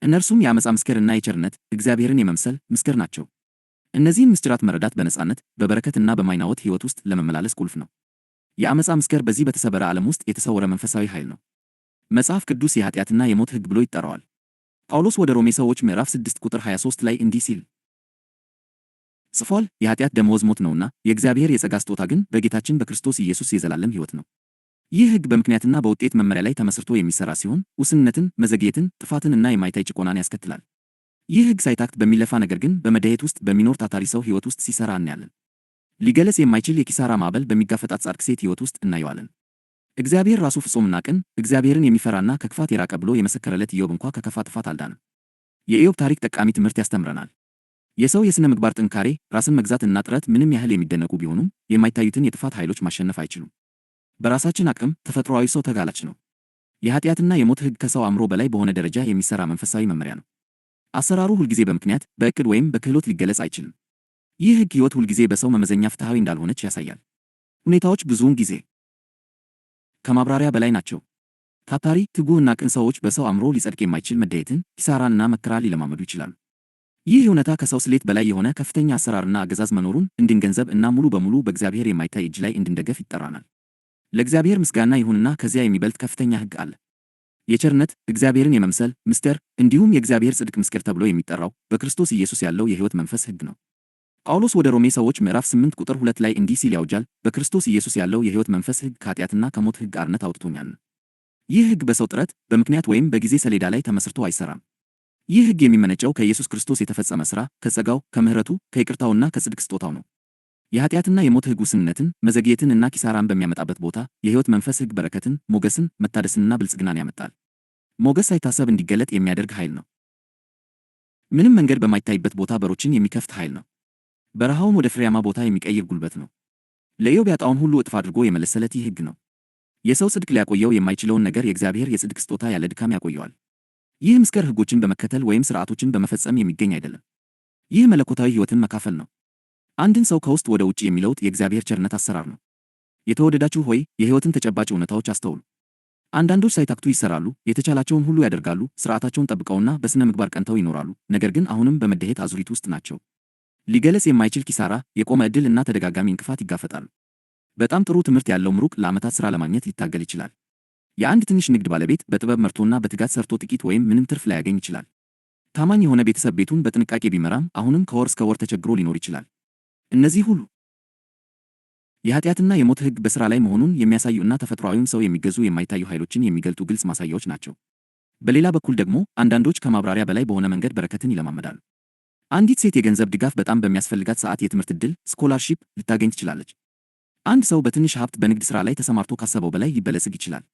እነርሱም የዓመፃ ምስክር እና የቸርነት እግዚአብሔርን የመምሰል ምስክር ናቸው። እነዚህን ምስጢራት መረዳት በነጻነት በበረከትና በማይናወጥ ሕይወት ውስጥ ለመመላለስ ቁልፍ ነው። የዓመፃ ምስክር በዚህ በተሰበረ ዓለም ውስጥ የተሰወረ መንፈሳዊ ኃይል ነው። መጽሐፍ ቅዱስ የኃጢአትና የሞት ሕግ ብሎ ይጠራዋል። ጳውሎስ ወደ ሮሜ ሰዎች ምዕራፍ 6 ቁጥር 23 ላይ እንዲህ ሲል ጽፏል፣ የኃጢአት ደመወዝ ሞት ነውና የእግዚአብሔር የጸጋ ስጦታ ግን በጌታችን በክርስቶስ ኢየሱስ የዘላለም ሕይወት ነው። ይህ ሕግ በምክንያትና በውጤት መመሪያ ላይ ተመስርቶ የሚሠራ ሲሆን ውስንነትን፣ መዘግየትን፣ ጥፋትን እና የማይታይ ጭቆናን ያስከትላል። ይህ ሕግ ሳይታክት በሚለፋ ነገር ግን በመደየት ውስጥ በሚኖር ታታሪ ሰው ሕይወት ውስጥ ሲሠራ እናያለን። ሊገለጽ የማይችል የኪሳራ ማዕበል በሚጋፈጣት ጻድቅ ሴት ሕይወት ውስጥ እናየዋለን። እግዚአብሔር ራሱ ፍጹምና ቅን፣ እግዚአብሔርን የሚፈራና ከክፋት የራቀ ብሎ የመሰከረለት ኢዮብ እንኳ ከከፋ ጥፋት አልዳንም። የኢዮብ ታሪክ ጠቃሚ ትምህርት ያስተምረናል። የሰው የሥነ ምግባር ጥንካሬ፣ ራስን መግዛት እና ጥረት ምንም ያህል የሚደነቁ ቢሆኑም የማይታዩትን የጥፋት ኃይሎች ማሸነፍ አይችሉም። በራሳችን አቅም ተፈጥሮአዊ ሰው ተጋላጭ ነው። የኃጢአትና የሞት ሕግ ከሰው አእምሮ በላይ በሆነ ደረጃ የሚሠራ መንፈሳዊ መመሪያ ነው። አሰራሩ ሁልጊዜ በምክንያት በዕቅድ ወይም በክህሎት ሊገለጽ አይችልም። ይህ ሕግ ሕይወት ሁልጊዜ በሰው መመዘኛ ፍትሐዊ እንዳልሆነች ያሳያል። ሁኔታዎች ብዙውን ጊዜ ከማብራሪያ በላይ ናቸው። ታታሪ፣ ትጉህና ቅን ሰዎች በሰው አእምሮ ሊጸድቅ የማይችል መደየትን፣ ኪሳራንና መከራን ሊለማመዱ ይችላሉ። ይህ እውነታ ከሰው ስሌት በላይ የሆነ ከፍተኛ አሰራርና አገዛዝ መኖሩን እንድንገንዘብ እና ሙሉ በሙሉ በእግዚአብሔር የማይታይ እጅ ላይ እንድንደገፍ ይጠራናል። ለእግዚአብሔር ምስጋና ይሁንና ከዚያ የሚበልጥ ከፍተኛ ሕግ አለ። የቸርነት እግዚአብሔርን የመምሰል ምስጢር እንዲሁም የእግዚአብሔር ጽድቅ ምስጢር ተብሎ የሚጠራው በክርስቶስ ኢየሱስ ያለው የሕይወት መንፈስ ሕግ ነው። ጳውሎስ ወደ ሮሜ ሰዎች ምዕራፍ 8 ቁጥር 2 ላይ እንዲህ ሲል ያውጃል፣ በክርስቶስ ኢየሱስ ያለው የሕይወት መንፈስ ሕግ ከኃጢአትና ከሞት ሕግ አርነት አውጥቶኛል። ይህ ሕግ በሰው ጥረት፣ በምክንያት ወይም በጊዜ ሰሌዳ ላይ ተመስርቶ አይሰራም። ይህ ሕግ የሚመነጨው ከኢየሱስ ክርስቶስ የተፈጸመ ሥራ፣ ከጸጋው፣ ከምሕረቱ፣ ከይቅርታውና ከጽድቅ ስጦታው ነው። የኃጢአትና የሞት ሕግ ውስንነትን፣ መዘግየትን እና ኪሳራን በሚያመጣበት ቦታ የሕይወት መንፈስ ሕግ በረከትን፣ ሞገስን፣ መታደስንና ብልጽግናን ያመጣል። ሞገስ ሳይታሰብ እንዲገለጥ የሚያደርግ ኃይል ነው። ምንም መንገድ በማይታይበት ቦታ በሮችን የሚከፍት ኃይል ነው። በረሃውን ወደ ፍሬያማ ቦታ የሚቀይር ጉልበት ነው። ለኢዮብ ያጣውን ሁሉ እጥፍ አድርጎ የመለሰለት ይህ ሕግ ነው። የሰው ጽድቅ ሊያቆየው የማይችለውን ነገር የእግዚአብሔር የጽድቅ ስጦታ ያለ ድካም ያቆየዋል። ይህ ምስጢር ሕጎችን በመከተል ወይም ሥርዓቶችን በመፈጸም የሚገኝ አይደለም። ይህ መለኮታዊ ሕይወትን መካፈል ነው። አንድን ሰው ከውስጥ ወደ ውጭ የሚለውጥ የእግዚአብሔር ቸርነት አሰራር ነው። የተወደዳችሁ ሆይ የሕይወትን ተጨባጭ እውነታዎች አስተውሉ። አንዳንዶች ሳይታክቱ ይሠራሉ፣ የተቻላቸውን ሁሉ ያደርጋሉ፣ ሥርዓታቸውን ጠብቀውና በሥነ ምግባር ቀንተው ይኖራሉ። ነገር ግን አሁንም በመደየት አዙሪት ውስጥ ናቸው። ሊገለጽ የማይችል ኪሳራ፣ የቆመ ዕድል እና ተደጋጋሚ እንቅፋት ይጋፈጣሉ። በጣም ጥሩ ትምህርት ያለው ምሩቅ ለዓመታት ሥራ ለማግኘት ሊታገል ይችላል። የአንድ ትንሽ ንግድ ባለቤት በጥበብ መርቶና በትጋት ሰርቶ ጥቂት ወይም ምንም ትርፍ ላያገኝ ይችላል። ታማኝ የሆነ ቤተሰብ ቤቱን በጥንቃቄ ቢመራም አሁንም ከወር እስከ ወር ተቸግሮ ሊኖር ይችላል። እነዚህ ሁሉ የኃጢአትና የሞት ሕግ በሥራ ላይ መሆኑን የሚያሳዩ እና ተፈጥሮአዊውን ሰው የሚገዙ የማይታዩ ኃይሎችን የሚገልጡ ግልጽ ማሳያዎች ናቸው። በሌላ በኩል ደግሞ አንዳንዶች ከማብራሪያ በላይ በሆነ መንገድ በረከትን ይለማመዳሉ። አንዲት ሴት የገንዘብ ድጋፍ በጣም በሚያስፈልጋት ሰዓት የትምህርት ዕድል ስኮላርሺፕ ልታገኝ ትችላለች። አንድ ሰው በትንሽ ሀብት በንግድ ሥራ ላይ ተሰማርቶ ካሰበው በላይ ሊበለጽግ ይችላል።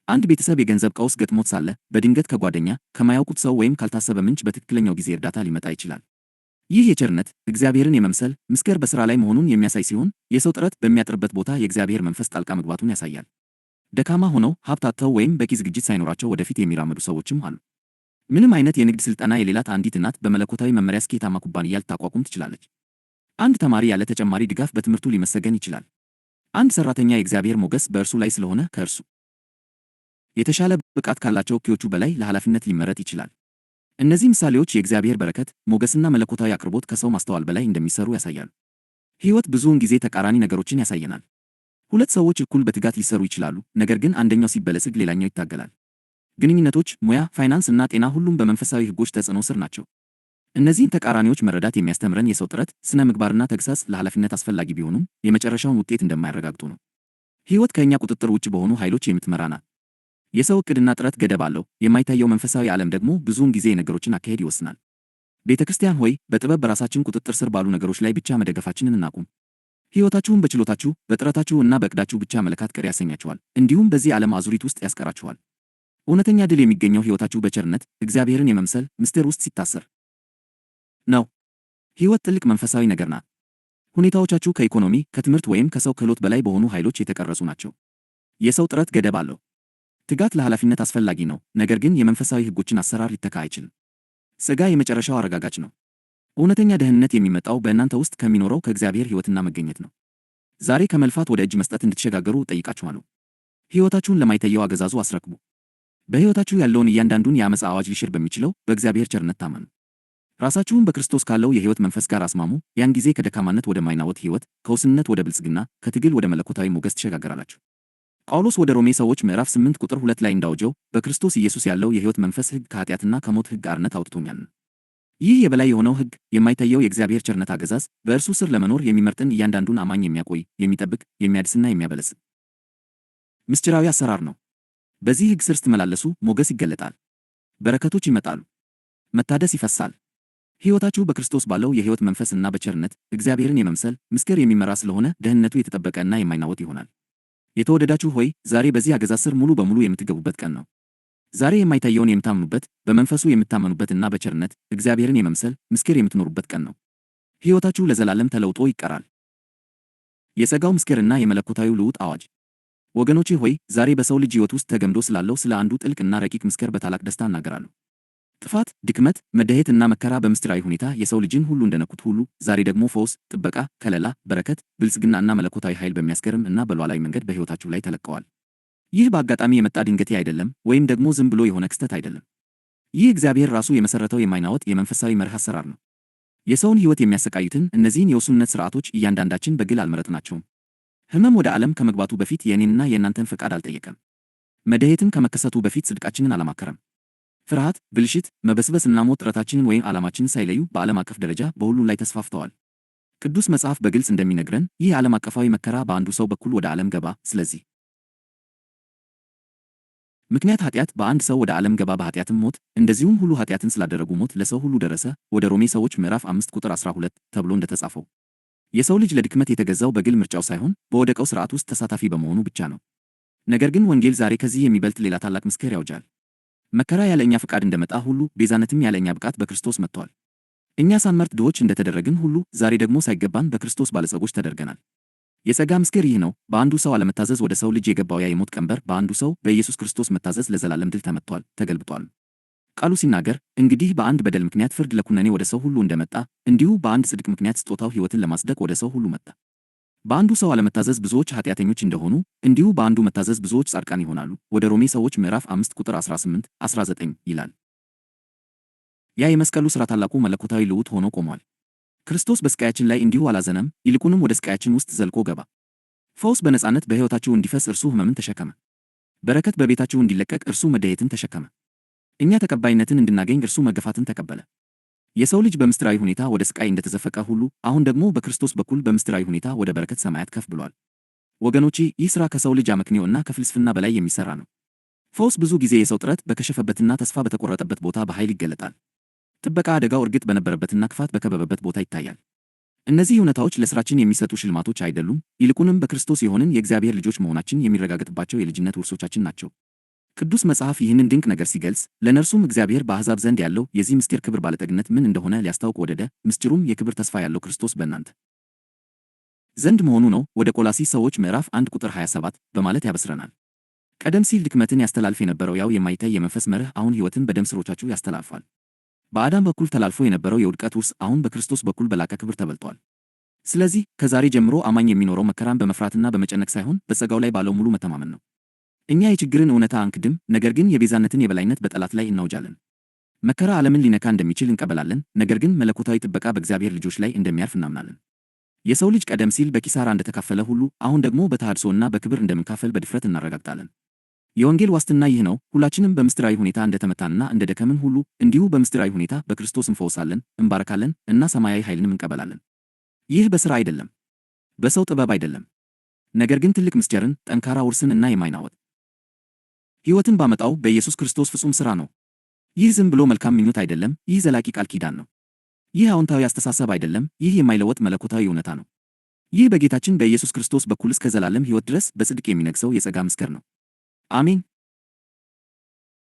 አንድ ቤተሰብ የገንዘብ ቀውስ ገጥሞት ሳለ በድንገት ከጓደኛ፣ ከማያውቁት ሰው ወይም ካልታሰበ ምንጭ በትክክለኛው ጊዜ እርዳታ ሊመጣ ይችላል። ይህ የቸርነት እግዚአብሔርን የመምሰል ምስጢር በሥራ ላይ መሆኑን የሚያሳይ ሲሆን የሰው ጥረት በሚያጥርበት ቦታ የእግዚአብሔር መንፈስ ጣልቃ መግባቱን ያሳያል። ደካማ ሆነው ሀብት አጥተው ወይም በቂ ዝግጅት ሳይኖራቸው ወደፊት የሚራመዱ ሰዎችም አሉ። ምንም አይነት የንግድ ሥልጠና የሌላት አንዲት እናት በመለኮታዊ መመሪያ ስኬታማ ኩባንያ ልታቋቁም ትችላለች። አንድ ተማሪ ያለ ተጨማሪ ድጋፍ በትምህርቱ ሊመሰገን ይችላል። አንድ ሠራተኛ የእግዚአብሔር ሞገስ በእርሱ ላይ ስለሆነ ከእርሱ የተሻለ ብቃት ካላቸው እኩዮቹ በላይ ለኃላፊነት ሊመረጥ ይችላል። እነዚህ ምሳሌዎች የእግዚአብሔር በረከት፣ ሞገስና መለኮታዊ አቅርቦት ከሰው ማስተዋል በላይ እንደሚሰሩ ያሳያሉ። ሕይወት ብዙውን ጊዜ ተቃራኒ ነገሮችን ያሳየናል። ሁለት ሰዎች እኩል በትጋት ሊሰሩ ይችላሉ፣ ነገር ግን አንደኛው ሲበለጽግ ሌላኛው ይታገላል። ግንኙነቶች፣ ሙያ፣ ፋይናንስ እና ጤና ሁሉም በመንፈሳዊ ሕጎች ተጽዕኖ ስር ናቸው። እነዚህን ተቃራኒዎች መረዳት የሚያስተምረን የሰው ጥረት፣ ሥነ ምግባርና ተግሣጽ ለኃላፊነት አስፈላጊ ቢሆኑም የመጨረሻውን ውጤት እንደማያረጋግጡ ነው። ሕይወት ከእኛ ቁጥጥር ውጭ በሆኑ ኃይሎች የምትመራ ናት። የሰው ዕቅድና ጥረት ገደብ አለው። የማይታየው መንፈሳዊ ዓለም ደግሞ ብዙውን ጊዜ የነገሮችን አካሄድ ይወስናል። ቤተ ክርስቲያን ሆይ በጥበብ በራሳችን ቁጥጥር ስር ባሉ ነገሮች ላይ ብቻ መደገፋችንን እናቁም። ሕይወታችሁን በችሎታችሁ፣ በጥረታችሁ እና በዕቅዳችሁ ብቻ መለካት ቅር ያሰኛችኋል፣ እንዲሁም በዚህ ዓለም አዙሪት ውስጥ ያስቀራችኋል። እውነተኛ ድል የሚገኘው ሕይወታችሁ በቸርነት እግዚአብሔርን የመምሰል ምስጢር ውስጥ ሲታሰር ነው። ሕይወት ጥልቅ መንፈሳዊ ነገር ናት። ሁኔታዎቻችሁ ከኢኮኖሚ፣ ከትምህርት ወይም ከሰው ክህሎት በላይ በሆኑ ኃይሎች የተቀረጹ ናቸው። የሰው ጥረት ገደብ አለው። ትጋት ለኃላፊነት አስፈላጊ ነው፣ ነገር ግን የመንፈሳዊ ሕጎችን አሰራር ሊተካ አይችልም። ጸጋ የመጨረሻው አረጋጋጭ ነው። እውነተኛ ደህንነት የሚመጣው በእናንተ ውስጥ ከሚኖረው ከእግዚአብሔር ሕይወትና መገኘት ነው። ዛሬ ከመልፋት ወደ እጅ መስጠት እንድትሸጋገሩ እጠይቃችኋለሁ። ሕይወታችሁን ለማይታየው አገዛዙ አስረክቡ። በሕይወታችሁ ያለውን እያንዳንዱን የዓመፃ አዋጅ ሊሽር በሚችለው በእግዚአብሔር ቸርነት ታመኑ። ራሳችሁን በክርስቶስ ካለው የሕይወት መንፈስ ጋር አስማሙ። ያን ጊዜ ከደካማነት ወደ ማይናወጥ ሕይወት፣ ከውስንነት ወደ ብልጽግና፣ ከትግል ወደ መለኮታዊ ሞገስ ትሸጋገራላችሁ። ጳውሎስ ወደ ሮሜ ሰዎች ምዕራፍ 8 ቁጥር 2 ላይ እንዳወጀው በክርስቶስ ኢየሱስ ያለው የሕይወት መንፈስ ሕግ ከኃጢአትና ከሞት ሕግ አርነት አውጥቶኛል። ይህ የበላይ የሆነው ሕግ የማይታየው የእግዚአብሔር ቸርነት አገዛዝ በእርሱ ስር ለመኖር የሚመርጥን እያንዳንዱን አማኝ የሚያቆይ፣ የሚጠብቅ፣ የሚያድስና የሚያበለጽግ ምስጢራዊ አሰራር ነው። በዚህ ሕግ ስር ስትመላለሱ ሞገስ ይገለጣል፣ በረከቶች ይመጣሉ፣ መታደስ ይፈሳል። ሕይወታችሁ በክርስቶስ ባለው የሕይወት መንፈስና በቸርነት እግዚአብሔርን የመምሰል ምስጢር የሚመራ ስለሆነ ደህንነቱ የተጠበቀና የማይናወጥ ይሆናል። የተወደዳችሁ ሆይ ዛሬ በዚህ አገዛዝ ስር ሙሉ በሙሉ የምትገቡበት ቀን ነው። ዛሬ የማይታየውን የምታምኑበት፣ በመንፈሱ የምታመኑበትና በቸርነት እግዚአብሔርን የመምሰል ምስጢር የምትኖሩበት ቀን ነው። ሕይወታችሁ ለዘላለም ተለውጦ ይቀራል። የጸጋው ምስጢርና የመለኮታዊ ልውጥ አዋጅ። ወገኖቼ ሆይ ዛሬ በሰው ልጅ ሕይወት ውስጥ ተገምዶ ስላለው ስለ አንዱ ጥልቅና ረቂቅ ምስጢር በታላቅ ደስታ እናገራለሁ። ጥፋት፣ ድክመት፣ መደሄትና መከራ በምስጢራዊ ሁኔታ የሰው ልጅን ሁሉ እንደነኩት ሁሉ ዛሬ ደግሞ ፈውስ፣ ጥበቃ፣ ከለላ፣ በረከት፣ ብልጽግናና መለኮታዊ ኃይል በሚያስገርም እና በሏላዊ መንገድ በሕይወታችሁ ላይ ተለቀዋል። ይህ በአጋጣሚ የመጣ ድንገቴ አይደለም፣ ወይም ደግሞ ዝም ብሎ የሆነ ክስተት አይደለም። ይህ እግዚአብሔር ራሱ የመሠረተው የማይናወጥ የመንፈሳዊ መርህ አሰራር ነው። የሰውን ሕይወት የሚያሰቃዩትን እነዚህን የውሱንነት ሥርዓቶች እያንዳንዳችን በግል አልመረጥናቸውም። ሕመም ወደ ዓለም ከመግባቱ በፊት የእኔንና የእናንተን ፈቃድ አልጠየቀም። መደሄትም ከመከሰቱ በፊት ጽድቃችንን አላማከረም። ፍርሃት፣ ብልሽት፣ መበስበስ እና ሞት ጥረታችንን ወይም ዓላማችንን ሳይለዩ በዓለም አቀፍ ደረጃ በሁሉ ላይ ተስፋፍተዋል። ቅዱስ መጽሐፍ በግልጽ እንደሚነግረን ይህ ዓለም አቀፋዊ መከራ በአንዱ ሰው በኩል ወደ ዓለም ገባ። ስለዚህ ምክንያት ኃጢአት በአንድ ሰው ወደ ዓለም ገባ፣ በኃጢአትም ሞት፣ እንደዚሁም ሁሉ ኃጢአትን ስላደረጉ ሞት ለሰው ሁሉ ደረሰ። ወደ ሮሜ ሰዎች ምዕራፍ 5 ቁጥር 12 ተብሎ እንደተጻፈው የሰው ልጅ ለድክመት የተገዛው በግል ምርጫው ሳይሆን በወደቀው ሥርዓት ውስጥ ተሳታፊ በመሆኑ ብቻ ነው። ነገር ግን ወንጌል ዛሬ ከዚህ የሚበልጥ ሌላ ታላቅ ምስጢር ያውጃል። መከራ ያለ እኛ ፈቃድ እንደመጣ ሁሉ ቤዛነትም ያለ እኛ ብቃት በክርስቶስ መጥቷል። እኛ ሳንመርጥ ድሆች እንደተደረግን ሁሉ ዛሬ ደግሞ ሳይገባን በክርስቶስ ባለጸጎች ተደርገናል። የጸጋ ምስጢር ይህ ነው። በአንዱ ሰው አለመታዘዝ ወደ ሰው ልጅ የገባው ያ የሞት ቀንበር በአንዱ ሰው በኢየሱስ ክርስቶስ መታዘዝ ለዘላለም ድል ተመትቷል፣ ተገልብጧል። ቃሉ ሲናገር እንግዲህ በአንድ በደል ምክንያት ፍርድ ለኩነኔ ወደ ሰው ሁሉ እንደመጣ እንዲሁ በአንድ ጽድቅ ምክንያት ስጦታው ሕይወትን ለማጽደቅ ወደ ሰው ሁሉ መጣ። በአንዱ ሰው አለመታዘዝ ብዙዎች ኃጢአተኞች እንደሆኑ እንዲሁ በአንዱ መታዘዝ ብዙዎች ጻድቃን ይሆናሉ። ወደ ሮሜ ሰዎች ምዕራፍ 5 ቁጥር 18 19 ይላል። ያ የመስቀሉ ሥራ ታላቁ መለኮታዊ ልውጥ ሆኖ ቆሟል። ክርስቶስ በስቃያችን ላይ እንዲሁ አላዘነም፣ ይልቁንም ወደ ስቃያችን ውስጥ ዘልቆ ገባ። ፈውስ በነጻነት በሕይወታችሁ እንዲፈስ እርሱ ሕመምን ተሸከመ። በረከት በቤታችሁ እንዲለቀቅ እርሱ መደየትን ተሸከመ። እኛ ተቀባይነትን እንድናገኝ እርሱ መገፋትን ተቀበለ። የሰው ልጅ በምስጢራዊ ሁኔታ ወደ ስቃይ እንደተዘፈቀ ሁሉ አሁን ደግሞ በክርስቶስ በኩል በምስጢራዊ ሁኔታ ወደ በረከት ሰማያት ከፍ ብሏል። ወገኖቼ ይህ ሥራ ከሰው ልጅ አመክንዮ እና ከፍልስፍና በላይ የሚሠራ ነው። ፈውስ ብዙ ጊዜ የሰው ጥረት በከሸፈበትና ተስፋ በተቆረጠበት ቦታ በኃይል ይገለጣል። ጥበቃ አደጋው እርግጥ በነበረበትና ክፋት በከበበበት ቦታ ይታያል። እነዚህ እውነታዎች ለሥራችን የሚሰጡ ሽልማቶች አይደሉም፣ ይልቁንም በክርስቶስ የሆንን የእግዚአብሔር ልጆች መሆናችን የሚረጋገጥባቸው የልጅነት ውርሶቻችን ናቸው። ቅዱስ መጽሐፍ ይህንን ድንቅ ነገር ሲገልጽ ለነርሱም እግዚአብሔር በአሕዛብ ዘንድ ያለው የዚህ ምስጢር ክብር ባለጠግነት ምን እንደሆነ ሊያስታውቅ ወደደ። ምስጢሩም የክብር ተስፋ ያለው ክርስቶስ በእናንተ ዘንድ መሆኑ ነው። ወደ ቆላስይስ ሰዎች ምዕራፍ 1 ቁጥር 27 በማለት ያበስረናል። ቀደም ሲል ድክመትን ያስተላልፍ የነበረው ያው የማይታይ የመንፈስ መርህ አሁን ሕይወትን በደም ሥሮቻችሁ ያስተላልፋል። በአዳም በኩል ተላልፎ የነበረው የውድቀት ውርስ አሁን በክርስቶስ በኩል በላቀ ክብር ተበልጧል። ስለዚህ ከዛሬ ጀምሮ አማኝ የሚኖረው መከራን በመፍራትና በመጨነቅ ሳይሆን በጸጋው ላይ ባለው ሙሉ መተማመን ነው። እኛ የችግርን እውነታ አንክድም፣ ነገር ግን የቤዛነትን የበላይነት በጠላት ላይ እናውጃለን። መከራ ዓለምን ሊነካ እንደሚችል እንቀበላለን፣ ነገር ግን መለኮታዊ ጥበቃ በእግዚአብሔር ልጆች ላይ እንደሚያርፍ እናምናለን። የሰው ልጅ ቀደም ሲል በኪሳራ እንደተካፈለ ሁሉ አሁን ደግሞ በተሃድሶና በክብር እንደምንካፈል በድፍረት እናረጋግጣለን። የወንጌል ዋስትና ይህ ነው። ሁላችንም በምስጢራዊ ሁኔታ እንደተመታንና እንደደከምን ሁሉ እንዲሁ በምስጢራዊ ሁኔታ በክርስቶስ እንፈወሳለን፣ እንባረካለን እና ሰማያዊ ኃይልንም እንቀበላለን። ይህ በሥራ አይደለም፣ በሰው ጥበብ አይደለም፣ ነገር ግን ትልቅ ምስጢርን፣ ጠንካራ ውርስን እና የማይናወጥ ሕይወትን ባመጣው በኢየሱስ ክርስቶስ ፍጹም ሥራ ነው። ይህ ዝም ብሎ መልካም ምኞት አይደለም፣ ይህ ዘላቂ ቃል ኪዳን ነው። ይህ አዎንታዊ አስተሳሰብ አይደለም፣ ይህ የማይለወጥ መለኮታዊ እውነታ ነው። ይህ በጌታችን በኢየሱስ ክርስቶስ በኩል እስከ ዘላለም ሕይወት ድረስ በጽድቅ የሚነግሠው የጸጋ ምስክር ነው። አሜን።